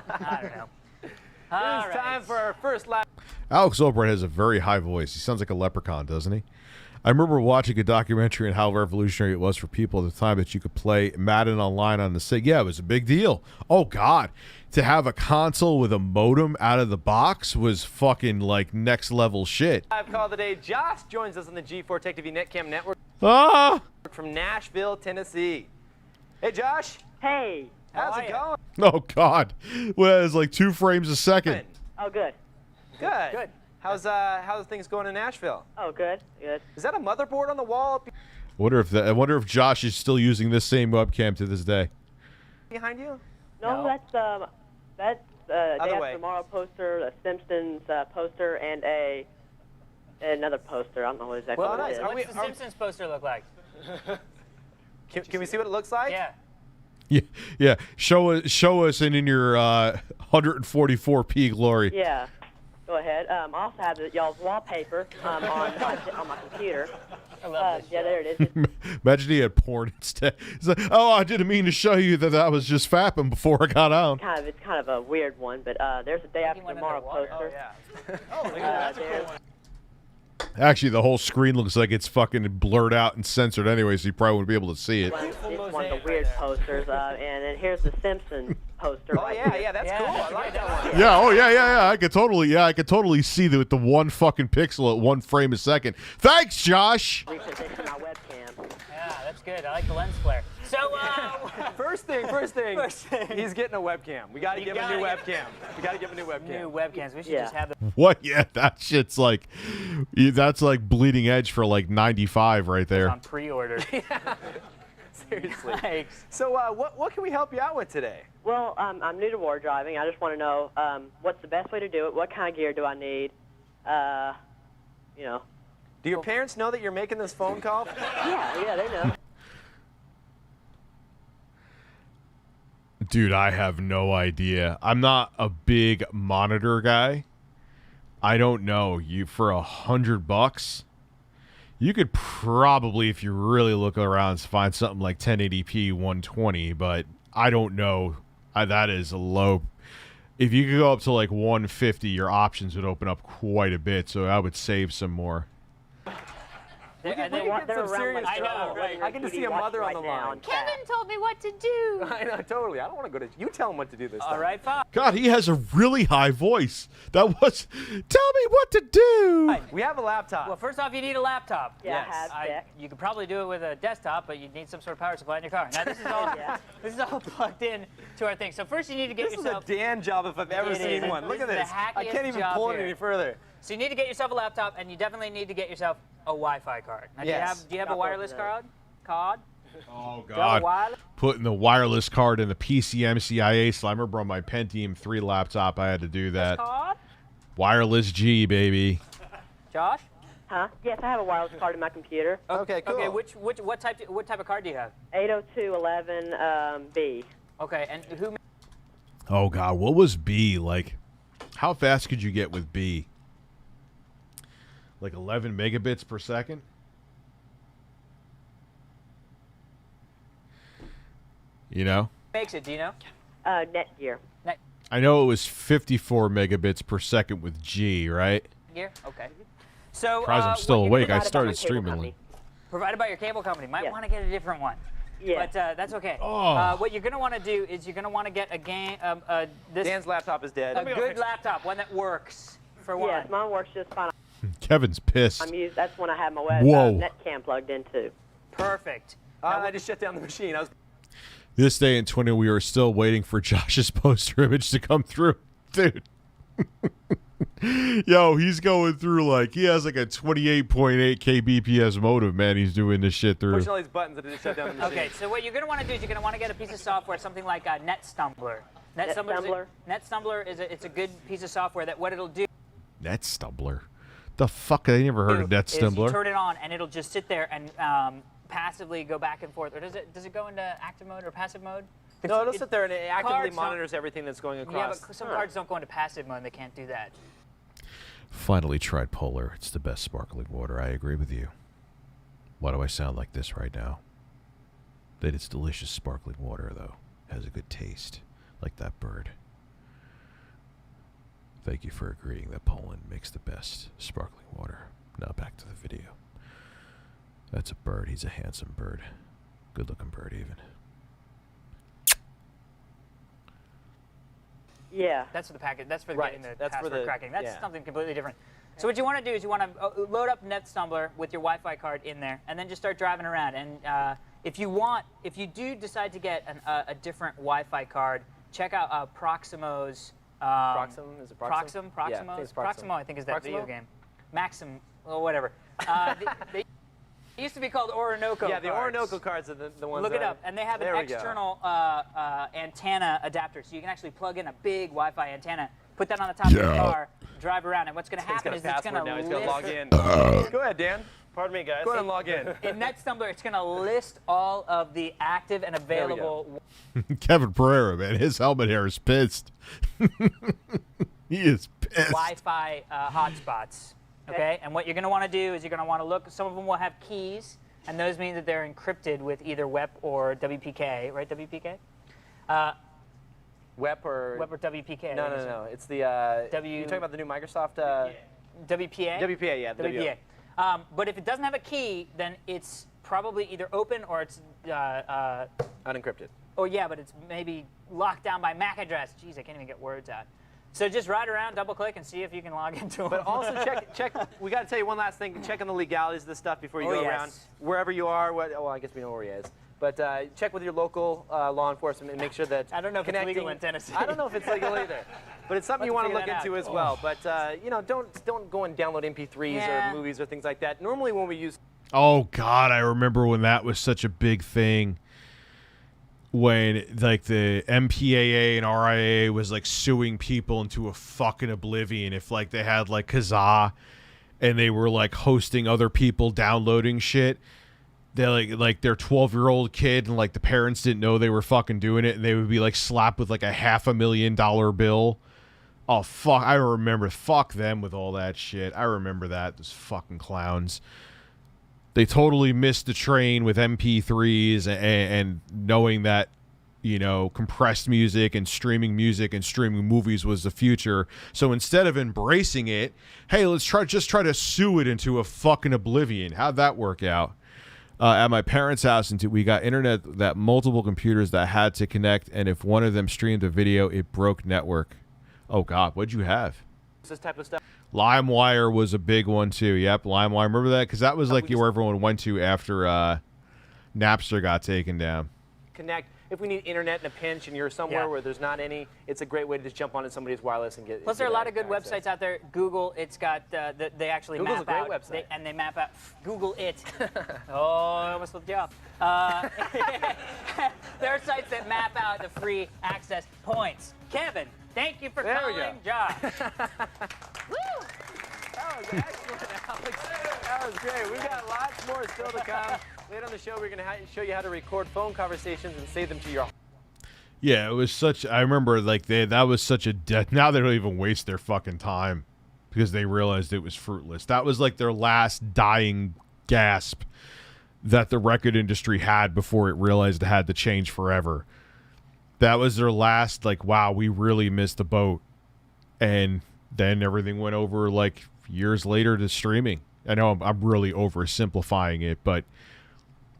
[SPEAKER 13] I don't know.
[SPEAKER 11] It's time for our first lap.
[SPEAKER 4] Alex Albright has a very high voice. He sounds like a leprechaun, doesn't he? I remember watching a documentary on how revolutionary it was for people at the time that you could play Madden online on the SIG. Yeah, it was a big deal. Oh, God. To have a console with a modem out of the box was fucking, like, next level shit.
[SPEAKER 11] Live call of the day. Josh joins us on the G4 Tech TV Netcam Network. From Nashville, Tennessee. Hey, Josh.
[SPEAKER 15] Hey.
[SPEAKER 11] How's it going?
[SPEAKER 4] Oh, God. Well, it's like 2 frames a second.
[SPEAKER 15] Oh, good.
[SPEAKER 11] Good. How's things going in Nashville?
[SPEAKER 15] Oh, good.
[SPEAKER 11] Is that a motherboard on the wall
[SPEAKER 4] I wonder if Josh is still using this same webcam to this day.
[SPEAKER 11] behind you?
[SPEAKER 15] No, that's Day
[SPEAKER 11] Other way.
[SPEAKER 15] After Tomorrow poster, a Simpsons poster, and another poster. I don't know exactly what it is.
[SPEAKER 13] What's the Simpsons poster look like?
[SPEAKER 11] Can we see what it looks like?
[SPEAKER 13] Yeah.
[SPEAKER 4] Yeah. Show us in your 144p glory.
[SPEAKER 15] Yeah. Go ahead. I also have y'all's wallpaper on my computer.
[SPEAKER 13] I love this
[SPEAKER 15] yeah, there it is.
[SPEAKER 4] Imagine he had porn instead. He's like, oh, I didn't mean to show you that I was just fapping before I got out.
[SPEAKER 15] It's kind of a weird one, but there's a Day After Tomorrow poster.
[SPEAKER 11] Oh, yeah. Oh, look at that.
[SPEAKER 15] There's
[SPEAKER 4] Actually, the whole screen looks like it's fucking blurred out and censored anyway, so you probably wouldn't be able to see it.
[SPEAKER 15] It's one of the weird posters, and then here's the Simpsons poster.
[SPEAKER 11] Oh yeah, that's cool. I like that one.
[SPEAKER 4] Yeah, oh yeah. I could totally see the one fucking pixel at 1 frame a second. Thanks, Josh.
[SPEAKER 15] Reposition my webcam.
[SPEAKER 13] Yeah, that's good. I like the lens flare. So,
[SPEAKER 11] First thing. He's getting a webcam. We got to give him a new webcam.
[SPEAKER 13] New webcams. We should just have them.
[SPEAKER 4] What? Yeah, that shit's like, that's like bleeding edge for like 95 right there.
[SPEAKER 13] On pre-order.
[SPEAKER 11] Seriously.
[SPEAKER 13] Thanks.
[SPEAKER 11] So, what can we help you out with today?
[SPEAKER 15] Well, I'm new to war driving. I just want to know what's the best way to do it. What kind of gear do I need? You know.
[SPEAKER 11] Do your parents know that you're making this phone call?
[SPEAKER 15] Yeah, they know.
[SPEAKER 4] Dude, I have no idea. I'm not a big monitor guy. I don't know. You for $100, you could probably, if you really look around, find something like 1080p 120. But I don't know. That is a low. If you could go up to like 150, your options would open up quite a bit. So I would save some more.
[SPEAKER 11] We can get some serious trouble. Right. I can just see a mother on the line.
[SPEAKER 13] Kevin told me what to do.
[SPEAKER 11] I know, totally. I don't want to go to. You tell him what to do this time.
[SPEAKER 13] All right, fine.
[SPEAKER 4] God, he has a really high voice. That was, tell me what to do.
[SPEAKER 11] Right, we have a laptop.
[SPEAKER 13] Well, first off, you need a laptop.
[SPEAKER 15] Yeah, I have.
[SPEAKER 13] You could probably do it with a desktop, but you need some sort of power supply in your car. Now, this is all this is all plugged in to our thing. So first, you need to get yourself.
[SPEAKER 11] This is a Dan job if I've ever seen one. Look at this. I can't even pull it any further.
[SPEAKER 13] So you need to get yourself a laptop, and you definitely need to get yourself a Wi-Fi card. Now, do you have a wireless card?
[SPEAKER 4] Oh, God. Putting the wireless card in the PCMCIA Slimer, bro, my Pentium 3 laptop, I had to do that. Wireless G, baby.
[SPEAKER 13] Josh?
[SPEAKER 15] Huh? Yes, I have a wireless card in my computer.
[SPEAKER 11] Okay, cool.
[SPEAKER 13] Okay, what type of card do you have?
[SPEAKER 15] 802.11B.
[SPEAKER 13] Okay, and who?
[SPEAKER 4] Oh, God, what was B? Like, how fast could you get with B? Like 11 megabits per second? You know?
[SPEAKER 13] Makes it, do you know?
[SPEAKER 15] Netgear.
[SPEAKER 4] I know it was 54 megabits per second with G, right?
[SPEAKER 13] Gear? Okay. So,
[SPEAKER 4] Surprised I'm still awake. I started streaming.
[SPEAKER 13] Provided by your cable company. Might want to get a different one.
[SPEAKER 15] Yeah.
[SPEAKER 13] But that's okay.
[SPEAKER 4] Oh.
[SPEAKER 13] What you're going to want to do is you're going to want to get a game.
[SPEAKER 11] Dan's laptop is dead.
[SPEAKER 13] A good laptop, one that works for one.
[SPEAKER 15] Yes, mine works just fine.
[SPEAKER 4] Kevin's pissed.
[SPEAKER 15] That's when I have my Netcam plugged into.
[SPEAKER 13] Perfect.
[SPEAKER 11] I just shut down the machine.
[SPEAKER 4] This day in 20, we are still waiting for Josh's poster image to come through. Dude. Yo, he's going through like, he has like a 28.8 kbps modem, man. He's doing this shit through.
[SPEAKER 11] Pushing all these buttons that just shut down the machine.
[SPEAKER 13] Okay, so what you're going to want to do is you're going to want to get a piece of software, something like NetStumbler. NetStumbler is a good piece of software that what it'll do.
[SPEAKER 4] NetStumbler? The fuck? I never heard of NetStumbler.
[SPEAKER 13] You turn it on and it'll just sit there and passively go back and forth. Or does it go into active mode or passive mode?
[SPEAKER 11] No, it'll sit there and it actively monitors everything that's going across.
[SPEAKER 13] Yeah, but some cards don't go into passive mode. They can't do that.
[SPEAKER 4] Finally tried Polar. It's the best sparkling water. I agree with you. Why do I sound like this right now? That it's delicious sparkling water, though. Has a good taste. Like that bird. Thank you for agreeing that Poland makes the best sparkling water. Now back to the video. That's a bird. He's a handsome bird. Good-looking bird, even.
[SPEAKER 15] Yeah.
[SPEAKER 13] That's for the packet. That's for getting the password cracking. That's something completely different. So what you want to do is you want to load up NetStumbler with your Wi-Fi card in there, and then just start driving around. And if you do decide to get a different Wi-Fi card, check out Proximo's.
[SPEAKER 11] Proxim? Is it Proxim?
[SPEAKER 13] Proximo?
[SPEAKER 11] Yeah, I think it's
[SPEAKER 13] Proximo, I think, is that
[SPEAKER 11] Proximo?
[SPEAKER 13] video game. Maxim, well, whatever. They used to be called Orinoco.
[SPEAKER 11] Yeah, the
[SPEAKER 13] cards.
[SPEAKER 11] Orinoco cards are the ones.
[SPEAKER 13] Look it up, and they have an external antenna adapter, so you can actually plug in a big Wi-Fi antenna, put that on the top of your car, drive around, and what's going to happen is it's going to
[SPEAKER 11] He's going to log in.
[SPEAKER 13] Go
[SPEAKER 11] ahead, Dan.
[SPEAKER 14] Pardon me, guys.
[SPEAKER 11] Go ahead and log in.
[SPEAKER 13] In NetStumbler, it's going to list all of the active and available.
[SPEAKER 4] Kevin Pereira, man, his helmet hair is pissed. He is pissed.
[SPEAKER 13] Wi-Fi hotspots. Okay, and what you're going to want to do is you're going to want to look. Some of them will have keys, and those mean that they're encrypted with either WEP or WPK, right? WPK.
[SPEAKER 11] WEP or
[SPEAKER 13] WEP or WPK.
[SPEAKER 11] No. It's the
[SPEAKER 13] W.
[SPEAKER 11] You talking about the new Microsoft?
[SPEAKER 13] WPA?
[SPEAKER 11] WPA, yeah.
[SPEAKER 13] WPA. But if it doesn't have a key, then it's probably either open or it's
[SPEAKER 11] unencrypted.
[SPEAKER 13] Oh yeah, but it's maybe locked down by MAC address. Jeez, I can't even get words out. So just ride around, double click, and see if you can log into them.
[SPEAKER 11] But also check. We got to tell you one last thing. Check on the legalities of this stuff before you go around wherever you are. I guess we know where he is. But check with your local law enforcement and make sure that
[SPEAKER 13] I don't know if it's legal in Tennessee.
[SPEAKER 11] I don't know if it's legal either. But it's something you want to look into as well. But you know, don't go and download MP3s or movies or things like that. Normally when we use.
[SPEAKER 4] Oh God, I remember when that was such a big thing. When like the MPAA and RIAA was like suing people into a fucking oblivion if like they had like Kazaa and they were like hosting other people downloading shit. They like their 12-year-old kid and like the parents didn't know they were fucking doing it and they would be like slapped with like a $500,000 bill. Oh fuck, I remember. Fuck them with all that shit. I remember that. Those fucking clowns. They totally missed the train with MP3s and knowing that, you know, compressed music and streaming movies was the future. So instead of embracing it, hey, let's try to sue it into a fucking oblivion. How'd that work out? At my parents' house, we got internet that multiple computers that had to connect, and if one of them streamed a video, it broke network. Oh God, what'd you have?
[SPEAKER 11] This type of stuff.
[SPEAKER 4] LimeWire was a big one too. Yep, LimeWire. Remember that? Because that was like where everyone went to after Napster got taken down.
[SPEAKER 11] Connect. If we need internet in a pinch and you're somewhere where there's not any, it's a great way to just jump onto somebody's wireless and get.
[SPEAKER 13] Plus, there are a lot of good websites out there. Google, it's got they actually
[SPEAKER 11] Google's
[SPEAKER 13] map
[SPEAKER 11] a great
[SPEAKER 13] out,
[SPEAKER 11] website.
[SPEAKER 13] and they map out. Google it. Oh, I almost flipped you off. There are sites that map out the free access points. Kevin, thank you for calling Josh.
[SPEAKER 11] Woo! That was excellent, Alex. That was great. We've got lots more still to come. Later on the show, we're going to show you how to record phone conversations and save them to your.
[SPEAKER 4] Yeah, it was such. I remember like that was such a death. Now they don't even waste their fucking time because they realized it was fruitless. That was like their last dying gasp that the record industry had before it realized it had to change forever. That was their last, like, wow, we really missed the boat. And then everything went over like years later to streaming. I know I'm really oversimplifying it, but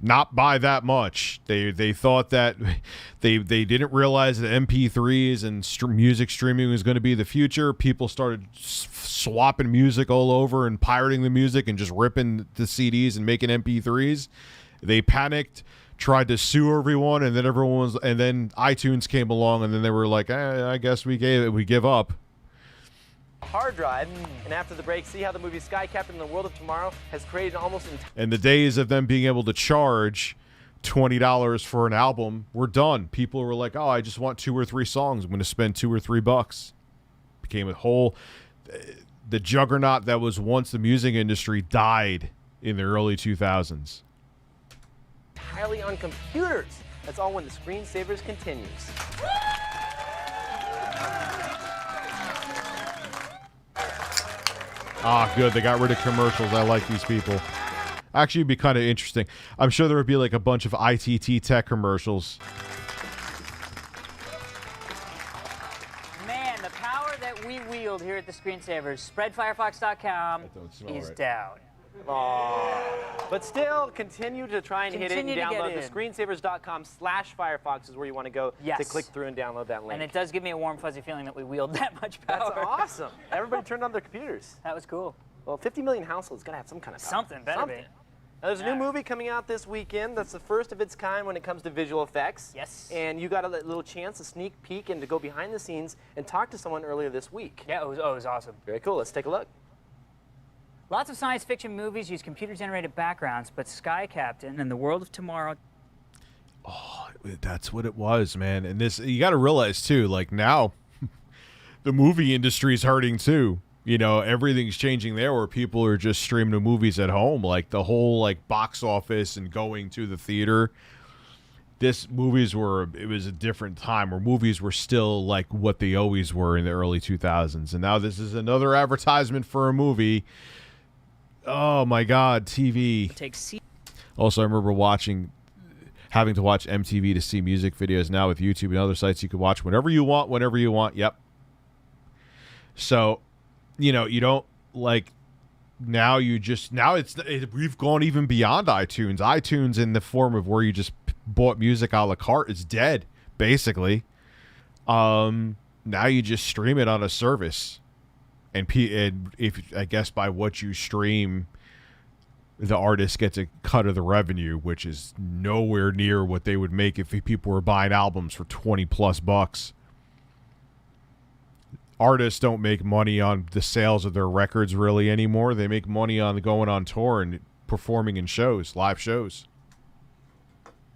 [SPEAKER 4] not by that much. They thought that they didn't realize that MP3s and music streaming was going to be the future. People started swapping music all over and pirating the music and just ripping the CDs and making MP3s. They panicked, tried to sue everyone, and then then iTunes came along, and then they were like, I guess we give up.
[SPEAKER 11] Hard drive, and after the break, see how the movie Sky Captain in the World of Tomorrow has created almost
[SPEAKER 4] and the days of them being able to charge $20 for an album were done. People were like, oh, I just want 2 or 3 songs. I'm going to spend $2 or $3. Became a whole. The juggernaut that was once the music industry died in the early 2000s.
[SPEAKER 11] Entirely on computers. That's all when the Screensavers continues.
[SPEAKER 4] Ah, good. They got rid of commercials. I like these people. Actually, it'd be kind of interesting. I'm sure there would be like a bunch of ITT Tech commercials.
[SPEAKER 13] Man, the power that we wield here at the Screensavers, spreadfirefox.com is down.
[SPEAKER 11] But still, continue to try and hit it and download. The screensavers.com/Firefox is where you want to go to click through and download that link.
[SPEAKER 13] And it does give me a warm, fuzzy feeling that we wield that much power.
[SPEAKER 11] That's awesome. Everybody turned on their computers.
[SPEAKER 13] That was cool.
[SPEAKER 11] Well, 50 million households got to have some kind of power.
[SPEAKER 13] Something better be.
[SPEAKER 11] Now, there's a new movie coming out this weekend that's the first of its kind when it comes to visual effects.
[SPEAKER 13] Yes.
[SPEAKER 11] And you got a little chance, a sneak peek, and to go behind the scenes and talk to someone earlier this week.
[SPEAKER 13] Yeah, it was awesome.
[SPEAKER 11] Very cool. Let's take a look.
[SPEAKER 13] Lots of science fiction movies use computer-generated backgrounds, but Sky Captain and the World of Tomorrow.
[SPEAKER 4] Oh, that's what it was, man. And this, you got to realize too, like now, the movie industry is hurting too. You know, everything's changing there, where people are just streaming the movies at home. Like the whole like box office and going to the theater. It was a different time where movies were still like what they always were in the early 2000s, and now this is another advertisement for a movie. Oh my God, TV. Also, I remember having to watch MTV to see music videos. Now with YouTube and other sites, you can watch whenever you want, whenever you want. Yep. So, you know, you don't like now we've gone even beyond iTunes. iTunes in the form of where you just bought music a la carte is dead, basically. Now you just stream it on a service, and if I guess by what you stream, the artist gets a cut of the revenue, which is nowhere near what they would make if people were buying albums for $20+ Artists don't make money on the sales of their records really anymore. They make money on going on tour and performing in shows, live shows.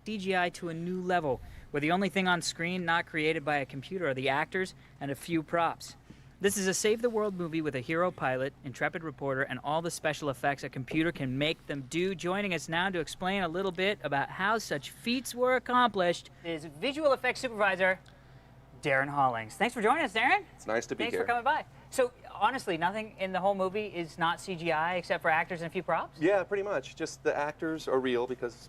[SPEAKER 13] CGI to a new level, where the only thing on screen not created by a computer are the actors and a few props. This is a save-the-world movie with a hero pilot, intrepid reporter, and all the special effects a computer can make them do. Joining us now to explain a little bit about how such feats were accomplished is visual effects supervisor Darren Hollings. Thanks for joining us, Darren.
[SPEAKER 16] It's nice to be
[SPEAKER 13] here.
[SPEAKER 16] here.
[SPEAKER 13] Thanks for coming by. So, honestly, nothing in the whole movie is not CGI except for actors and a few props?
[SPEAKER 16] Yeah, pretty much. Just the actors are real because,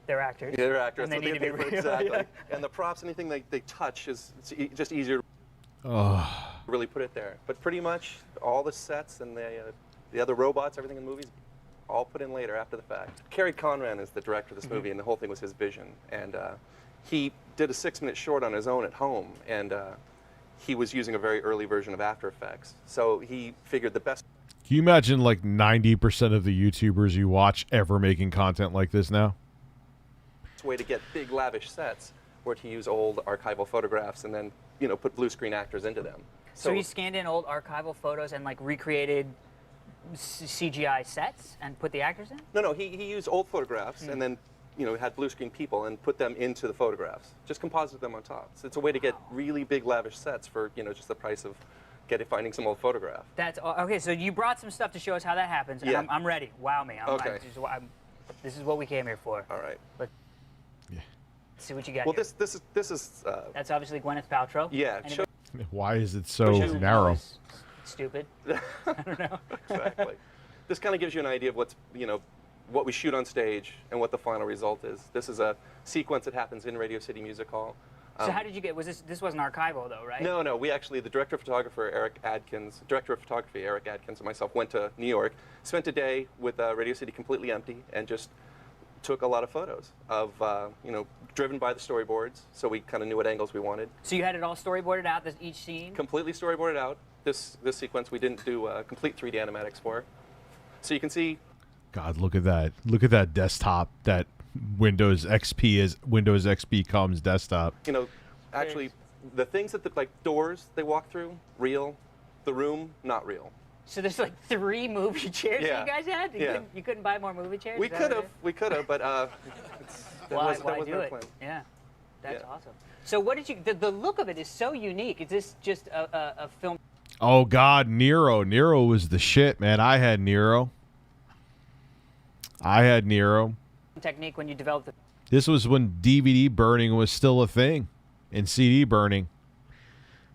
[SPEAKER 13] they're actors.
[SPEAKER 16] Yeah, they're actors.
[SPEAKER 13] And they need to be real.
[SPEAKER 16] Exactly.
[SPEAKER 13] Yeah.
[SPEAKER 16] And the props, anything they touch is just easier
[SPEAKER 4] Oh.
[SPEAKER 16] to really put it there. But pretty much all the sets and the other robots, everything in the movies, all put in later after the fact. Kerry Conran is the director of this movie, and the whole thing was his vision. And he did a 6-minute short on his own at home, and he was using a very early version of After Effects. So he figured the best...
[SPEAKER 4] Can you imagine like 90% of the YouTubers you watch ever making content like this now?
[SPEAKER 16] way to get big, lavish sets were to use old archival photographs and then, put blue screen actors into them.
[SPEAKER 13] So he scanned in old archival photos and like recreated CGI sets and put the actors in?
[SPEAKER 16] No, he used old photographs and then, had blue screen people and put them into the photographs. Just composited them on top. So it's a way to get really big, lavish sets for, just the price of finding some old photograph.
[SPEAKER 13] That's okay. So you brought some stuff to show us how that happens. And
[SPEAKER 16] Yeah.
[SPEAKER 13] I'm ready. Wow me.
[SPEAKER 16] Okay.
[SPEAKER 13] This is what we came here for.
[SPEAKER 16] All right.
[SPEAKER 13] Let's see what you got.
[SPEAKER 16] Well,
[SPEAKER 13] here.
[SPEAKER 16] this is.
[SPEAKER 13] That's obviously Gwyneth Paltrow.
[SPEAKER 16] Yeah.
[SPEAKER 4] Why is it so narrow?
[SPEAKER 13] Stupid. I don't know.
[SPEAKER 16] Exactly. This kind of gives you an idea of what's, what we shoot on stage and what the final result is. This is a sequence that happens in Radio City Music Hall.
[SPEAKER 13] So how did you get? This wasn't archival though, right?
[SPEAKER 16] No. We actually, the director of photography, Eric Adkins, and myself went to New York, spent a day with Radio City completely empty, and just took a lot of photos of, driven by the storyboards, so we kind of knew what angles we wanted.
[SPEAKER 13] So you had it all storyboarded out, each scene?
[SPEAKER 16] Completely storyboarded out. This sequence we didn't do complete 3D animatics for. So you can see.
[SPEAKER 4] God, look at that! Look at that desktop. That Windows XP comes desktop.
[SPEAKER 16] Actually, the things that like doors they walk through, real. The room, not real.
[SPEAKER 13] So there's like 3 movie chairs that you guys had? You couldn't buy more movie chairs?
[SPEAKER 16] We could have, but
[SPEAKER 13] why
[SPEAKER 16] wasn't
[SPEAKER 13] do
[SPEAKER 16] our
[SPEAKER 13] it?
[SPEAKER 16] plan.
[SPEAKER 13] Yeah, that's awesome. So what did you? The look of it is so unique. Is this just a film?
[SPEAKER 4] Oh God, Nero! Nero was the shit, man. I had Nero.
[SPEAKER 13] Technique when you developed it.
[SPEAKER 4] This was when DVD burning was still a thing, and CD burning.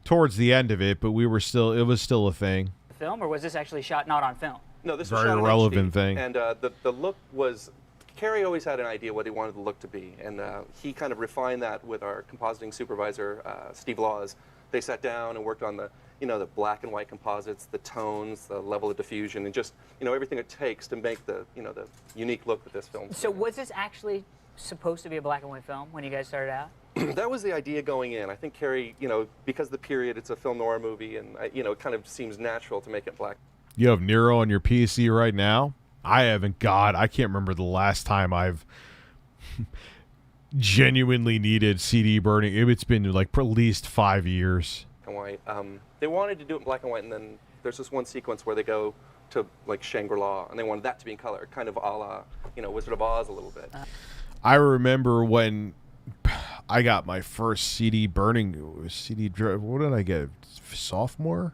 [SPEAKER 4] Towards the end of it, but it was still a thing.
[SPEAKER 13] Film, or was this actually shot not on film?
[SPEAKER 16] No, this
[SPEAKER 4] Very
[SPEAKER 16] was shot in
[SPEAKER 4] relevant
[SPEAKER 16] HD,
[SPEAKER 4] thing.
[SPEAKER 16] And the look was. Kerry always had an idea what he wanted the look to be, and he kind of refined that with our compositing supervisor, Steve Laws. They sat down and worked on the black and white composites, the tones, the level of diffusion, and just everything it takes to make the the unique look that this film.
[SPEAKER 13] So was this actually supposed to be a black and white film when you guys started out?
[SPEAKER 16] That was the idea going in. I think Kerry, because of the period, it's a film noir movie, and it kind of seems natural to make it black.
[SPEAKER 4] You have Nero on your PC right now? I haven't. God, I can't remember the last time I've genuinely needed CD burning. It's been like at least 5 years.
[SPEAKER 16] And white. They wanted to do it in black and white, and then there's this one sequence where they go to like Shangri-La, and they wanted that to be in color, kind of a la, Wizard of Oz a little bit.
[SPEAKER 4] I remember when I got my first CD burning. CD drive. What did I get? Sophomore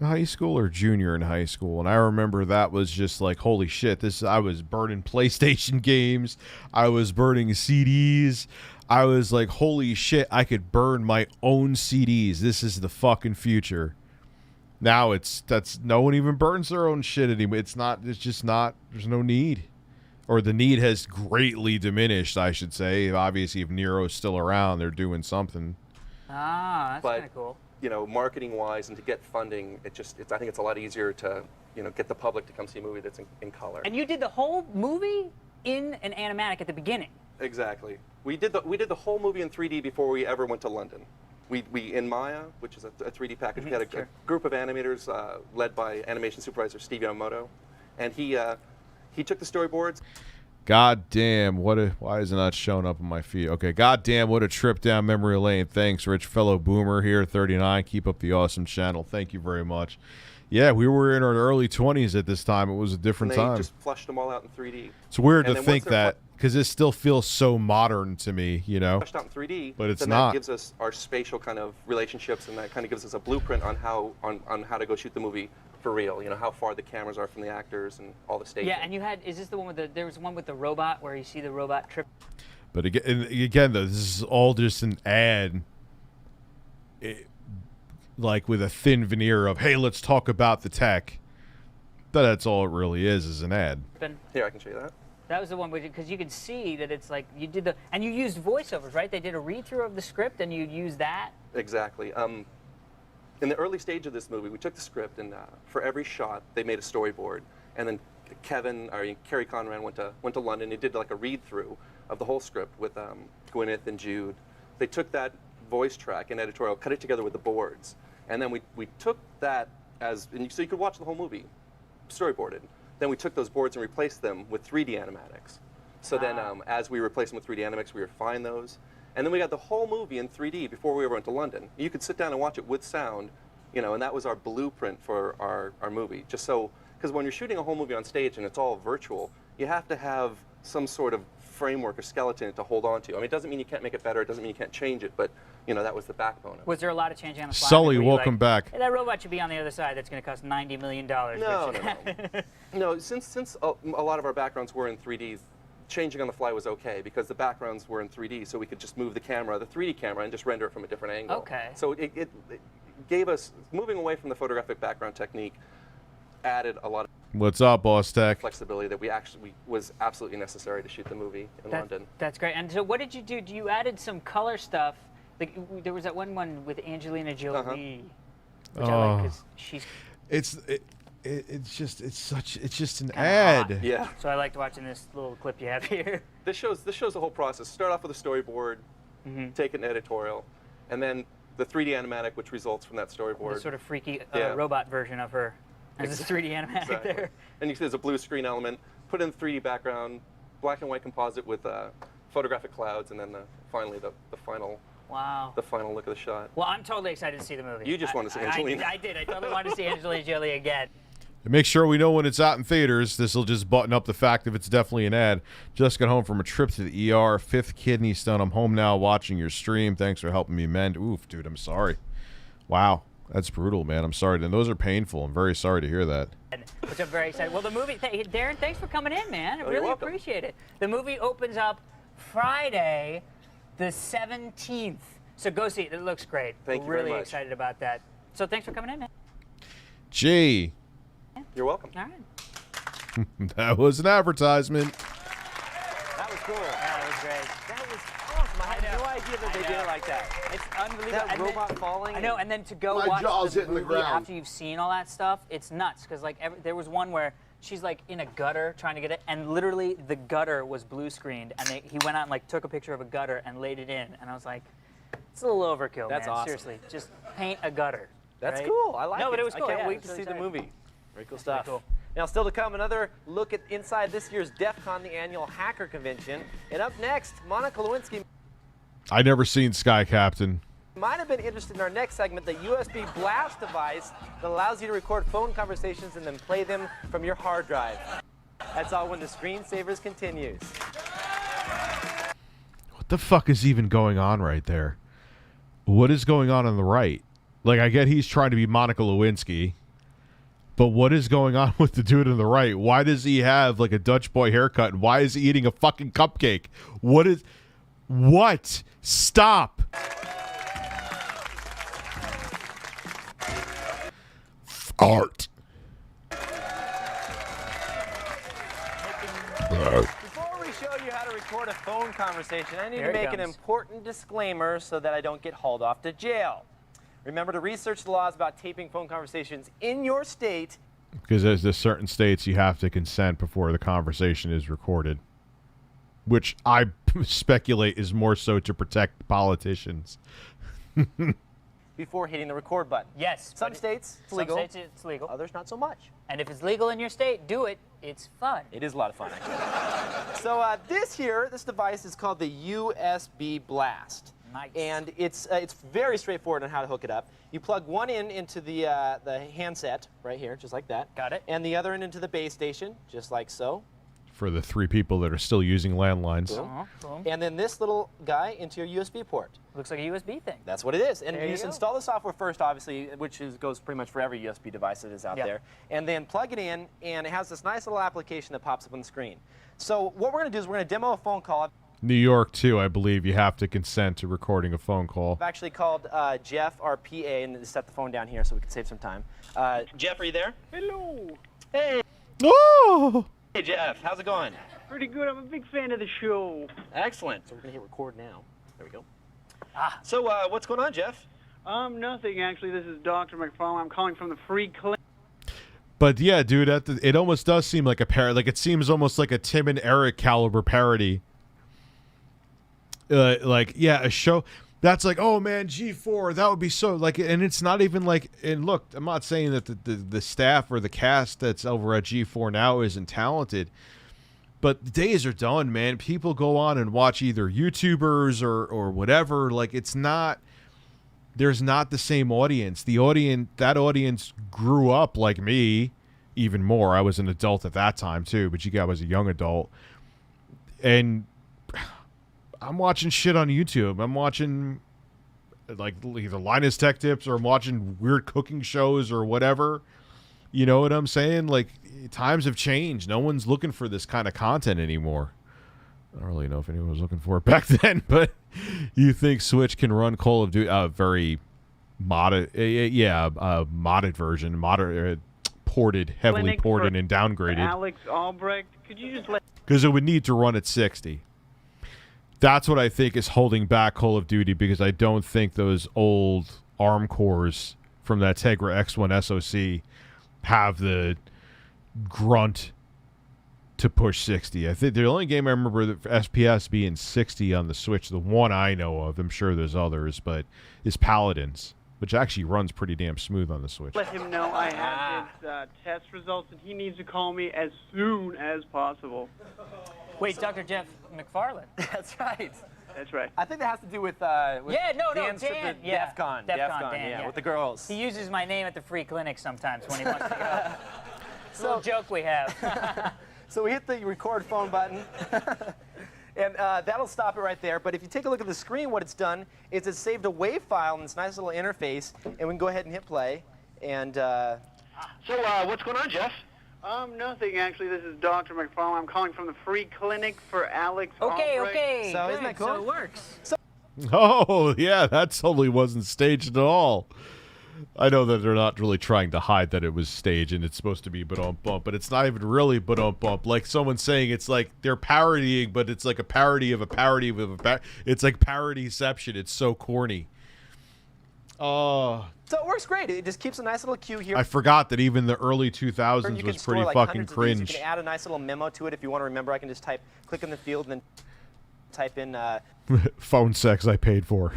[SPEAKER 4] in high school or junior in high school? And I remember that was just like, holy shit! I was burning PlayStation games. I was burning CDs. I was like, holy shit! I could burn my own CDs. This is the fucking future. Now no one even burns their own shit anymore. It's just not. There's no need. Or the need has greatly diminished, I should say. Obviously, if Nero's still around, they're doing something.
[SPEAKER 13] Ah, that's kind of cool.
[SPEAKER 16] marketing wise and to get funding, I think it's a lot easier to, get the public to come see a movie that's in color.
[SPEAKER 13] And you did the whole movie in an animatic at the beginning.
[SPEAKER 16] Exactly. We did the whole movie in 3D before we ever went to London. We in Maya, which is a 3D package, we had a group of animators led by animation supervisor Steve Yamamoto, and he took the storyboards.
[SPEAKER 4] God damn, why is it not showing up on my feed? Okay, god damn, what a trip down memory lane. Thanks, Rich. Fellow Boomer here, 39. Keep up the awesome channel. Thank you very much. Yeah, we were in our early 20s at this time. It was a different time.
[SPEAKER 16] They just flushed them all out in 3D.
[SPEAKER 4] It's weird to think that, because it still feels so modern to me,
[SPEAKER 16] Flushed out in 3D,
[SPEAKER 4] but it's
[SPEAKER 16] then
[SPEAKER 4] not.
[SPEAKER 16] That gives us our spatial kind of relationships, and that kind of gives us a blueprint on how to go shoot the movie for real. How far the cameras are from the actors and all the staging.
[SPEAKER 13] Yeah, and is this the one with there was one with the robot where you see the robot trip?
[SPEAKER 4] But again though, this is all just an ad. Like with a thin veneer of, hey, let's talk about the tech. But that's all it really is an ad.
[SPEAKER 16] Here, I can show you that.
[SPEAKER 13] That was the one because you could see that it's like you did and you used voiceovers, right? They did a read-through of the script and you used that.
[SPEAKER 16] Exactly. In the early stage of this movie, we took the script and for every shot, they made a storyboard. And then Kerry Conran went to London. He did like a read-through of the whole script with Gwyneth and Jude. They took that voice track and editorial, cut it together with the boards. And then we took that so you could watch the whole movie, storyboarded. Then we took those boards and replaced them with 3D animatics. So then as we replaced them with 3D animatics, we refined those. And then we got the whole movie in 3D before we ever went to London. You could sit down and watch it with sound, and that was our blueprint for our movie. Just so, because when you're shooting a whole movie on stage and it's all virtual, you have to have some sort of framework or skeleton to hold on to. I mean, it doesn't mean you can't make it better, it doesn't mean you can't change it, but that was the backbone of it.
[SPEAKER 13] Was there a lot of changing on the fly?
[SPEAKER 4] Sully, welcome back.
[SPEAKER 13] Hey, that robot should be on the other side. That's going to cost $90 million.
[SPEAKER 16] No, since a lot of our backgrounds were in 3D, changing on the fly was okay because the backgrounds were in 3D, so we could just move the 3D camera, and just render it from a different angle.
[SPEAKER 13] Okay.
[SPEAKER 16] So it gave us, moving away from the photographic background technique, added a lot of
[SPEAKER 4] What's up, Boss Tech?
[SPEAKER 16] flexibility that was absolutely necessary to shoot the movie in London.
[SPEAKER 13] That's great. And so what did you do? You added some color stuff. Like there was that one with Angelina Jolie, which I like because she's.
[SPEAKER 4] It's just an ad.
[SPEAKER 16] Yeah.
[SPEAKER 13] So I liked watching this little clip you have here.
[SPEAKER 16] This shows the whole process. Start off with a storyboard, take an editorial, and then the 3D animatic, which results from that storyboard.
[SPEAKER 13] The sort of freaky robot version of her. There's a 3D animatic there.
[SPEAKER 16] And you see there's a blue screen element. Put in 3D background, black and white composite with photographic clouds, and then finally the final.
[SPEAKER 13] Wow.
[SPEAKER 16] The final look of the shot.
[SPEAKER 13] Well, I'm totally excited to see the movie.
[SPEAKER 16] You just want to see Angelina.
[SPEAKER 13] I did. I totally wanted to see Angelina Jolie again.
[SPEAKER 4] To make sure we know when it's out in theaters, this will just button up the fact if it's definitely an ad. Just got home from a trip to the ER, 5th kidney stone. I'm home now watching your stream. Thanks for helping me mend. Oof, dude, I'm sorry. Wow, that's brutal, man. I'm sorry. And those are painful. I'm very sorry to hear that.
[SPEAKER 13] Which I'm very excited. Well, the movie, Darren, thanks for coming in, man. I really appreciate it. The movie opens up Friday, the 17th. So go see it. It looks great.
[SPEAKER 16] Thank you
[SPEAKER 13] very
[SPEAKER 16] very much.
[SPEAKER 13] Excited about that. So thanks for coming in, man.
[SPEAKER 4] Gee.
[SPEAKER 16] You're welcome.
[SPEAKER 13] All right.
[SPEAKER 4] That was an advertisement.
[SPEAKER 11] That was cool.
[SPEAKER 13] Yeah, that was great.
[SPEAKER 11] That was awesome. I had no idea that they did it like that.
[SPEAKER 13] It's unbelievable.
[SPEAKER 11] That robot falling.
[SPEAKER 13] I know, and then to go
[SPEAKER 3] My
[SPEAKER 13] watch
[SPEAKER 3] jaw's
[SPEAKER 13] the
[SPEAKER 3] hitting the
[SPEAKER 13] movie
[SPEAKER 3] ground.
[SPEAKER 13] after you've seen all that stuff, it's nuts. Because like there was one where she's like in a gutter trying to get it, and literally the gutter was blue screened, and he went out and like took a picture of a gutter and laid it in, and I was like, it's a little overkill,
[SPEAKER 11] That's
[SPEAKER 13] man.
[SPEAKER 11] awesome.
[SPEAKER 13] Seriously, just paint a gutter.
[SPEAKER 11] That's
[SPEAKER 13] right?
[SPEAKER 11] cool. I like it.
[SPEAKER 13] No, but it was cool.
[SPEAKER 11] I can't
[SPEAKER 13] yeah,
[SPEAKER 11] wait to see the movie. Very cool stuff.
[SPEAKER 13] Cool.
[SPEAKER 11] Now, still to come, another look at inside this year's DEF CON, the annual hacker convention. And up next, Monica Lewinsky
[SPEAKER 4] I never seen Sky Captain.
[SPEAKER 11] might have been interested in our next segment, the USB blast device that allows you to record phone conversations and then play them from your hard drive. That's all when the Screensavers continues.
[SPEAKER 4] What the fuck is even going on right there? What is going on the right? Like, I get he's trying to be Monica Lewinsky, but what is going on with the dude on the right? Why does he have, like, a Dutch boy haircut? And why is he eating a fucking cupcake? What? Stop. Art.
[SPEAKER 11] Before we show you how to record a phone conversation, I need to make an important disclaimer so that I don't get hauled off to jail. Remember to research the laws about taping phone conversations in your state.
[SPEAKER 4] Because there's certain states you have to consent before the conversation is recorded, which I speculate is more so to protect politicians.
[SPEAKER 11] Before hitting the record button.
[SPEAKER 13] Yes.
[SPEAKER 11] Some states it's legal.
[SPEAKER 13] Some states it's legal.
[SPEAKER 11] Others not so much.
[SPEAKER 13] And if it's legal in your state, do it. It's fun.
[SPEAKER 11] It is a lot of fun, actually. So this device is called the USB Blast.
[SPEAKER 13] Nice.
[SPEAKER 11] And it's very straightforward on how to hook it up. You plug one in into the handset right here, just like that.
[SPEAKER 13] Got it.
[SPEAKER 11] And the other end into the base station, just like so.
[SPEAKER 4] For the 3 people that are still using landlines.
[SPEAKER 11] Boom. And then this little guy into your USB port.
[SPEAKER 13] Looks like a USB thing.
[SPEAKER 11] That's what it is. And
[SPEAKER 13] There
[SPEAKER 11] you
[SPEAKER 13] you
[SPEAKER 11] just
[SPEAKER 13] go.
[SPEAKER 11] install the software first, obviously, which goes pretty much for every USB device that is out
[SPEAKER 13] Yep.
[SPEAKER 11] there. And then plug it in, and it has this nice little application that pops up on the screen. So what we're going to do is we're going to demo a phone call.
[SPEAKER 4] New York, too, I believe you have to consent to recording a phone call.
[SPEAKER 11] I've actually called Jeff, our PA, and set the phone down here so we can save some time. Jeff, are you there?
[SPEAKER 17] Hello.
[SPEAKER 11] Hey.
[SPEAKER 4] Oh!
[SPEAKER 11] Hey, Jeff. How's it going?
[SPEAKER 17] Pretty good. I'm a big fan of the show.
[SPEAKER 11] Excellent. So we're going to hit record now. There we go. So what's going on, Jeff?
[SPEAKER 17] Nothing, actually. This is Dr. McFarlane. I'm calling from the free clinic.
[SPEAKER 4] But yeah, dude, it almost does seem like a parody. Like, it seems almost like a Tim and Eric caliber parody. Like, yeah, a show that's like, oh man, G4, that would be so like, and it's not even like. And look, I'm not saying that the staff or the cast that's over at G4 now isn't talented, but the days are done, man. People go on and watch either YouTubers or whatever. Like, it's not. There's not the same audience. That audience grew up like me, even more. I was an adult at that time too, but I was a young adult, and I'm watching shit on YouTube. I'm watching like either Linus Tech Tips or I'm watching weird cooking shows or whatever. You know what I'm saying? Like, times have changed. No one's looking for this kind of content anymore. I don't really know if anyone was looking for it back then, but you think Switch can run Call of Duty? Very modded, modded version, ported, heavily
[SPEAKER 17] Clinic
[SPEAKER 4] ported
[SPEAKER 17] for
[SPEAKER 4] and downgraded.
[SPEAKER 17] Alex Albrecht. Could you just let...
[SPEAKER 4] Because it would need to run at 60. That's what I think is holding back Call of Duty, because I don't think those old ARM cores from that Tegra X1 SoC have the grunt to push 60. I think the only game I remember that FPS being 60 on the Switch, the one I know of, I'm sure there's others, but is Paladins, which actually runs pretty damn smooth on the Switch.
[SPEAKER 17] Let him know I have his test results and he needs to call me as soon as possible.
[SPEAKER 13] Wait, Dr. Jeff McFarlane.
[SPEAKER 11] That's right.
[SPEAKER 17] That's right.
[SPEAKER 11] I think that has to do with
[SPEAKER 13] Dan,
[SPEAKER 11] Dan's trip to
[SPEAKER 13] yeah.
[SPEAKER 11] DEF CON,
[SPEAKER 13] Dan,
[SPEAKER 11] with the girls.
[SPEAKER 13] He uses my name at the free clinic sometimes when he wants to go. It's a little joke we have.
[SPEAKER 11] So we hit the record phone button, and that'll stop it right there. But if you take a look at the screen, what it's done is it's saved a WAV file in this nice little interface, and we can go ahead and hit play. And
[SPEAKER 17] So what's going on, Jeff? Nothing, actually. This is Dr. McFarlane. I'm calling from the free clinic for Alex Albrecht.
[SPEAKER 13] Okay.
[SPEAKER 11] So isn't that cool?
[SPEAKER 13] So it works.
[SPEAKER 4] Oh, yeah, that totally wasn't staged at all. I know that they're not really trying to hide that it was staged and it's supposed to be ba-dum-bump, but it's not even really ba-dum-bump. Like someone saying it's like they're parodying, but it's like a parody of a parody of a it's like parodyception. It's so corny.
[SPEAKER 11] So it works great. It just keeps a nice little cue here.
[SPEAKER 4] I forgot that even the early 2000s was pretty fucking cringe.
[SPEAKER 11] You can add a nice little memo to it if you want to remember. I can just click in the field and then type in
[SPEAKER 4] phone sex I paid for.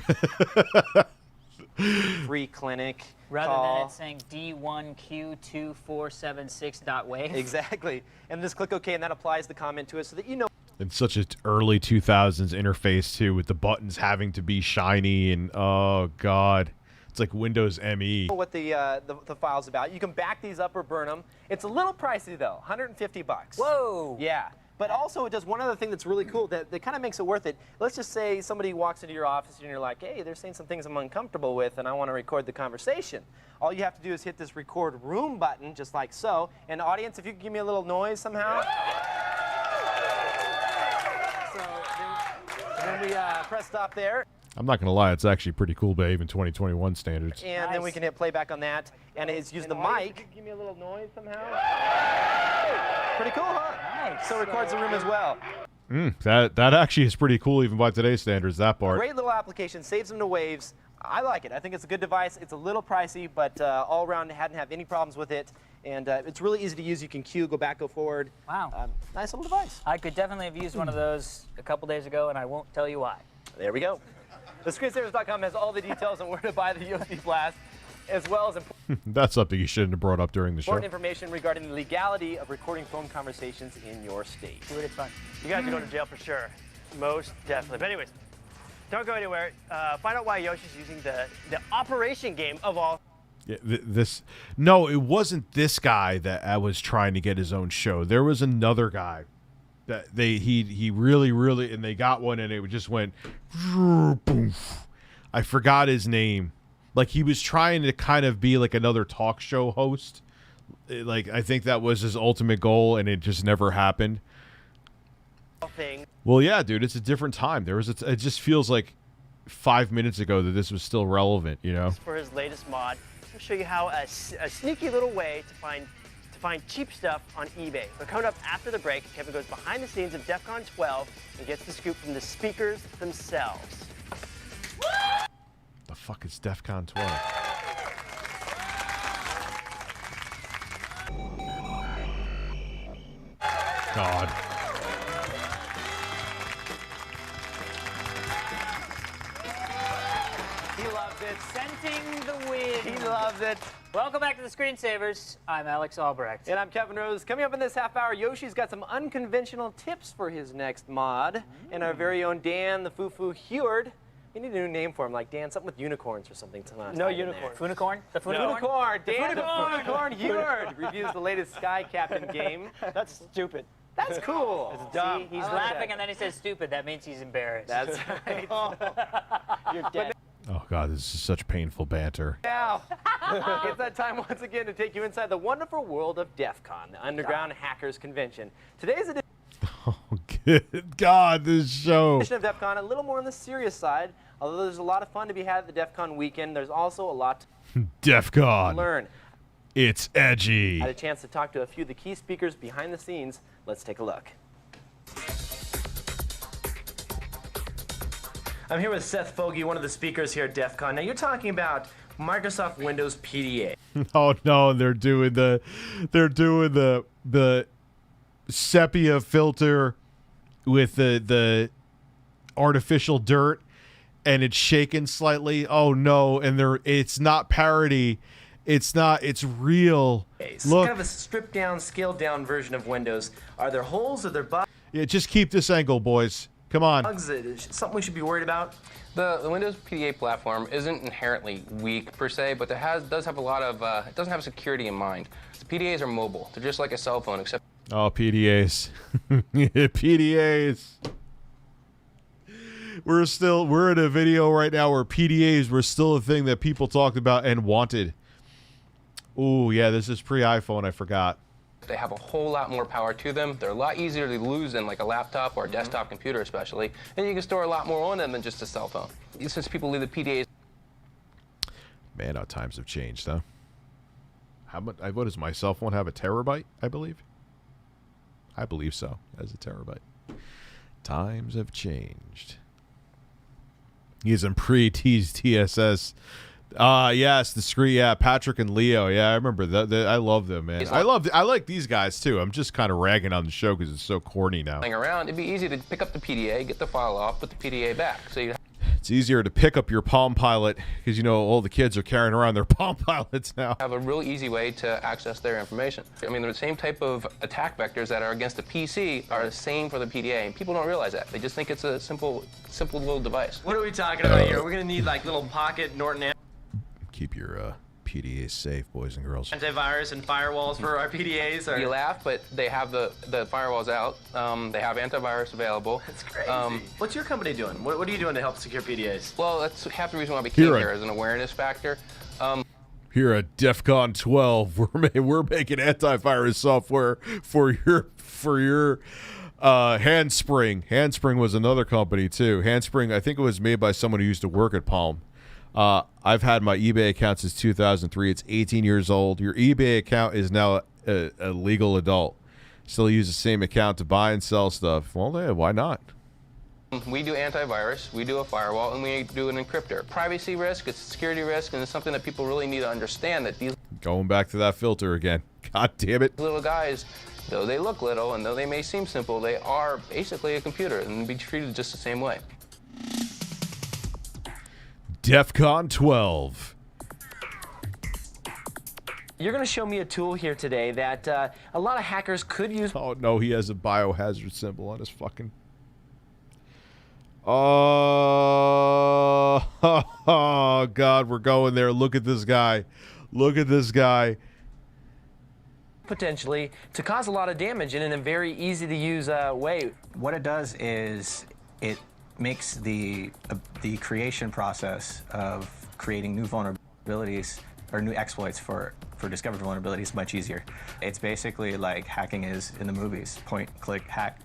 [SPEAKER 11] free clinic.
[SPEAKER 13] Rather
[SPEAKER 11] call.
[SPEAKER 13] than it saying D1Q2476.wave.
[SPEAKER 11] Exactly. And just click OK, and that applies the comment to it so that you know.
[SPEAKER 4] And such an early 2000s interface too, with the buttons having to be shiny and oh god, it's like Windows ME.
[SPEAKER 11] What the file's about. You can back these up or burn them. It's a little pricey though, $150.
[SPEAKER 13] Whoa.
[SPEAKER 11] Yeah. But also it does one other thing that's really cool that kind of makes it worth it. Let's just say somebody walks into your office and you're like, hey, they're saying some things I'm uncomfortable with and I want to record the conversation. All you have to do is hit this record room button just like so. And audience, if you could give me a little noise somehow. So then we press stop there.
[SPEAKER 4] I'm not going to lie, it's actually pretty cool behave in 2021 standards.
[SPEAKER 11] And then we can hit playback on that. And it's use the mic. Give me a little noise somehow. Pretty cool, huh? Nice. So it records the room as well.
[SPEAKER 4] That actually is pretty cool even by today's standards, that part.
[SPEAKER 11] Great little application, saves them to waves. I like it. I think it's a good device. It's a little pricey, but all around hadn't had any problems with it. And it's really easy to use. You can queue, go back, go forward.
[SPEAKER 13] Wow.
[SPEAKER 11] Nice little device.
[SPEAKER 13] I could definitely have used one of those a couple days ago, and I won't tell you why.
[SPEAKER 11] There we go. TheScreenSavers.com has all the details on where to buy the Yoshi Blast, as well as
[SPEAKER 4] That's something you shouldn't have brought up during the show.
[SPEAKER 11] important information regarding the legality of recording phone conversations in your state.
[SPEAKER 13] Do it, it's fun.
[SPEAKER 14] You guys are going to jail for sure. Most definitely. But anyways, don't go anywhere. Find out why Yoshi's using the operation game of all.
[SPEAKER 4] Yeah, no, it wasn't this guy that I was trying to get his own show. There was another guy that he really, and they got one, and it just went boom. I forgot his name. Like, he was trying to kind of be like another talk show host. Like, I think that was his ultimate goal, and it just never happened. Well, yeah, dude, it's a different time. It just feels like 5 minutes ago that this was still relevant, you know?
[SPEAKER 14] For his latest mod, I'll show you how a sneaky little way to find cheap stuff on eBay. But coming up after the break, Kevin goes behind the scenes of DEF CON 12 and gets the scoop from the speakers themselves.
[SPEAKER 4] The fuck is DEF CON 12? God.
[SPEAKER 13] He loves it. Scenting the wind.
[SPEAKER 11] He loves it.
[SPEAKER 13] Welcome back to the Screensavers. I'm Alex Albrecht.
[SPEAKER 11] And I'm Kevin Rose. Coming up in this half hour, Yoshi's got some unconventional tips for his next mod. And our very own Dan, the Foo-Foo Heward. You need a new name for him, like Dan, something with unicorns or something tonight.
[SPEAKER 14] No unicorn.
[SPEAKER 13] Funicorn? The Funicorn?
[SPEAKER 11] Unicorn. Dan, the Funicorn Heward reviews the latest Sky Captain game.
[SPEAKER 14] That's stupid.
[SPEAKER 11] That's cool.
[SPEAKER 14] It's dumb.
[SPEAKER 13] See, he's laughing and then he says stupid. That means he's embarrassed.
[SPEAKER 11] That's right.
[SPEAKER 14] You're dead.
[SPEAKER 4] Oh, God, this is such painful banter.
[SPEAKER 11] Now, it's that time once again to take you inside the wonderful world of DEF CON, the Underground Hackers Convention. Today's edition
[SPEAKER 4] Oh, good God, this show.
[SPEAKER 11] of DEF CON, a little more on the serious side. Although there's a lot of fun to be had at the DEF CON weekend, there's also a lot
[SPEAKER 4] DEF
[SPEAKER 11] to
[SPEAKER 4] CON.
[SPEAKER 11] learn.
[SPEAKER 4] It's edgy.
[SPEAKER 11] I had a chance to talk to a few of the key speakers behind the scenes. Let's take a look. I'm here with Seth Fogey, one of the speakers here at DEF CON. Now, you're talking about Microsoft Windows PDA.
[SPEAKER 4] Oh no, they're doing the sepia filter with the artificial dirt, and it's shaken slightly. Oh no, and it's not parody. It's real.
[SPEAKER 11] It's
[SPEAKER 4] Look.
[SPEAKER 11] kind of a stripped down, scaled down version of Windows. Are there holes? Are there bugs?
[SPEAKER 4] Yeah, just keep this angle, boys. Come on.
[SPEAKER 11] Is it something we should be worried about?
[SPEAKER 18] The Windows PDA platform isn't inherently weak per se, but it does have a lot of, it doesn't have security in mind. The PDAs are mobile. They're just like a cell phone, except...
[SPEAKER 4] Oh, PDAs. PDAs. We're in a video right now where PDAs were still a thing that people talked about and wanted. Ooh, yeah, this is pre-iPhone, I forgot.
[SPEAKER 18] they have a whole lot more power to them. They're a lot easier to lose than like a laptop or a desktop computer especially, and you can store a lot more on them than just a cell phone. Since people leave the PDAs.
[SPEAKER 4] Man, how times have changed, huh? How much? What does my cell phone have? A terabyte, I believe. I believe so. As a terabyte. Times have changed. He's in pre-teased TSS. Yes, the screen. Yeah, Patrick and Leo. Yeah, I remember that. I love them, man. I like these guys too. I'm just kind of ragging on the show because it's so corny now.
[SPEAKER 18] Around, it'd be easy to pick up the PDA, get the file off, put the PDA back. So you.
[SPEAKER 4] It's easier to pick up your Palm Pilot because, you know, all the kids are carrying around their Palm Pilots now.
[SPEAKER 18] Have a real easy way to access their information. I mean, the same type of attack vectors that are against the PC are the same for the PDA, and people don't realize that. They just think it's a simple little device.
[SPEAKER 11] What are we talking about here? We're going to need like little pocket Norton
[SPEAKER 4] Keep your PDAs safe, boys and girls.
[SPEAKER 11] antivirus and firewalls for our PDAs. Or...
[SPEAKER 18] You laugh, but they have the firewalls out. They have antivirus available.
[SPEAKER 11] That's crazy. What's your company doing? What are you doing to help secure PDAs?
[SPEAKER 18] Well, that's half the reason why we came here as an awareness factor.
[SPEAKER 4] Here at DEF CON 12, we're making antivirus software for your Handspring. Handspring was another company too. Handspring, I think it was made by someone who used to work at Palm. I've had my eBay account since 2003. It's 18 years old. Your eBay account is now a legal adult. still use the same account to buy and sell stuff. Well, yeah, why not?
[SPEAKER 18] We do antivirus, we do a firewall, and we do an encryptor. Privacy risk, it's a security risk, and it's something that people really need to understand, that these
[SPEAKER 4] Going back to that filter again. God damn it.
[SPEAKER 18] little guys, though they look little and though they may seem simple, they are basically a computer and be treated just the same way.
[SPEAKER 4] DEFCON 12.
[SPEAKER 19] You're going to show me a tool here today that a lot of hackers could use.
[SPEAKER 4] Oh, no, he has a biohazard symbol on his fucking... Oh, God, we're going there. Look at this guy. Look at this guy.
[SPEAKER 19] Potentially to cause a lot of damage and in a very easy to use way.
[SPEAKER 20] What it does is it makes the creation process of creating new vulnerabilities or new exploits for discovered vulnerabilities much easier. It's basically like hacking is in the movies. Point, click, hack.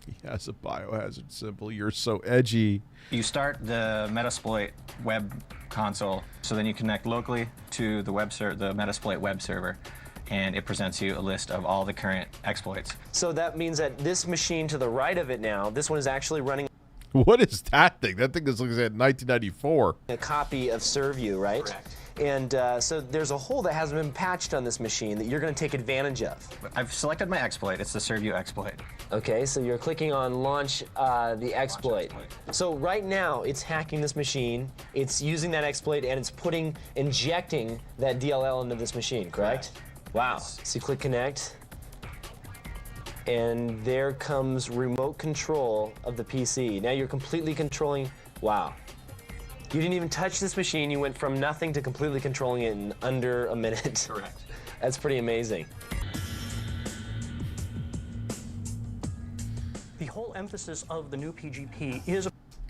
[SPEAKER 4] He has a biohazard symbol. You're so edgy.
[SPEAKER 20] You start the Metasploit web console, so then you connect locally to the Metasploit web server, and it presents you a list of all the current exploits.
[SPEAKER 19] So that means that this machine to the right of it now, this one is actually running
[SPEAKER 4] What is that thing? That thing is looking at 1994.
[SPEAKER 19] a copy of ServU, right?
[SPEAKER 20] Correct.
[SPEAKER 19] And so there's a hole that hasn't been patched on this machine that you're going to take advantage of.
[SPEAKER 20] I've selected my exploit. It's the ServU exploit.
[SPEAKER 19] Okay, so you're clicking on launch the exploit. So right now it's hacking this machine, it's using that exploit, and it's injecting that DLL into this machine, correct? Wow. So you click connect, and there comes remote control of the PC. Now you're completely controlling, wow. You didn't even touch this machine, you went from nothing to completely controlling it in under a minute.
[SPEAKER 20] Correct.
[SPEAKER 19] That's pretty amazing.
[SPEAKER 21] The whole emphasis of the new PGP is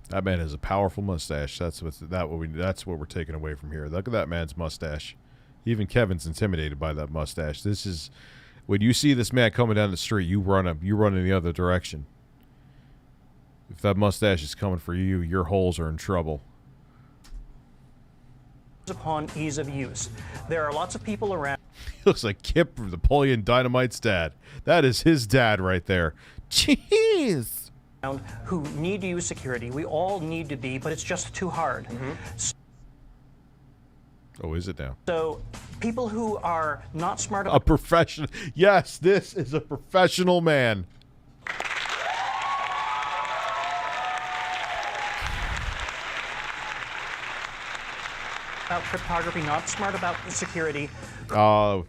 [SPEAKER 4] That man has a powerful mustache. That's what we're taking away from here. Look at that man's mustache. Even Kevin's intimidated by that mustache. This is when you see this man coming down the street, you run in the other direction. If that mustache is coming for you, your holes are in trouble.
[SPEAKER 21] upon ease of use. There are lots of people around.
[SPEAKER 4] He looks like Kip from Napoleon Dynamite's dad. That is his dad right there. Jeez.
[SPEAKER 21] Who need to use security. We all need to be, but it's just too hard.
[SPEAKER 4] Oh, is it now?
[SPEAKER 21] So people who are not smart
[SPEAKER 4] A professional. Yes, this is a professional man.
[SPEAKER 21] about cryptography, not smart about security.
[SPEAKER 4] I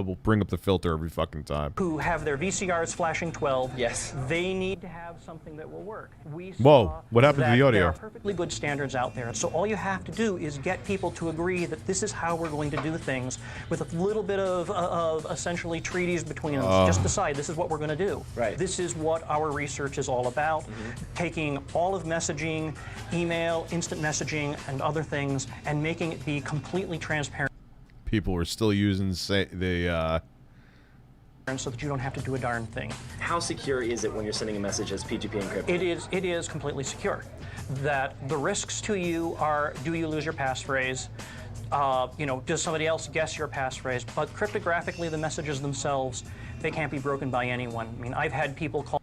[SPEAKER 4] will bring up the filter every fucking time.
[SPEAKER 21] Who have their VCRs flashing 12.
[SPEAKER 19] Yes.
[SPEAKER 21] They need to have something that will work. We
[SPEAKER 4] Whoa, what happened to the audio?
[SPEAKER 21] There are perfectly good standards out there. So all you have to do is get people to agree that this is how we're going to do things with a little bit of essentially treaties between us. Just decide this is what we're going to do.
[SPEAKER 19] Right.
[SPEAKER 21] This is what our research is all about. Taking all of messaging, email, instant messaging, and other things, and making it be completely transparent.
[SPEAKER 4] People are still using so that
[SPEAKER 21] you don't have to do a darn thing.
[SPEAKER 19] How secure is it when you're sending a message as PGP encrypted?
[SPEAKER 21] It is completely secure. That the risks to you are, do you lose your passphrase? Does somebody else guess your passphrase? But cryptographically, the messages themselves, they can't be broken by anyone. I mean, I've had people call.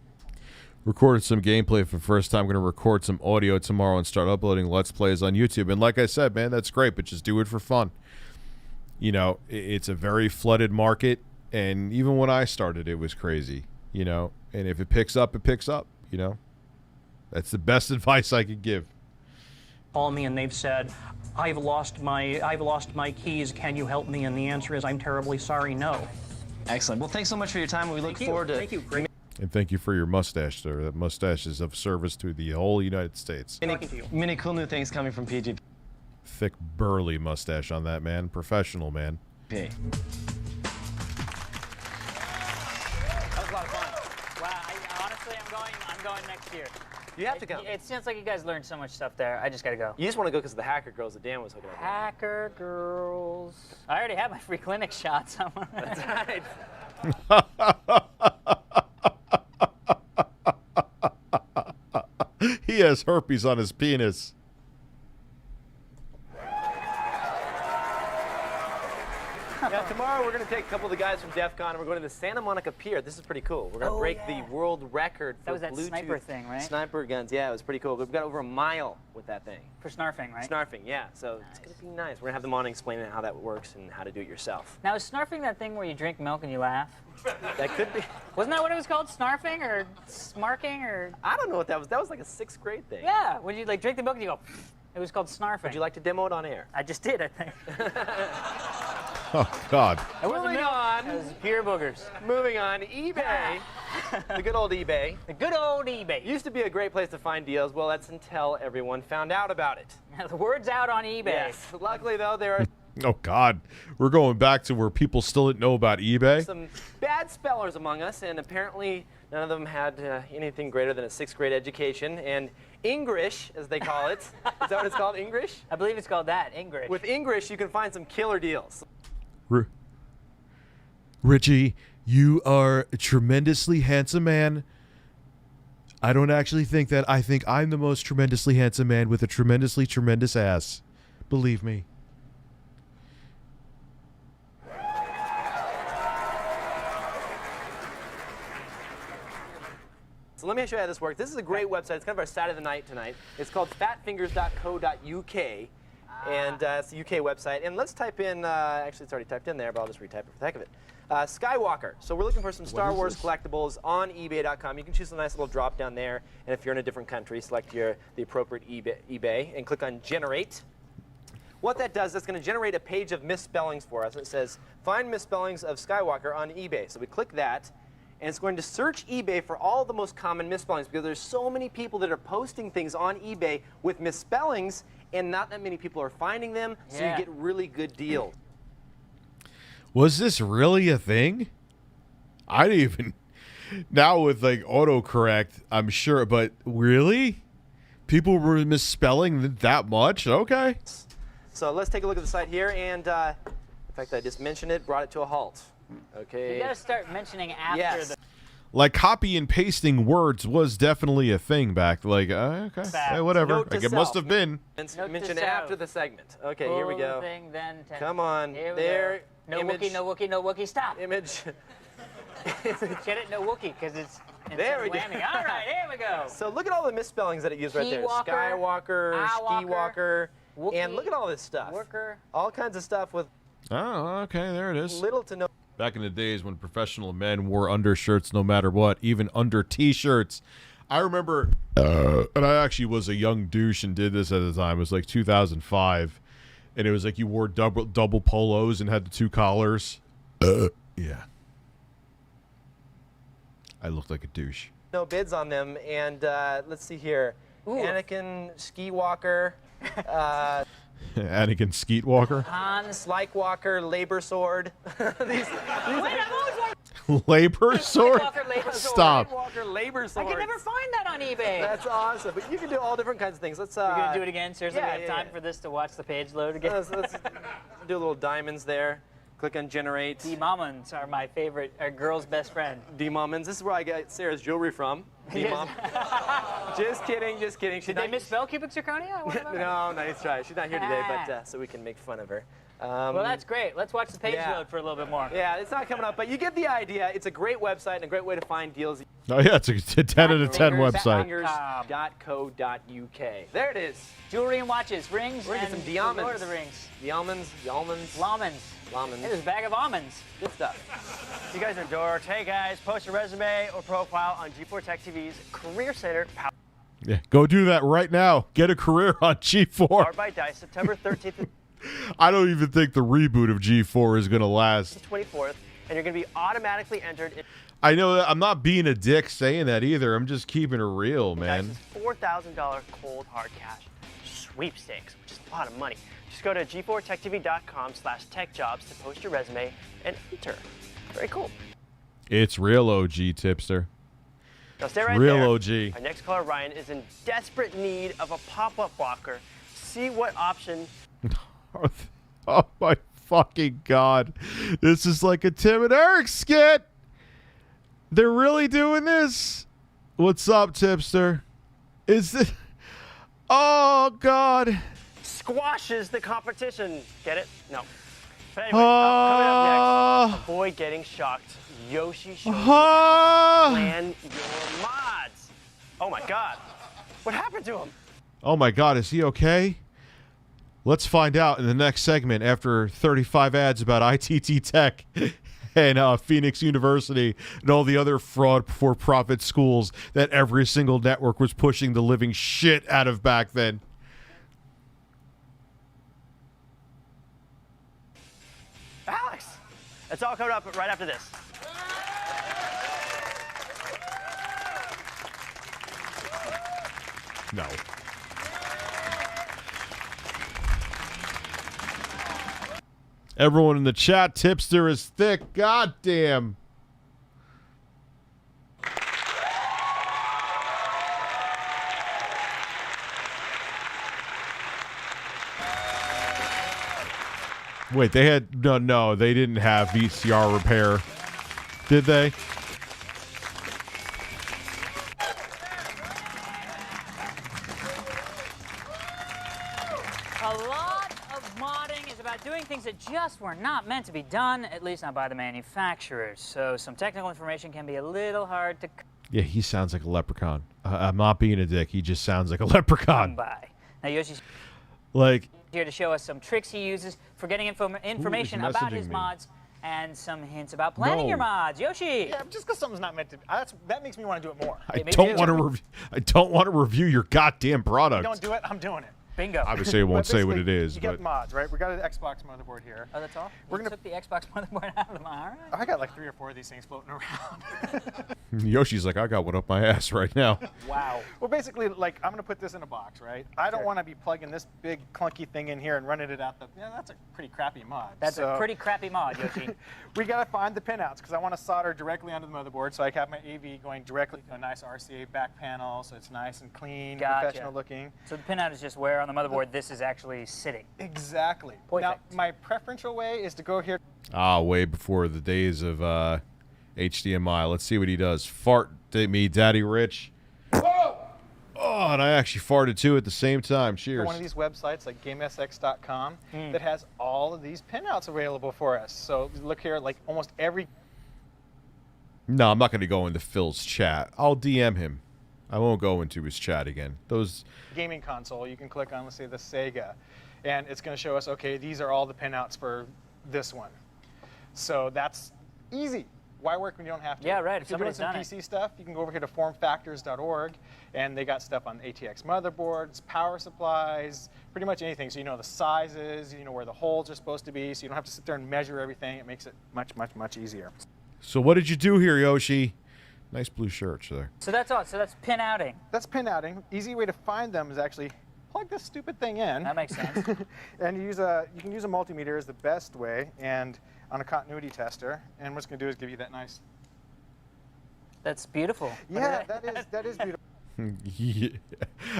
[SPEAKER 4] Recorded some gameplay for the first time. I'm going to record some audio tomorrow and start uploading Let's Plays on YouTube. And like I said, man, that's great, but just do it for fun. You know, it's a very flooded market, and even when I started, it was crazy, you know, and if it picks up, it picks up, you know. That's the best advice I could give.
[SPEAKER 21] Call me and they've said, I've lost my keys, can you help me? And the answer is, I'm terribly sorry, no.
[SPEAKER 19] Excellent. Well, thanks so much for your time. We look forward to...
[SPEAKER 21] Thank you. Great.
[SPEAKER 4] And thank you for your mustache, sir. That mustache is of service to the whole United States.
[SPEAKER 19] Many cool new things coming from PGP.
[SPEAKER 4] Thick, burly mustache on that man. Professional, man.
[SPEAKER 19] Okay.
[SPEAKER 13] That was a lot of fun. Wow, honestly, I'm going next year.
[SPEAKER 11] You have to go.
[SPEAKER 13] It sounds like you guys learned so much stuff there. I just got to go.
[SPEAKER 11] You just want to go because of the hacker girls that Dan was hooking up with.
[SPEAKER 13] Hacker girls. I already have my free clinic shots.
[SPEAKER 11] That's right.
[SPEAKER 4] He has herpes on his penis.
[SPEAKER 11] Yeah, tomorrow we're going to take couple of the guys from DEF CON, and we're going to the Santa Monica Pier. This is pretty cool. We're going to break the world record for
[SPEAKER 13] That was that
[SPEAKER 11] Bluetooth
[SPEAKER 13] sniper thing, right?
[SPEAKER 11] Sniper guns. Yeah, it was pretty cool. We've got over a mile with that thing.
[SPEAKER 13] For snarfing, right?
[SPEAKER 11] Snarfing, yeah. So it's going to be nice. We're going to have them on explaining how that works and how to do it yourself.
[SPEAKER 13] Now, is snarfing that thing where you drink milk and you laugh?
[SPEAKER 11] That could be.
[SPEAKER 13] Wasn't that what it was called? Snarfing or smarking or?
[SPEAKER 11] I don't know what that was. That was like a 6th grade thing.
[SPEAKER 13] Yeah, when you like drink the milk and you go. It was called snarfing.
[SPEAKER 11] Would you like to demo it on air?
[SPEAKER 13] I just did, I think.
[SPEAKER 4] Oh, God.
[SPEAKER 11] Moving on.
[SPEAKER 13] It was pure boogers.
[SPEAKER 11] Moving on. eBay. The good old eBay.
[SPEAKER 13] The good old eBay.
[SPEAKER 11] Used to be a great place to find deals. Well, that's until everyone found out about it.
[SPEAKER 13] The word's out on eBay.
[SPEAKER 11] Yes. Luckily, though, there are
[SPEAKER 4] Oh, God. We're going back to where people still didn't know about eBay.
[SPEAKER 11] some bad spellers among us, and apparently none of them had anything greater than a 6th grade education. And English, as they call it. Is that what it's called, English?
[SPEAKER 13] I believe it's called that, English.
[SPEAKER 11] With English, you can find some killer deals.
[SPEAKER 4] Richie, you are a tremendously handsome man. I don't actually think that. I think I'm the most tremendously handsome man with a tremendously tremendous ass. Believe me.
[SPEAKER 11] So let me show you how this works. This is a great website. It's kind of our side of the night tonight. It's called fatfingers.co.uk, and it's the UK website. And let's type in, actually it's already typed in there, but I'll just retype it for the heck of it. Skywalker. So we're looking for some Star Wars collectibles on eBay.com. You can choose a nice little drop down there, and if you're in a different country, select the appropriate eBay and click on Generate. What that does, that's going to generate a page of misspellings for us. It says, find misspellings of Skywalker on eBay. So we click that, and it's going to search eBay for all the most common misspellings because there's so many people that are posting things on eBay with misspellings, and not that many people are finding them, so you get really good deals.
[SPEAKER 4] Was this really a thing? I didn't even. Now with like autocorrect, I'm sure, but really? People were misspelling that much? Okay.
[SPEAKER 11] So let's take a look at the site here, and in fact, I just mentioned it, brought it to a halt. Okay.
[SPEAKER 13] You gotta start mentioning after the.
[SPEAKER 4] Like copy and pasting words was definitely a thing back. Like, okay, hey, whatever.
[SPEAKER 11] Note to
[SPEAKER 4] Like, it must have been.
[SPEAKER 11] Mention after the segment. Okay, here we go.
[SPEAKER 13] Thing, then
[SPEAKER 11] Come on.
[SPEAKER 13] Here we
[SPEAKER 11] there.
[SPEAKER 13] Go. No
[SPEAKER 11] image.
[SPEAKER 13] Wookie, no Wookie, no Wookie. Stop.
[SPEAKER 11] Image.
[SPEAKER 13] Get it? No Wookie, because it's.
[SPEAKER 11] There we go.
[SPEAKER 13] All right, here we go.
[SPEAKER 11] So look at all the misspellings that it used right there. Skywalker, Skiwalker, and look at all this stuff. All kinds of stuff with.
[SPEAKER 4] Oh, okay, there it is.
[SPEAKER 11] Little to no.
[SPEAKER 4] Back in the days when professional men wore undershirts no matter what, even under T-shirts. I remember, and I actually was a young douche and did this at the time. It was like 2005, and it was like you wore double polos and had the 2 collars. Yeah. I looked like a douche.
[SPEAKER 11] No bids on them, and let's see here. Anakin Skywalker.
[SPEAKER 4] Anakin Skeetwalker.
[SPEAKER 11] Han Slikewalker, Labor Sword.
[SPEAKER 4] Labor Sword? Stop.
[SPEAKER 11] Skywalker, Labor Sword.
[SPEAKER 13] I can never find that on eBay.
[SPEAKER 11] That's awesome. But you can do all different kinds of things. Let's.
[SPEAKER 13] You're gonna do it again? Seriously,
[SPEAKER 11] yeah,
[SPEAKER 13] we have time for this to watch the page load again.
[SPEAKER 11] Let's do little diamonds there. Click on Generate.
[SPEAKER 13] D-Moments are my favorite, our girl's best friend.
[SPEAKER 11] D-Moments. This is where I get Sarah's jewelry from. D-Mom. Just kidding, just kidding.
[SPEAKER 13] Did they misspell cubic zirconia?
[SPEAKER 11] No, nice try. She's not here today, but so we can make fun of her.
[SPEAKER 13] Well, that's great. Let's watch the page load for a little bit more.
[SPEAKER 11] Yeah, it's not coming up, but you get the idea. It's a great website and a great way to find deals.
[SPEAKER 4] Oh, yeah, it's a 10 out of 10 website.
[SPEAKER 11] Fatfingers.co.uk. There it is.
[SPEAKER 13] Jewelry and watches, rings,
[SPEAKER 11] We're
[SPEAKER 13] and
[SPEAKER 11] going to get some diamonds.
[SPEAKER 13] Lord of the Rings.
[SPEAKER 11] The almonds.
[SPEAKER 13] Almonds. Hey, there's a bag of almonds.
[SPEAKER 11] Good stuff.
[SPEAKER 14] You guys are dorks. Hey guys, post your resume or profile on G4 Tech TV's Career Center.
[SPEAKER 4] Yeah, go do that right now. Get a career on G4.
[SPEAKER 14] Powered by Dice, September 13th
[SPEAKER 4] I don't even think the reboot of G4 is going to last.
[SPEAKER 14] to 24th, and you're going to be automatically entered in
[SPEAKER 4] I know that I'm not being a dick saying that either. I'm just keeping it real, man.
[SPEAKER 14] Dice's $4,000 cold hard cash sweepstakes, which is a lot of money. Just go to g4techtv.com/techjobs to post your resume and enter. Very cool.
[SPEAKER 4] It's real, OG tipster.
[SPEAKER 14] Now stay right
[SPEAKER 4] real
[SPEAKER 14] there.
[SPEAKER 4] OG.
[SPEAKER 14] Our next caller, Ryan, is in desperate need of a pop-up walker. See what option.
[SPEAKER 4] Oh my fucking God. This is like a Tim and Eric skit. They're really doing this? What's up, tipster? Is this... Oh, God.
[SPEAKER 14] Squashes the competition. Get it? No. But anyway, coming up next, avoid getting shocked. Yoshi shows you how to plan your mods. Oh my God. What happened to him?
[SPEAKER 4] Oh my God, is he okay? Let's find out in the next segment after 35 ads about ITT Tech and Phoenix University and all the other fraud for-profit schools that every single network was pushing the living shit out of back then.
[SPEAKER 14] Alex! It's all coming up right after this.
[SPEAKER 4] No. Everyone in the chat, Tipster is thick. God damn. Wait, they had no, they didn't have VCR repair, did they?
[SPEAKER 13] Things that just were not meant to be done, at least not by the manufacturers. So some technical information can be a little hard to
[SPEAKER 4] Yeah, he sounds like a leprechaun. I'm not being a dick. He just sounds like a leprechaun.
[SPEAKER 13] come by. Now Yoshi's
[SPEAKER 4] Like,
[SPEAKER 13] here to show us some tricks he uses for getting information about his mods and some hints about planning your mods. Yoshi!
[SPEAKER 1] Yeah, just because something's not meant to be. That makes me want to do it more.
[SPEAKER 4] I don't want to review your goddamn product.
[SPEAKER 1] Don't do it, I'm doing it.
[SPEAKER 13] Bingo.
[SPEAKER 4] Obviously, I won't say what it is.
[SPEAKER 1] You
[SPEAKER 4] but
[SPEAKER 1] get mods, right? We got an Xbox motherboard here.
[SPEAKER 13] Oh, that's all? We're gonna took the Xbox motherboard out of the mod. All right.
[SPEAKER 1] I got like 3 or 4 of these things floating around.
[SPEAKER 4] Yoshi's like, I got one up my ass right now.
[SPEAKER 1] Wow. Well, basically, like, I'm going to put this in a box, right? I don't want to be plugging this big clunky thing in here and running it out the... Yeah, that's a pretty crappy mod.
[SPEAKER 13] That's a pretty crappy mod, Yoshi.
[SPEAKER 1] We got to find the pinouts because I want to solder directly onto the motherboard so I can have my AV going directly to a nice RCA back panel so it's nice and clean, professional looking.
[SPEAKER 13] So the pinout is just where on the motherboard this is actually sitting.
[SPEAKER 1] Exactly.
[SPEAKER 13] Perfect.
[SPEAKER 1] Now, my preferential way is to go here.
[SPEAKER 4] Way before the days of HDMI. Let's see what he does. Fart at me, Daddy Rich. Oh, and I actually farted too at the same time. Cheers.
[SPEAKER 1] One of these websites like GameSX.com that has all of these pinouts available for us. So look here, like almost every...
[SPEAKER 4] No, I'm not going to go into Phil's chat. I'll DM him. I won't go into his chat again. Those...
[SPEAKER 1] gaming console, you can click on, let's say, the Sega, and it's going to show us, okay, these are all the pinouts for this one. So that's easy. Why work when you don't have to?
[SPEAKER 13] Yeah, right.
[SPEAKER 1] If you're doing some PC stuff, you can go over here to formfactors.org, and they got stuff on ATX motherboards, power supplies, pretty much anything. So you know the sizes, you know where the holes are supposed to be, so you don't have to sit there and measure everything. It makes it much, much, much easier.
[SPEAKER 4] So what did you do here, Yoshi? Nice blue shirt there.
[SPEAKER 13] So that's all. So that's pin outing.
[SPEAKER 1] That's pin outing. Easy way to find them is actually plug this stupid thing in.
[SPEAKER 13] That makes sense.
[SPEAKER 1] And you can use a multimeter is the best way, and on a continuity tester. And what's going to do is give you that nice.
[SPEAKER 13] That's beautiful.
[SPEAKER 1] Yeah, that is beautiful.
[SPEAKER 4] Yeah.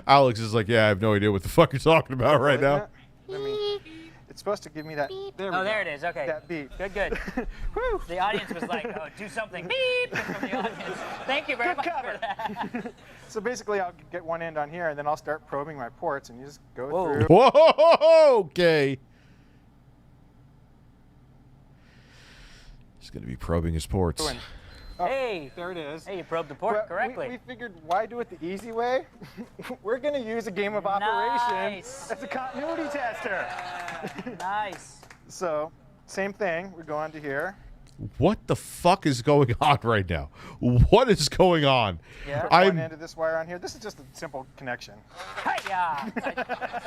[SPEAKER 4] Alex is like, yeah, I have no idea what the fuck you're talking about right now.
[SPEAKER 1] It's supposed to give me that.
[SPEAKER 13] There it is. Okay.
[SPEAKER 1] That beep.
[SPEAKER 13] Good, good. The audience was like, oh, do something. Beep from the audience. Thank you very much for that.
[SPEAKER 1] So basically, I'll get one end on here, and then I'll start probing my ports, and you just go through.
[SPEAKER 4] Whoa, okay. He's going to be probing his ports.
[SPEAKER 1] Oh,
[SPEAKER 13] hey,
[SPEAKER 1] there it is.
[SPEAKER 13] Hey, you probed the port correctly.
[SPEAKER 1] We figured, why do it the easy way? We're going to use a game of operation as a continuity tester.
[SPEAKER 13] Nice.
[SPEAKER 1] So, same thing. We go on to here.
[SPEAKER 4] What the fuck is going on right now? What is going on?
[SPEAKER 1] Yeah. One end of this wire on here. This is just a simple connection.
[SPEAKER 13] Yeah.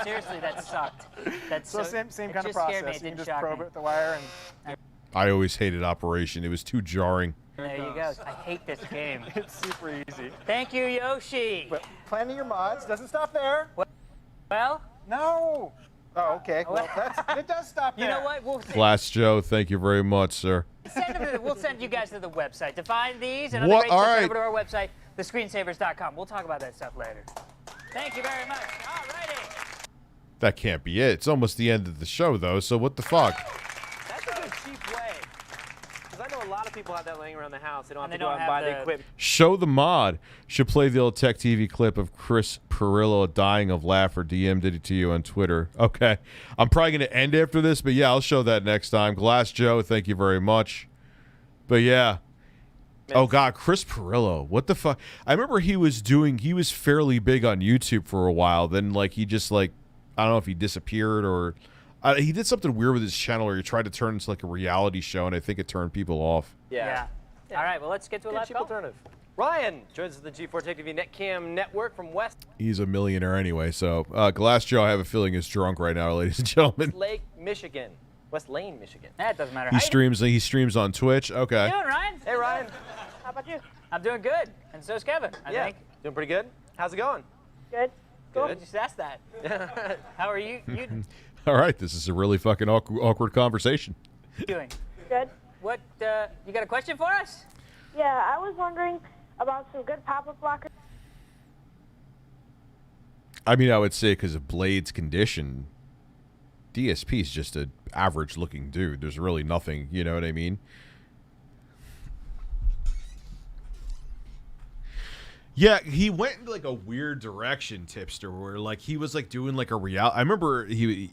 [SPEAKER 13] Seriously, that sucked. That's
[SPEAKER 1] so same kind of process. You can just probe it with the wire and.
[SPEAKER 4] I always hated Operation. It was too jarring.
[SPEAKER 13] There you go. I hate this game.
[SPEAKER 1] It's super easy.
[SPEAKER 13] Thank you, Yoshi.
[SPEAKER 1] But planning your mods doesn't stop there.
[SPEAKER 13] Well?
[SPEAKER 1] No. Oh, okay. Well, it does stop there.
[SPEAKER 13] You know what?
[SPEAKER 4] Glass Joe, thank you very much, sir.
[SPEAKER 13] We'll send you guys to the website to find these and other great stuff over to our website, thescreensavers.com. We'll talk about that stuff later. Thank you very much. All righty.
[SPEAKER 4] That can't be it. It's almost the end of the show, though, so what the fuck?
[SPEAKER 14] That's a good cheap way. Because I know a lot of
[SPEAKER 11] of people have that laying around the house. They don't have to go out and buy the equipment.
[SPEAKER 4] Show the mod. Should play the old Tech TV clip of Chris Perillo dying of laugh or DM'd it to you on Twitter. Okay. I'm probably going to end after this, but yeah, I'll show that next time. Glass Joe, thank you very much. But yeah. Oh, God, Chris Perillo. What the fuck? I remember he was fairly big on YouTube for a while. Then, like, he just, like, I don't know if he disappeared or he did something weird with his channel where he tried to turn into, like, a reality show, and I think it turned people off.
[SPEAKER 11] Yeah.
[SPEAKER 13] All right, well, let's get to a live
[SPEAKER 11] cheap
[SPEAKER 13] call.
[SPEAKER 11] alternative. Ryan joins us on the G4 Tech TV NetCam Network from West
[SPEAKER 4] He's a millionaire anyway, so Glass Joe, I have a feeling, is drunk right now, ladies and gentlemen.
[SPEAKER 11] Lake, Michigan. West Lane, Michigan.
[SPEAKER 13] That doesn't matter.
[SPEAKER 4] He streams on Twitch. Okay.
[SPEAKER 13] How you doing, Ryan?
[SPEAKER 11] Hey, Ryan.
[SPEAKER 15] How about you?
[SPEAKER 13] I'm doing good, and so's Kevin, I think.
[SPEAKER 11] Doing pretty good. How's it going?
[SPEAKER 15] Good.
[SPEAKER 11] Good.
[SPEAKER 13] You just asked that. How are you
[SPEAKER 4] All right, this is a really fucking awkward conversation.
[SPEAKER 13] doing?
[SPEAKER 15] Good.
[SPEAKER 13] What, you got a question for us?
[SPEAKER 15] Yeah, I was wondering about some good pop-up blockers.
[SPEAKER 4] I mean, I would say because of Blade's condition, DSP is just an average-looking dude. There's really nothing, you know what I mean? Yeah, he went in like a weird direction, Tipster, where like he was like doing like a reality. I remember he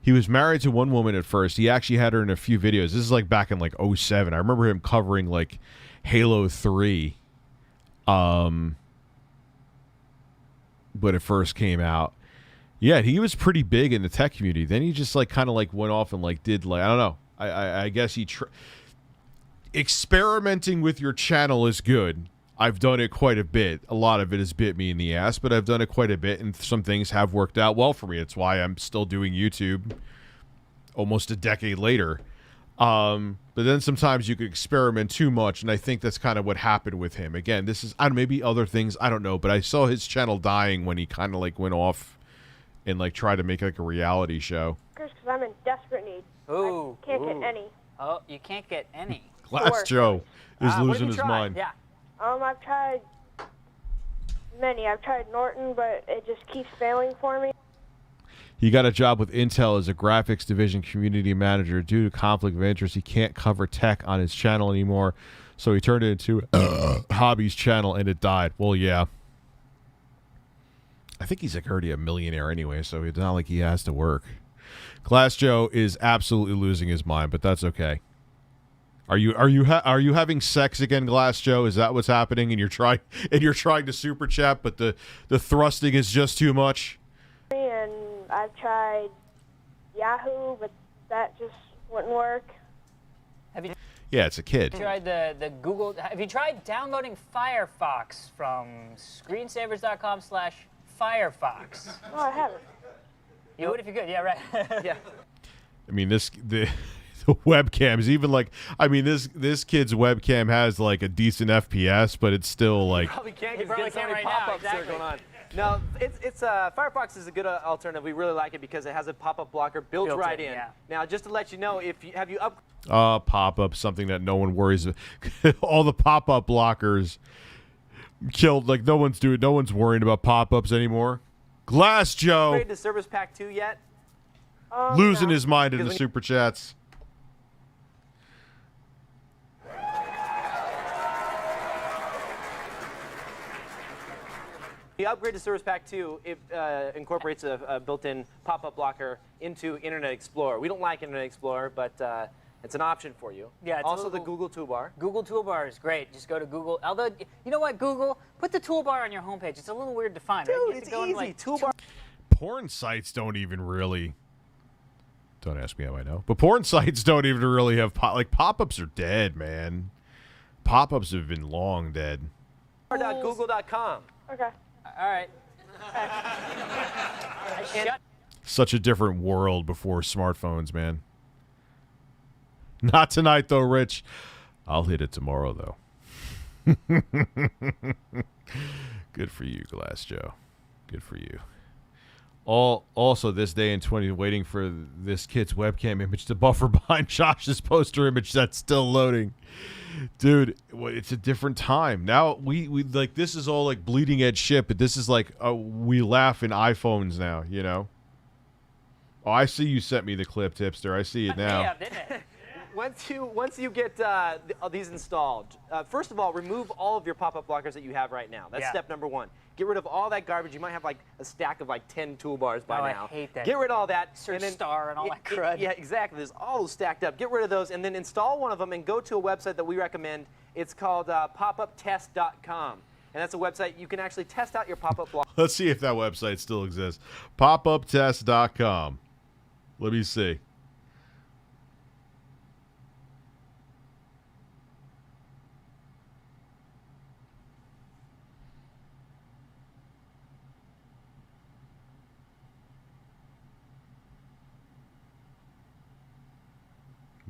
[SPEAKER 4] was married to one woman at first. He actually had her in a few videos. This is like back in like 2007. I remember him covering like Halo 3 when it first came out. Yeah, he was pretty big in the tech community. Then he just like kind of like went off and like did like I don't know. I guess experimenting with your channel is good. I've done it quite a bit. A lot of it has bit me in the ass, but I've done it quite a bit, and some things have worked out well for me. It's why I'm still doing YouTube almost a decade later. But then sometimes you could experiment too much, and I think that's kind of what happened with him. Again, this is maybe other things, I don't know, but I saw his channel dying when he kind of like went off and like tried to make like a reality show.
[SPEAKER 15] Because I'm in desperate need.
[SPEAKER 13] Ooh.
[SPEAKER 15] I can't get any.
[SPEAKER 13] Oh, you can't get any.
[SPEAKER 4] Glass Joe is losing his mind.
[SPEAKER 13] Yeah.
[SPEAKER 15] I've tried many. I've tried Norton, but it just keeps failing for me.
[SPEAKER 4] He got a job with Intel as a graphics division community manager. Due to conflict of interest, he can't cover tech on his channel anymore, so he turned it into Hobbies channel, and it died. Well, yeah. I think he's like already a millionaire anyway, so it's not like he has to work. Glass Joe is absolutely losing his mind, but that's okay. Are you having sex again, Glass Joe? Is that what's happening? And you're trying to super chat, but the thrusting is just too much.
[SPEAKER 15] And I've tried Yahoo, but that just wouldn't work.
[SPEAKER 13] Have you
[SPEAKER 4] Yeah, it's a kid.
[SPEAKER 13] tried the Google? Have you tried downloading Firefox from screensavers.com/Firefox?
[SPEAKER 15] No, I haven't.
[SPEAKER 13] You would if you could. Yeah, right.
[SPEAKER 11] Yeah.
[SPEAKER 4] I mean, the webcams, even like, I mean, this kid's webcam has like a decent FPS, but it's still like.
[SPEAKER 11] Probably can't
[SPEAKER 13] He
[SPEAKER 11] because
[SPEAKER 13] probably
[SPEAKER 11] so many
[SPEAKER 13] can't right now,
[SPEAKER 11] pop-ups that are
[SPEAKER 13] exactly.
[SPEAKER 11] going on. No, it's Firefox is a good alternative. We really like it because it has a pop-up blocker built right in.
[SPEAKER 13] yeah.
[SPEAKER 11] Now, just to let you know, have you up?
[SPEAKER 4] Pop-up, something that no one worries about. All the pop-up blockers killed, like no one's worrying about pop-ups anymore. Glass Joe
[SPEAKER 11] Upgraded to Service Pack 2 yet?
[SPEAKER 4] losing his mind in the super chats.
[SPEAKER 11] The upgrade to Service Pack 2 incorporates a built-in pop-up blocker into Internet Explorer. We don't like Internet Explorer, but it's an option for you.
[SPEAKER 13] Yeah, it's
[SPEAKER 11] also the Google Toolbar.
[SPEAKER 13] Google Toolbar is great. Just go to Google. Although, you know what, Google, put the toolbar on your homepage. It's a little weird to find.
[SPEAKER 11] Dude,
[SPEAKER 13] right? You have
[SPEAKER 11] it's
[SPEAKER 13] to go
[SPEAKER 11] easy.
[SPEAKER 13] into, like,
[SPEAKER 11] Toolbar.
[SPEAKER 4] Porn sites don't even really. Don't ask me how I know, but porn sites don't even really have pop-ups are dead, man. Pop-ups have been long dead.
[SPEAKER 11] Google.com.
[SPEAKER 15] Okay.
[SPEAKER 13] All right.
[SPEAKER 4] Such a different world before smartphones, man. Not tonight, though, Rich. I'll hit it tomorrow, though. Good for you, Glass Joe. Good for you. Also, this day in 20, waiting for this kid's webcam image to buffer behind Josh's poster image that's still loading. Dude, it's a different time. Now, we like, this is all like bleeding edge shit, but this is like, we laugh in iPhones now, you know? Oh, I see you sent me the clip, Tipster. I see it now.
[SPEAKER 13] Yeah, didn't it?
[SPEAKER 11] once you get these installed, first of all, remove all of your pop-up blockers that you have right now. That's step number one. Get rid of all that garbage. You might have like a stack of like 10 toolbars by now.
[SPEAKER 13] I hate that.
[SPEAKER 11] Get rid of all that.
[SPEAKER 13] Search star and all that crud.
[SPEAKER 11] Yeah, exactly. There's all those stacked up. Get rid of those and then install one of them and go to a website that we recommend. It's called popuptest.com. And that's a website you can actually test out your pop-up block.
[SPEAKER 4] Let's see if that website still exists. Popuptest.com. Let me see.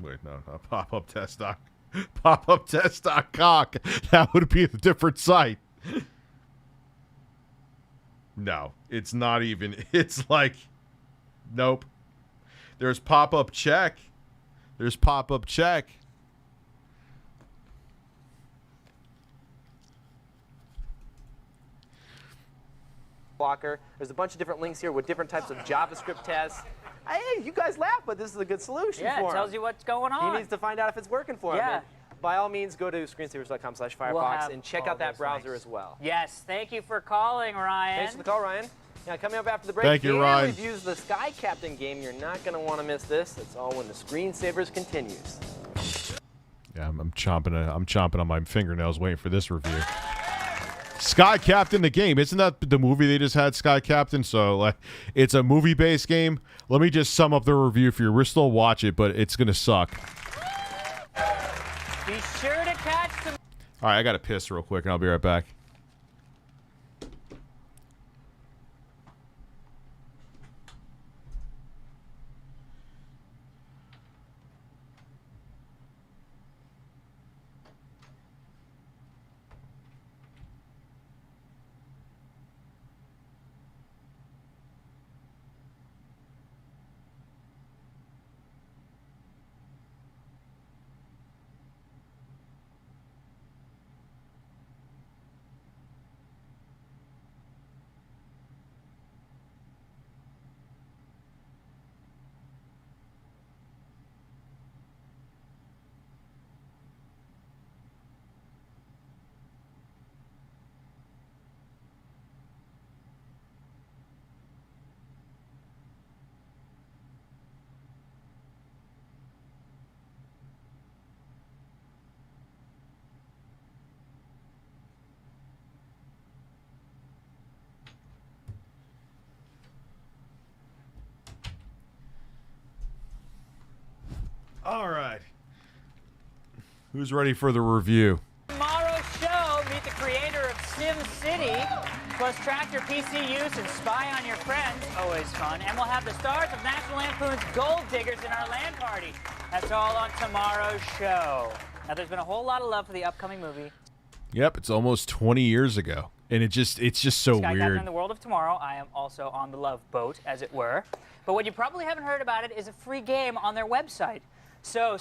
[SPEAKER 4] Wait, no, not popuptest.com. That would be a different site. No, it's not even. It's like, nope. There's pop-up check. There's pop-up check.
[SPEAKER 11] Blocker. There's a bunch of different links here with different types of JavaScript tests. Hey, you guys laugh, but this is a good solution for him.
[SPEAKER 13] Yeah, it tells you what's going on.
[SPEAKER 11] He needs to find out if it's working for him. And by all means, go to screensavers.com/Firefox and check out that browser as well.
[SPEAKER 13] Yes, thank you for calling, Ryan.
[SPEAKER 11] Thanks for the call, Ryan. Now, coming up after the break,
[SPEAKER 4] Thank you, Ryan.
[SPEAKER 11] reviews the Sky Captain game. You're not going to want to miss this. It's all when the Screensavers continues.
[SPEAKER 4] Yeah, I'm chomping on my fingernails waiting for this review. Sky Captain the game. Isn't that the movie they just had, Sky Captain? So, like, it's a movie-based game. Let me just sum up the review for you. We'll still watch it, but it's going to suck.
[SPEAKER 13] Be sure to catch some...
[SPEAKER 4] All right, I got to piss real quick, and I'll be right back. All right. Who's ready for the review?
[SPEAKER 13] Tomorrow's show, meet the creator of Sim City, plus track your PC use and spy on your friends. Always fun. And we'll have the stars of National Lampoon's Gold Diggers in our LAN party. That's all on tomorrow's show. Now, there's been a whole lot of love for the upcoming movie.
[SPEAKER 4] Yep, it's almost 20 years ago. And it's just so
[SPEAKER 13] Sky
[SPEAKER 4] weird.
[SPEAKER 13] Captain in the World of Tomorrow. I am also on the love boat, as it were. But what you probably haven't heard about it is a free game on their website. So,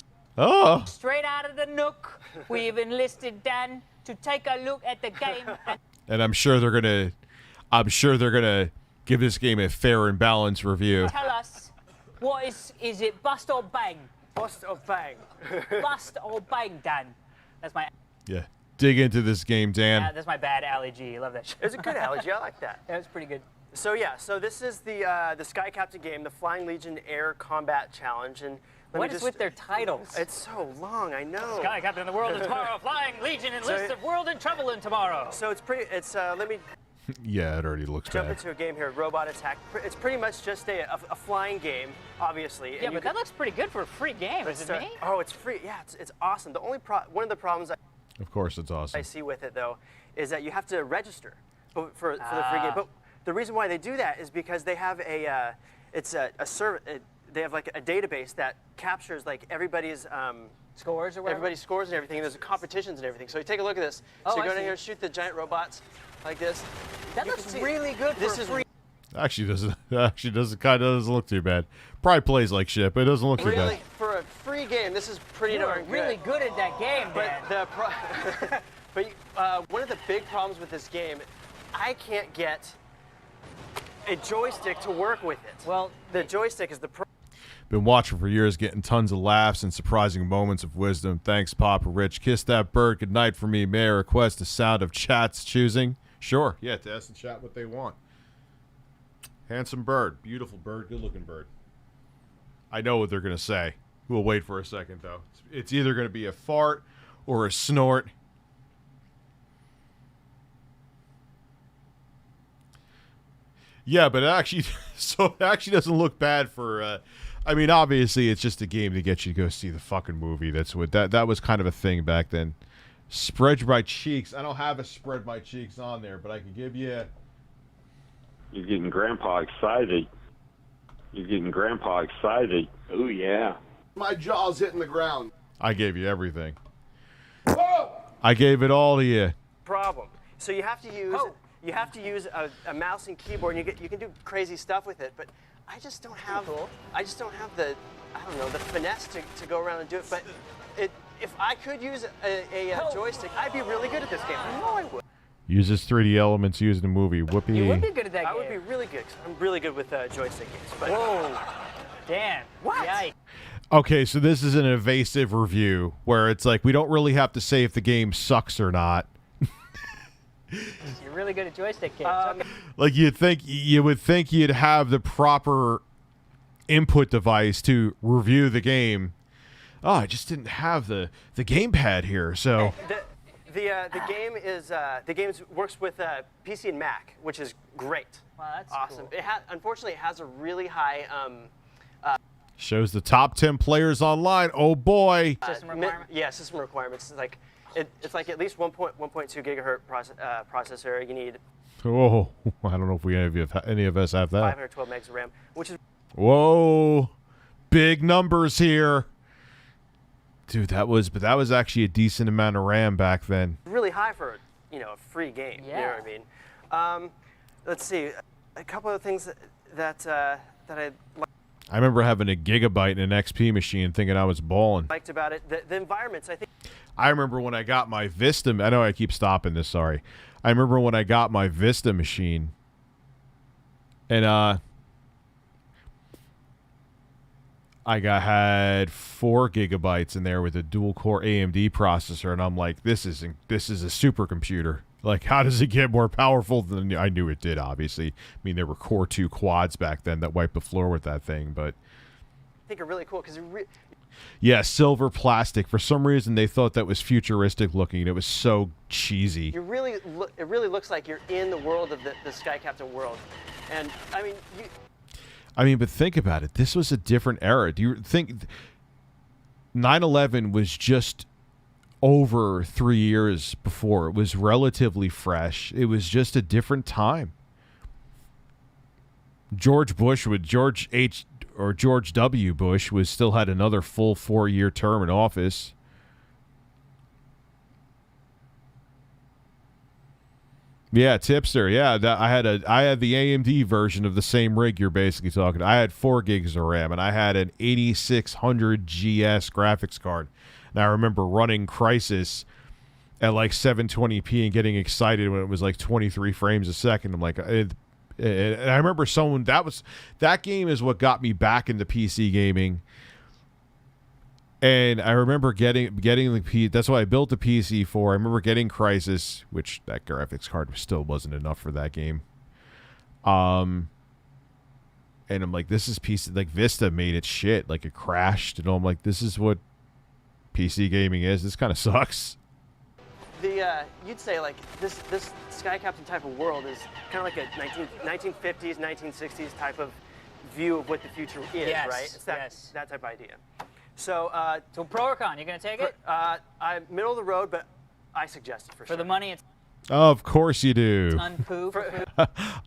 [SPEAKER 13] straight out of the Nook, we've enlisted Dan to take a look at the game.
[SPEAKER 4] And I'm sure they're gonna give this game a fair and balanced review.
[SPEAKER 13] Tell us, what is it bust or bang?
[SPEAKER 14] Bust or bang?
[SPEAKER 13] Bust or bang, Dan? That's my...
[SPEAKER 4] Yeah, dig into this game, Dan.
[SPEAKER 13] Yeah, that's my bad Ali G. Love that shit.
[SPEAKER 14] It's a good allergy. I like that.
[SPEAKER 13] Yeah, it's pretty good.
[SPEAKER 14] So yeah, so this is the Sky Captain game, the Flying Legion Air Combat Challenge, and
[SPEAKER 13] what is with their titles?
[SPEAKER 14] It's so long, I know.
[SPEAKER 13] Sky Captain in the World of Tomorrow, Flying Legion enlists the world in trouble in tomorrow.
[SPEAKER 14] So it's pretty. It's let me.
[SPEAKER 4] Yeah, it already looks
[SPEAKER 14] jump
[SPEAKER 4] bad.
[SPEAKER 14] into a game here, Robot Attack. It's pretty much just a flying game, obviously.
[SPEAKER 13] Yeah, but that looks pretty good for a free game, isn't it?
[SPEAKER 14] Oh, it's free. Yeah, it's awesome. The only one of the problems
[SPEAKER 4] of course it's awesome.
[SPEAKER 14] I see with it though is that you have to register for the free game. But the reason why they do that is because they have a server. They have like a database that captures like everybody's
[SPEAKER 13] scores or whatever?
[SPEAKER 14] Everybody's scores and everything. And there's competitions and everything. So you take a look at this. So you go down here and shoot the giant robots like this.
[SPEAKER 13] That looks really good for free.
[SPEAKER 4] Actually kind of doesn't look too bad. Probably plays like shit, but it doesn't look too bad.
[SPEAKER 14] For a free game, this is pretty darn good.
[SPEAKER 13] Really good at that game,
[SPEAKER 14] but one of the big problems with this game, I can't get a joystick to work with it.
[SPEAKER 13] Well,
[SPEAKER 14] the joystick is the
[SPEAKER 4] Been watching for years, getting tons of laughs and surprising moments of wisdom. Thanks, Papa Rich. Kiss that bird. Good night for me. May I request a sound of chat's choosing? Sure. Yeah, to ask the chat what they want. Handsome bird. Beautiful bird. Good-looking bird. I know what they're going to say. We'll wait for a second, though. It's either going to be a fart or a snort. Yeah, but it actually, so it actually doesn't look bad for. I mean, obviously, it's just a game to get you to go see the fucking movie. That's what that was kind of a thing back then. Spread my cheeks. I don't have a spread my cheeks on there, but I can give you.
[SPEAKER 7] You're getting Grandpa excited. You're getting Grandpa excited. Oh yeah.
[SPEAKER 3] My jaw's hitting the ground.
[SPEAKER 4] I gave you everything. I gave it all to you.
[SPEAKER 14] Problem. So you have to use a mouse and keyboard, and you can do crazy stuff with it. But I just don't have the the finesse to go around and do it. But if I could use a joystick, I'd be really good at this game. I know I would.
[SPEAKER 4] Uses 3D elements used in the movie. Whoopee.
[SPEAKER 13] You would be good at that game.
[SPEAKER 14] I would be really good. 'Cause I'm really good with joystick games. But
[SPEAKER 13] whoa. Damn. What? Yikes.
[SPEAKER 4] Okay, so this is an evasive review where it's like we don't really have to say if the game sucks or not.
[SPEAKER 13] You're really good at joystick games. Okay.
[SPEAKER 4] Like you would think you'd have the proper input device to review the game. Oh, I just didn't have the gamepad here, so.
[SPEAKER 14] The game works with PC and Mac, which is great.
[SPEAKER 13] Wow, that's
[SPEAKER 14] awesome.
[SPEAKER 13] Cool.
[SPEAKER 14] Unfortunately, it has a really high.
[SPEAKER 4] Shows the top 10 players online. Oh boy.
[SPEAKER 14] System requirements. Yeah, system requirements. It's like at least 1.2 gigahertz processor. You need.
[SPEAKER 4] Oh, I don't know if any of us have that.
[SPEAKER 14] 512 megs of RAM, which is.
[SPEAKER 4] Whoa, big numbers here. Dude, that was actually a decent amount of RAM back then.
[SPEAKER 14] Really high for a free game.
[SPEAKER 13] Yeah.
[SPEAKER 14] You know what I mean? Let's see, a couple of things that I
[SPEAKER 4] I remember having a gigabyte in an XP machine, thinking I was balling.
[SPEAKER 14] liked about it. The environments, I think.
[SPEAKER 4] I remember when I got my Vista. I know I keep stopping this. Sorry. I remember when I got my Vista machine, and I had 4 gigabytes in there with a dual-core AMD processor, and I'm like, this is a supercomputer. Like, how does it get more powerful than I knew it did? Obviously, I mean, there were Core 2 quads back then that wiped the floor with that thing, but
[SPEAKER 14] I think are really cool because
[SPEAKER 4] yeah, silver plastic. For some reason, they thought that was futuristic looking. It was so cheesy.
[SPEAKER 14] it really looks like you're in the world of the Sky Captain world, and I mean,
[SPEAKER 4] but think about it. This was a different era. Do you think 9/11 was just over 3 years before? It was relatively fresh. It was just a different time. George W. Bush still had another full 4-year term in office. Yeah, Tipster. Yeah, I had the AMD version of the same rig you're basically talking. I had 4 gigs of RAM, and I had an 8600 GS graphics card. And I remember running Crysis at like 720p and getting excited when it was like 23 frames a second. I'm like, and I remember that game is what got me back into PC gaming. And I remember getting the that's why I built the PC for. I remember getting Crysis, which that graphics card still wasn't enough for that game. And I'm like, this is PC. Like Vista made it shit. Like it crashed, and I'm like, this is what PC gaming is. This kind of sucks.
[SPEAKER 14] You'd say like this Sky Captain type of world is kind of like a 1950s, 1960s type of view of what the future is,
[SPEAKER 13] Yes,
[SPEAKER 14] right? It's that type of idea. So
[SPEAKER 13] pro or con? You gonna take it?
[SPEAKER 14] I'm middle of the road, but I suggest it for sure.
[SPEAKER 13] For the money, it's
[SPEAKER 4] Of course you do.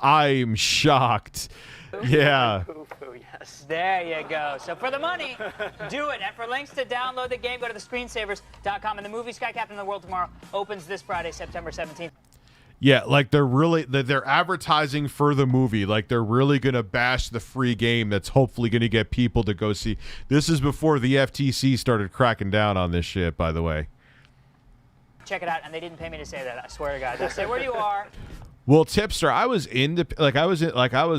[SPEAKER 4] I'm shocked. Yeah.
[SPEAKER 14] Yes.
[SPEAKER 13] There you go. So for the money, do it. And for links to download the game, go to thescreensavers.com. And the movie Sky Captain of the World Tomorrow opens this Friday, September 17th.
[SPEAKER 4] Yeah, like they're advertising for the movie. Like they're really going to bash the free game that's hopefully going to get people to go see. This is before the FTC started cracking down on this shit, by the way.
[SPEAKER 13] Check it out. And they didn't pay me to say that. I swear to God. They'll say where you are.
[SPEAKER 4] Well, Tipster, I was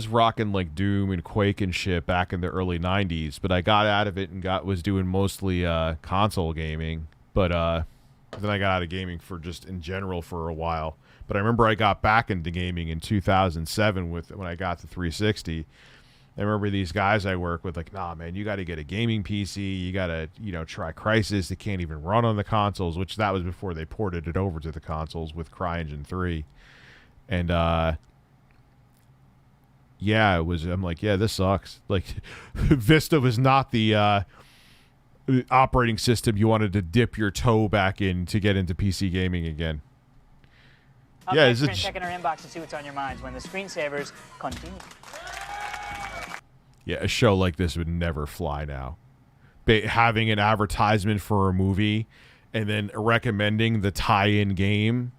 [SPEAKER 4] rocking like Doom and Quake and shit back in the early 90s, but I got out of it and was doing mostly console gaming. But then I got out of gaming for just in general for a while. But I remember I got back into gaming in 2007 when I got the 360. I remember these guys I work with like, nah, man, you got to get a gaming PC. You got to, try Crysis. It can't even run on the consoles, which that was before they ported it over to the consoles with CryEngine 3. And, yeah, I'm like, yeah, this sucks. Like, Vista was not the operating system you wanted to dip your toe back in to get into PC gaming again.
[SPEAKER 13] Okay, we're going to check in our inbox and see what's on your minds when the screensavers continue.
[SPEAKER 4] Yeah, a show like this would never fly now. Having an advertisement for a movie and then recommending the tie-in game.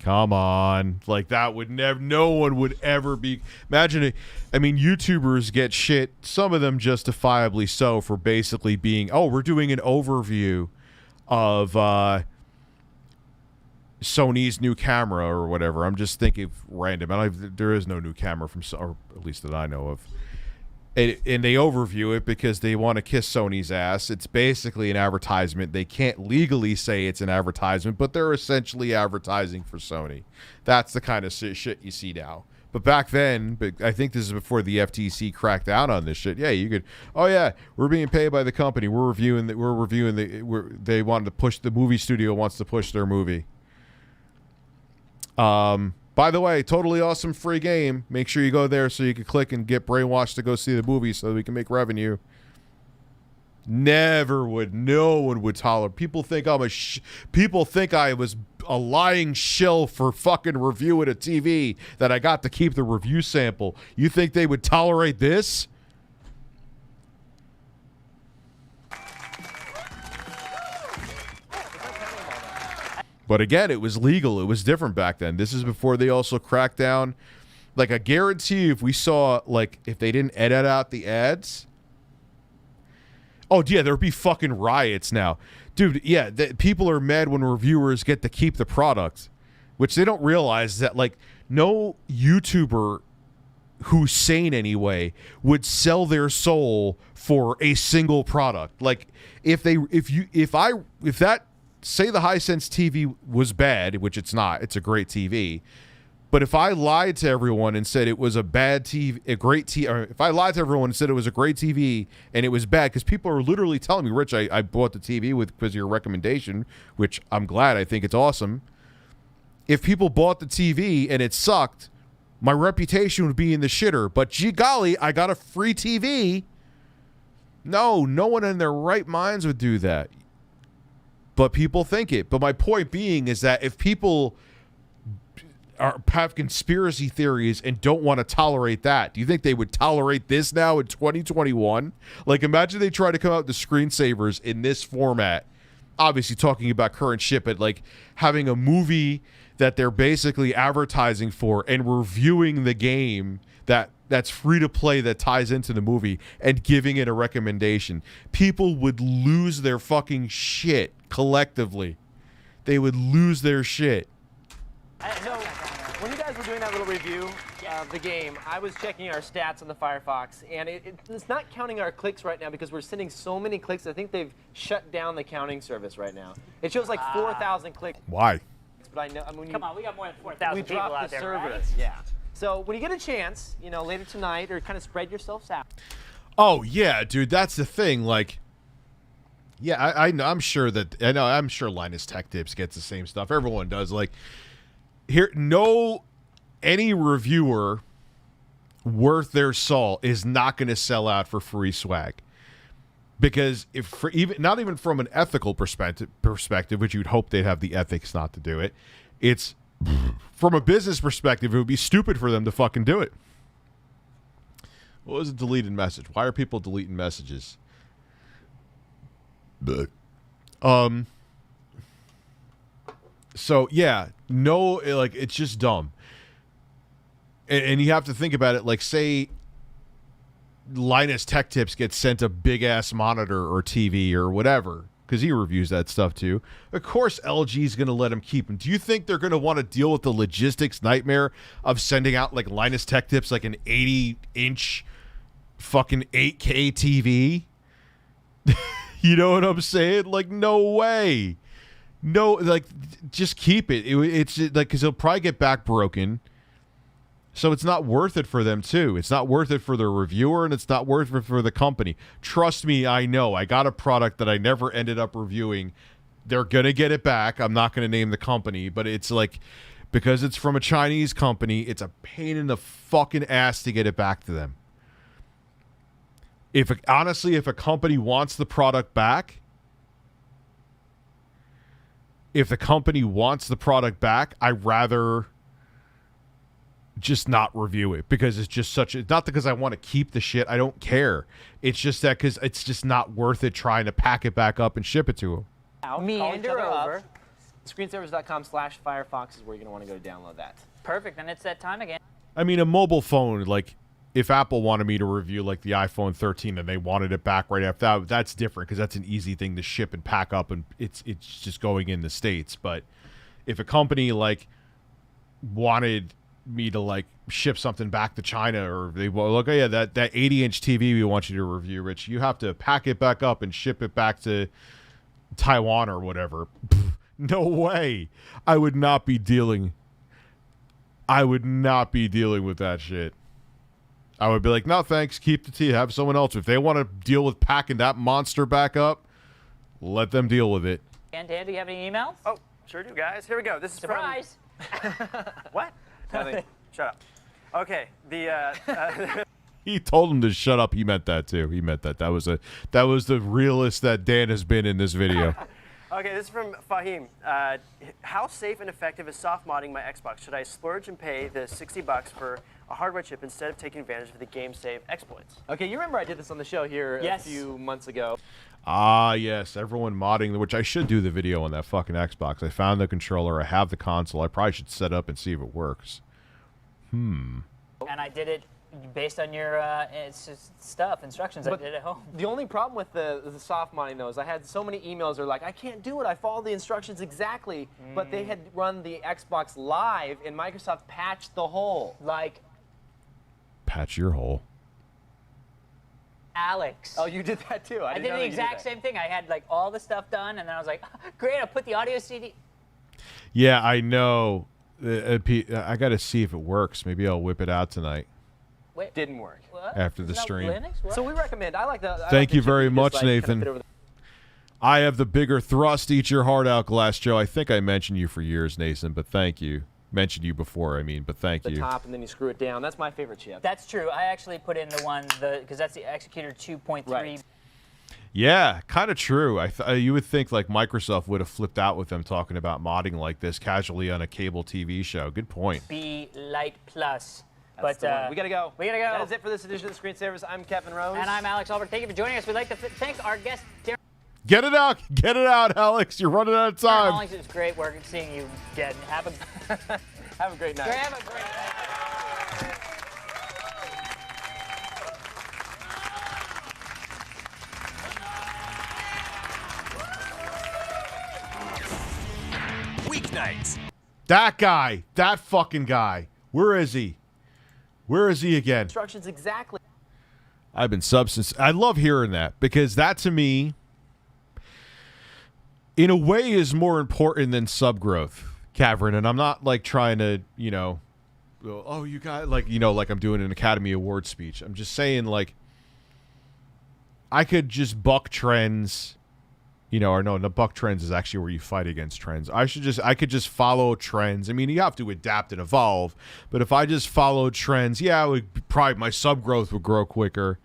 [SPEAKER 4] Come on. Like, that would never, no one would ever be. Imagine it. I mean, YouTubers get shit, some of them justifiably so, for basically being, oh, we're doing an overview of Sony's new camera or whatever. I'm just thinking of random. There is no new camera from, or at least that I know of. And they overview it because they want to kiss Sony's ass. It's basically an advertisement. They can't legally say it's an advertisement, but they're essentially advertising for Sony. That's the kind of shit you see now. But back then, I think this is before the FTC cracked down on this shit. Yeah, you could. Oh yeah, we're being paid by the company. They wanted to push, the movie studio wants to push their movie. By the way, totally awesome free game. Make sure you go there so you can click and get brainwashed to go see the movie so that we can make revenue. No one would tolerate. People think people think I was a lying shill for fucking reviewing a TV that I got to keep the review sample. You think they would tolerate this? But again, it was legal. It was different back then. This is before they also cracked down. Like, I guarantee you, if we saw, like, if they didn't edit out the ads. Oh, yeah, there would be fucking riots now. Dude, yeah, people are mad when reviewers get to keep the product, which they don't realize that, like, no YouTuber who's sane anyway would sell their soul for a single product. Like, if that, say the Hisense TV was bad, which it's not. It's a great TV. But if I lied to everyone and said it was a bad TV, or if I lied to everyone and said it was a great TV and it was bad, because people are literally telling me, Rich, I bought the TV because of your recommendation, which I'm glad. I think it's awesome. If people bought the TV and it sucked, my reputation would be in the shitter. But gee golly, I got a free TV. No one in their right minds would do that. But people think it. But my point being is that if people have conspiracy theories and don't want to tolerate that, do you think they would tolerate this now in 2021? Like, imagine they try to come out with the screensavers in this format. Obviously talking about current shit, but like having a movie that they're basically advertising for and reviewing the game that's free to play that ties into the movie and giving it a recommendation. People would lose their fucking shit collectively. They would lose their shit.
[SPEAKER 11] So, when you guys were doing that little review of the game, I was checking our stats on the Firefox, and it's not counting our clicks right now because we're sending so many clicks. I think they've shut down the counting service right now. It shows like 4,000 clicks.
[SPEAKER 4] Why?
[SPEAKER 11] But I know. I mean,
[SPEAKER 13] Come on, we got more than 4,000 people out there,
[SPEAKER 11] server.
[SPEAKER 13] right?
[SPEAKER 11] Yeah. So when you get a chance, later tonight, or kind of spread yourselves out.
[SPEAKER 4] Oh yeah, dude, that's the thing. Like, yeah, I'm sure Linus Tech Tips gets the same stuff. Everyone does. Like, any reviewer worth their salt is not going to sell out for free swag, because not even from an ethical perspective, which you'd hope they'd have the ethics not to do it. It's from a business perspective, it would be stupid for them to fucking do it. What was a deleted message? Why are people deleting messages? So yeah, it's just dumb. And you have to think about it. Like, say Linus Tech Tips gets sent a big ass monitor or TV or whatever, because he reviews that stuff too. Of course, LG is going to let him keep them. Do you think they're going to want to deal with the logistics nightmare of sending out like Linus Tech Tips, like an 80-inch fucking 8K TV? You know what I'm saying? Like, no way. No, like, just keep it. It's like, because it'll probably get back broken. So it's not worth it for them, too. It's not worth it for the reviewer, and it's not worth it for the company. Trust me, I know. I got a product that I never ended up reviewing. They're going to get it back. I'm not going to name the company, but it's like, because it's from a Chinese company, it's a pain in the fucking ass to get it back to them. Honestly, if a company wants the product back, I'd rather just not review it, because it's just not because I want to keep the shit. I don't care. It's just that because it's just not worth it trying to pack it back up and ship it to them.
[SPEAKER 11] Meander over. Screensavers.com/Firefox is where you're going to want to go to download that.
[SPEAKER 13] Perfect, and it's that time again.
[SPEAKER 4] I mean, a mobile phone, like, if Apple wanted me to review, like, the iPhone 13 and they wanted it back right after that, that's different, because that's an easy thing to ship and pack up, and it's just going in the States. But if a company, like, wanted me to, like, ship something back to China, or they look, oh yeah, that 80-inch TV we want you to review, Rich, you have to pack it back up and ship it back to Taiwan or whatever. No way. I would not be dealing with that shit. I would be like, no thanks, keep the tea, have someone else. If they want to deal with packing that monster back up, let them deal with it.
[SPEAKER 13] And Dan, do you have any emails?
[SPEAKER 14] Oh, sure do, guys. Here we go. This is
[SPEAKER 13] Surprise.
[SPEAKER 14] What? Nothing. Shut up. Okay.
[SPEAKER 4] He told him to shut up. He meant that too. He meant that. That was the realest that Dan has been in this video.
[SPEAKER 14] Okay, this is from Fahim. How safe and effective is soft modding my Xbox? Should I splurge and pay the $60 for a hardware chip instead of taking advantage of the game save exploits?
[SPEAKER 11] Okay, you remember I did this on the show here a few months ago.
[SPEAKER 4] Ah, yes. Everyone modding, which I should do the video on that fucking Xbox. I found the controller. I have the console. I probably should set up and see if it works.
[SPEAKER 13] And I did it based on your instructions. I did it at home.
[SPEAKER 11] The only problem with the soft modding, though, is I had so many emails that are like, I can't do it. I followed the instructions exactly. But they had run the Xbox Live, and Microsoft patched the hole.
[SPEAKER 13] Like,
[SPEAKER 4] patch your hole.
[SPEAKER 13] Alex.
[SPEAKER 11] Oh, you did that too.
[SPEAKER 13] I did the exact same thing. I had like all the stuff done, and then I was like, great, I'll put the audio CD.
[SPEAKER 4] Yeah, I know. I got to see if it works. Maybe I'll whip it out tonight.
[SPEAKER 11] Wait, didn't work.
[SPEAKER 13] What?
[SPEAKER 4] After the stream.
[SPEAKER 11] So we recommend. I like that.
[SPEAKER 4] Thank you very much, Nathan. I have the bigger thrust. Eat your heart out, Glass Joe. I think I mentioned you for years, Nathan, but thank you. Mentioned you before, but thank you.
[SPEAKER 11] The top, and then you screw it down. That's my favorite chip.
[SPEAKER 13] That's true. I actually put in because that's the Executor 2.3.
[SPEAKER 11] Right.
[SPEAKER 4] Yeah, kind of true. You would think like Microsoft would have flipped out with them talking about modding like this casually on a cable TV show. Good point.
[SPEAKER 13] B Lite Plus.
[SPEAKER 11] That's
[SPEAKER 13] but
[SPEAKER 11] the one. We gotta go.
[SPEAKER 13] That
[SPEAKER 11] is it for this edition of the Screensavers. I'm Kevin Rose.
[SPEAKER 13] And I'm Alex Albert. Thank you for joining us. We'd like to thank our guest, Darren.
[SPEAKER 4] Get it out, Alex. You're running out of time.
[SPEAKER 13] Alex, it's great working seeing you again. Have
[SPEAKER 11] a great night.
[SPEAKER 13] Have a great night.
[SPEAKER 5] Weeknights.
[SPEAKER 4] That guy. That fucking guy. Where is he? Where is he again?
[SPEAKER 11] Instructions exactly.
[SPEAKER 4] I've been I love hearing that, because that to me, in a way, is more important than sub growth, Cavern. And I'm not like trying to, oh, you got like I'm doing an Academy Award speech. I'm just saying, like, I could just buck trends, or no, the buck trends is actually where you fight against trends. I could just follow trends. I mean, you have to adapt and evolve, but if I just followed trends, yeah, my sub growth would grow quicker.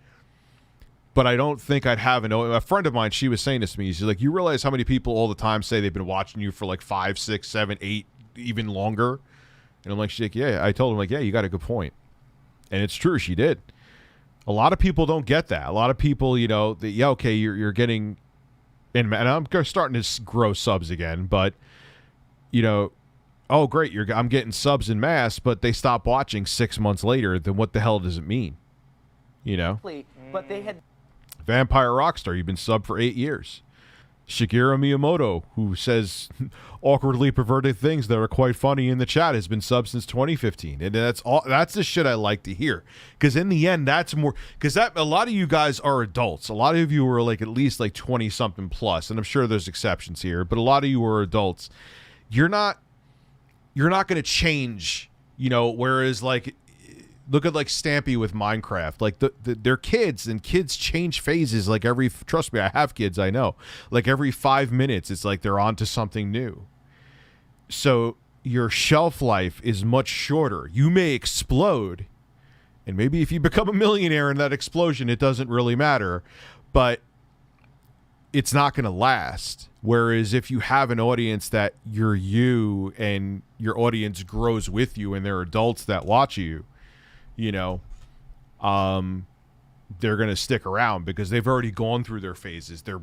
[SPEAKER 4] But I don't think I'd have a friend of mine, she was saying this to me, she's like, you realize how many people all the time say they've been watching you for like 5, 6, 7, 8, even longer? And I'm like, she's like, yeah. I told him, like, yeah, you got a good point. And it's true, she did. A lot of people don't get that. A lot of people, okay, you're getting, and I'm starting to grow subs again, but, oh, great, I'm getting subs in mass, but they stop watching 6 months later, then what the hell does it mean?
[SPEAKER 11] But they had...
[SPEAKER 4] Vampire Rockstar, you've been subbed for 8 years. Shigeru Miyamoto, who says awkwardly perverted things that are quite funny in the chat, has been subbed since 2015, and that's the shit I like to hear, because in the end, that's more, because that a lot of you guys are adults, a lot of you are like at least like 20 something plus, and I'm sure there's exceptions here, but a lot of you are adults. You're not going to change, you know. Whereas like, look at like Stampy with Minecraft. Like they're kids, and kids change phases like trust me, I have kids, I know. Like every 5 minutes, it's like they're on to something new. So your shelf life is much shorter. You may explode, and maybe if you become a millionaire in that explosion, it doesn't really matter, but it's not going to last. Whereas if you have an audience that you're you, and your audience grows with you, and they're adults that watch you, you know, they're going to stick around because they've already gone through their phases. They're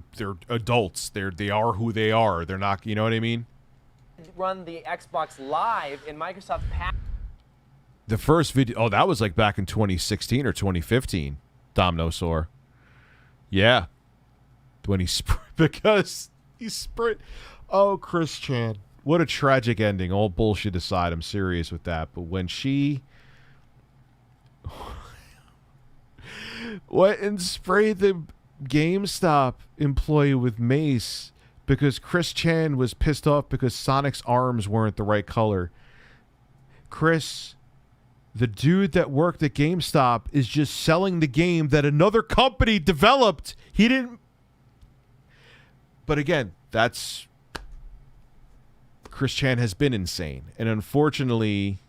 [SPEAKER 4] adults. They are who they are. They're not, you know what I mean?
[SPEAKER 11] Run the Xbox Live in Microsoft Pack.
[SPEAKER 4] The first video, that was like back in 2016 or 2015, Dominosaur. Yeah. When because he sprint. Oh, Chris Chan. What a tragic ending. All bullshit aside, I'm serious with that. But when she went and sprayed the GameStop employee with mace because Chris Chan was pissed off because Sonic's arms weren't the right color. Chris, the dude that worked at GameStop is just selling the game that another company developed. He didn't. But again, that's Chris Chan has been insane. And unfortunately,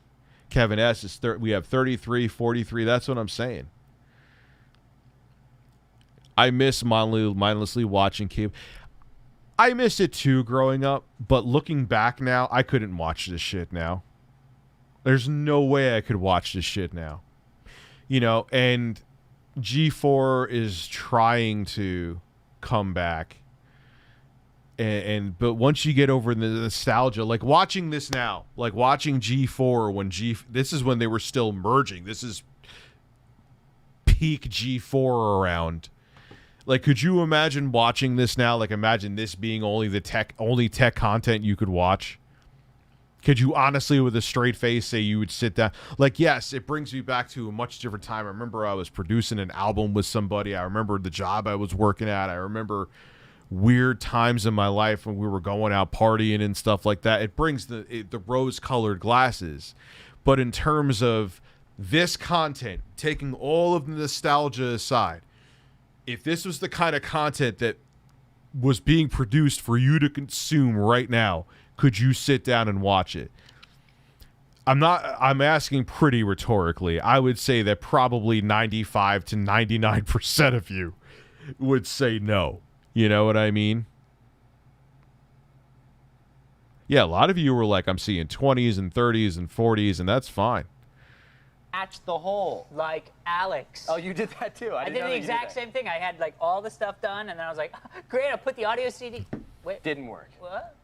[SPEAKER 4] Kevin S. is we have 33, 43. That's what I'm saying. I miss mindlessly watching cable. I miss it too growing up, but looking back now, I couldn't watch this shit now. There's no way I could watch this shit now. You know, and G4 is trying to come back. But once you get over the nostalgia, like watching this now, like watching G4 when this is when they were still merging. This is peak G4 around. Like, could you imagine watching this now? Like, imagine this being only tech content you could watch. Could you honestly, with a straight face, say you would sit down? Like, yes, it brings me back to a much different time. I remember I was producing an album with somebody. I remember the job I was working at. I remember weird times in my life when we were going out partying and stuff like that. It brings the rose-colored glasses. But in terms of this content, taking all of the nostalgia aside, if this was the kind of content that was being produced for you to consume right now, could you sit down and watch it? I'm asking pretty rhetorically. I would say that probably 95 to 99% of you would say no. You know what I mean? Yeah, a lot of you were like, I'm seeing 20s and 30s and 40s, and that's fine.
[SPEAKER 11] Patch the hole.
[SPEAKER 13] Like Alex.
[SPEAKER 11] Oh, you did that too.
[SPEAKER 13] I did the exact same thing. I had like all the stuff done, and then I was like, great, I'll put the audio CD. Wait.
[SPEAKER 11] Didn't work.
[SPEAKER 13] What?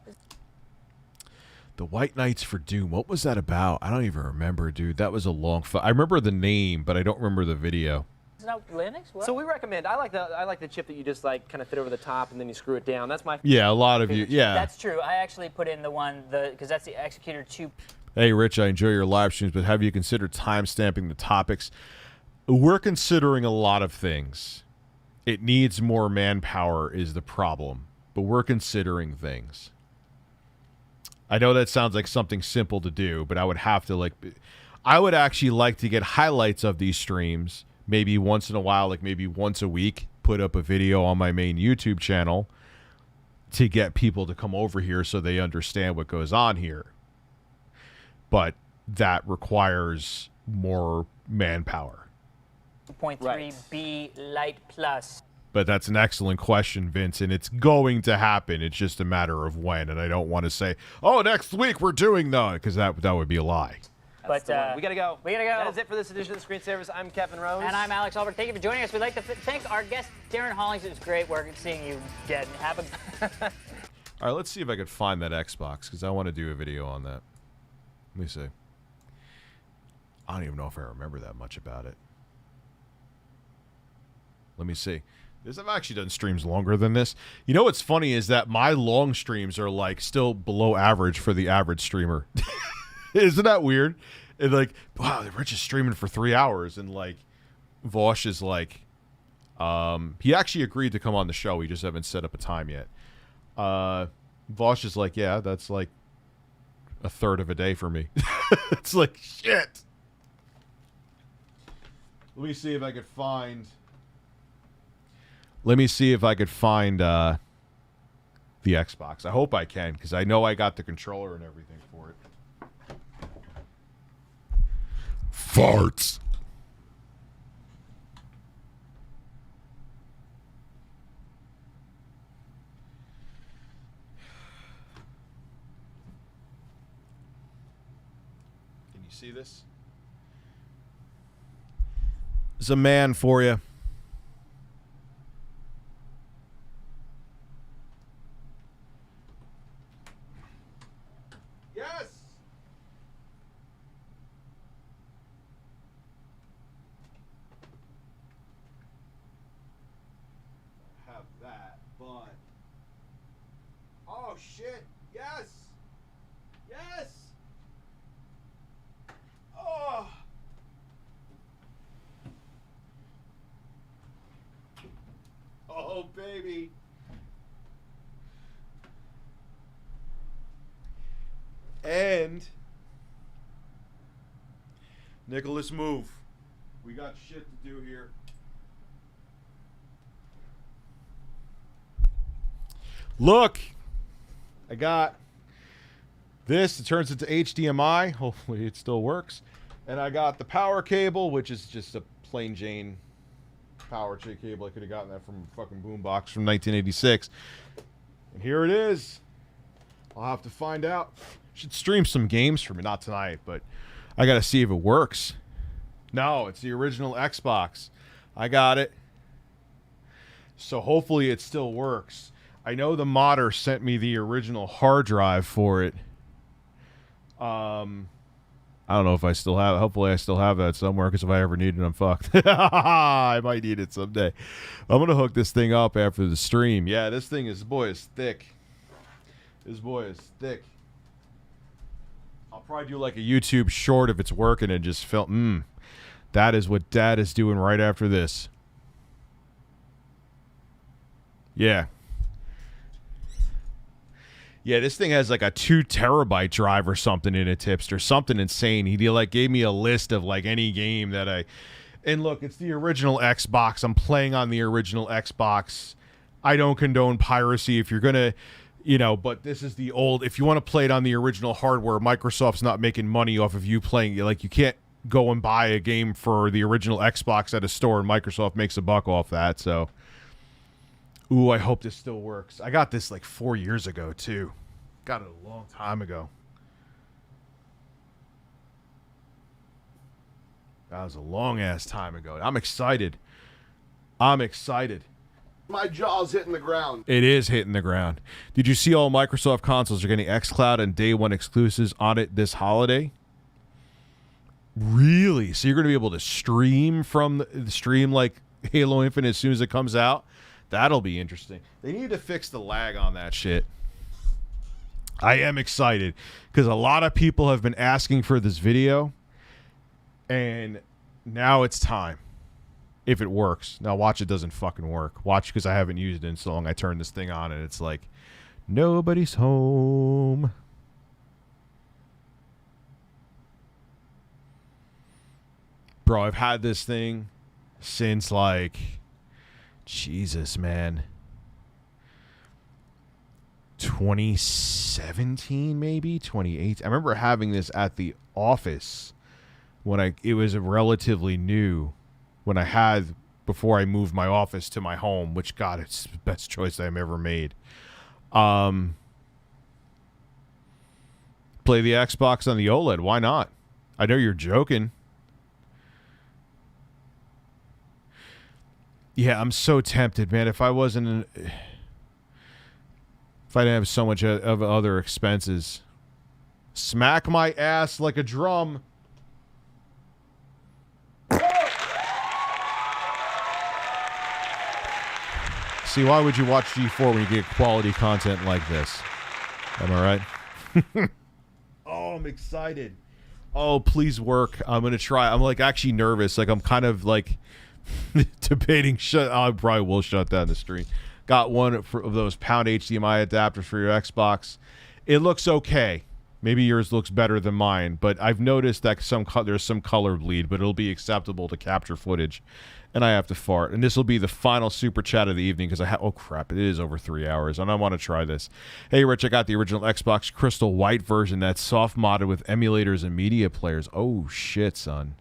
[SPEAKER 4] The White Knights for Doom. What was that about? I don't even remember, dude. That was a long I remember the name, but I don't remember the video.
[SPEAKER 13] It's not Linux? What?
[SPEAKER 11] So we recommend. I like the chip that you just like kind of fit over the top and then you screw it down. That's my favorite.
[SPEAKER 4] Yeah, a lot of you. Yeah.
[SPEAKER 13] That's true. I actually put in because that's the Executor 2.
[SPEAKER 4] Hey, Rich, I enjoy your live streams, but have you considered timestamping the topics? We're considering a lot of things. It needs more manpower is the problem, but we're considering things. I know that sounds like something simple to do, but I would have to I would actually like to get highlights of these streams, maybe once in a while, like maybe once a week, put up a video on my main YouTube channel to get people to come over here so they understand what goes on here. But that requires more manpower.
[SPEAKER 13] 2.3B Lite Plus.
[SPEAKER 4] But that's an excellent question, Vince, and it's going to happen. It's just a matter of when, and I don't want to say, oh, next week we're doing that, because that would be a lie.
[SPEAKER 11] But we gotta go.
[SPEAKER 13] We gotta go.
[SPEAKER 11] That is it for this edition of the Screensavers. I'm Kevin Rose.
[SPEAKER 13] And I'm Alex Albert. Thank you for joining us. We'd like to thank our guest, Darren Hollings. It was great seeing you again.
[SPEAKER 4] All right, let's see if I could find that Xbox, because I want to do a video on that. Let me see. I don't even know if I remember that much about it. Let me see. I've actually done streams longer than this. You know what's funny is that my long streams are like still below average for the average streamer. Isn't that weird? And like, wow, Rich is streaming for 3 hours, and like, Vosh is like, he actually agreed to come on the show. We just haven't set up a time yet. Vosh is like, yeah, that's like a third of a day for me. It's like, shit. Let me see if I could find. Let me see if I could find the Xbox. I hope I can, because I know I got the controller and everything for it. Farts. Can you see this? There's a man for you. Yes. Have that, but oh shit! Yes. Yes. Oh. Oh baby. And Nicholas, move. We got shit to do here. Look, I got this. It turns into HDMI. Hopefully it still works. And I got the power cable, which is just a plain Jane power cable. I could have gotten that from a fucking boombox from 1986. And here it is. I'll have to find out. Should stream some games for me. Not tonight, but I got to see if it works. No, it's the original Xbox. I got it. So hopefully it still works. I know the modder sent me the original hard drive for it. I don't know if I still have it. Hopefully I still have that somewhere, because if I ever need it, I'm fucked. I might need it someday. I'm going to hook this thing up after the stream. Yeah, this boy is thick. This boy is thick. I'll probably do like a YouTube short if it's working and just film. That is what Dad is doing right after this. Yeah. Yeah, this thing has like a 2 terabyte drive or something in it, Tipster. Something insane. He like gave me a list of like any game that I... And look, it's the original Xbox. I'm playing on the original Xbox. I don't condone piracy. If you're going to... You know, but this is the old... If you want to play it on the original hardware, Microsoft's not making money off of you playing. Like, you can't go and buy a game for the original Xbox at a store and Microsoft makes a buck off that, so... Ooh, I hope this still works. I got this like 4 years ago, too. Got it a long time ago. That was a long-ass time ago. I'm excited. I'm excited.
[SPEAKER 3] My jaw's hitting the ground.
[SPEAKER 4] It is hitting the ground. Did you see all Microsoft consoles are getting xCloud and day one exclusives on it this holiday? Really? So you're going to be able to stream from the stream like Halo Infinite as soon as it comes out? That'll be interesting. They need to fix the lag on that shit. I am excited because a lot of people have been asking for this video, and now it's time. If it works. Now watch, it doesn't fucking work. Watch, because I haven't used it in so long. I turned this thing on and it's like, nobody's home. Bro, I've had this thing since like, Jesus, man, 2017 maybe, 2018. I remember having this at the office when it was relatively new. When I had, before I moved my office to my home, which, God, it's the best choice I've ever made. Play the Xbox on the OLED. Why not? I know you're joking. Yeah, I'm so tempted, man. If I wasn't... If I didn't have so much of other expenses. Smack my ass like a drum. See, why would you watch G4 when you get quality content like this? Am I right? Oh, I'm excited. Oh, please work. I'm going to try. I'm like actually nervous. Like I'm kind of like debating. I probably will shut down the stream. Got one of those pound HDMI adapters for your Xbox. It looks okay. Maybe yours looks better than mine, but I've noticed that there's some color bleed, but it'll be acceptable to capture footage. And I have to fart. And this will be the final super chat of the evening because oh crap, it is over 3 hours, and I want to try this. Hey, Rich, I got the original Xbox Crystal White version that's soft modded with emulators and media players. Oh shit, son.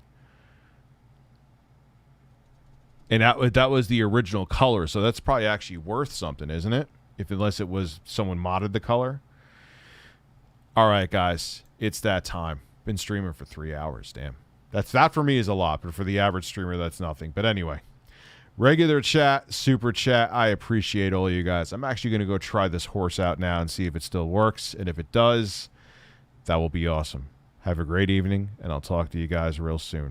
[SPEAKER 4] And that was the original color, so that's probably actually worth something, isn't it? Unless it was someone modded the color. All right, guys, it's that time. Been streaming for 3 hours, damn. That for me is a lot, but for the average streamer, that's nothing. But anyway, regular chat, super chat, I appreciate all you guys. I'm actually going to go try this horse out now and see if it still works. And if it does, that will be awesome. Have a great evening, and I'll talk to you guys real soon.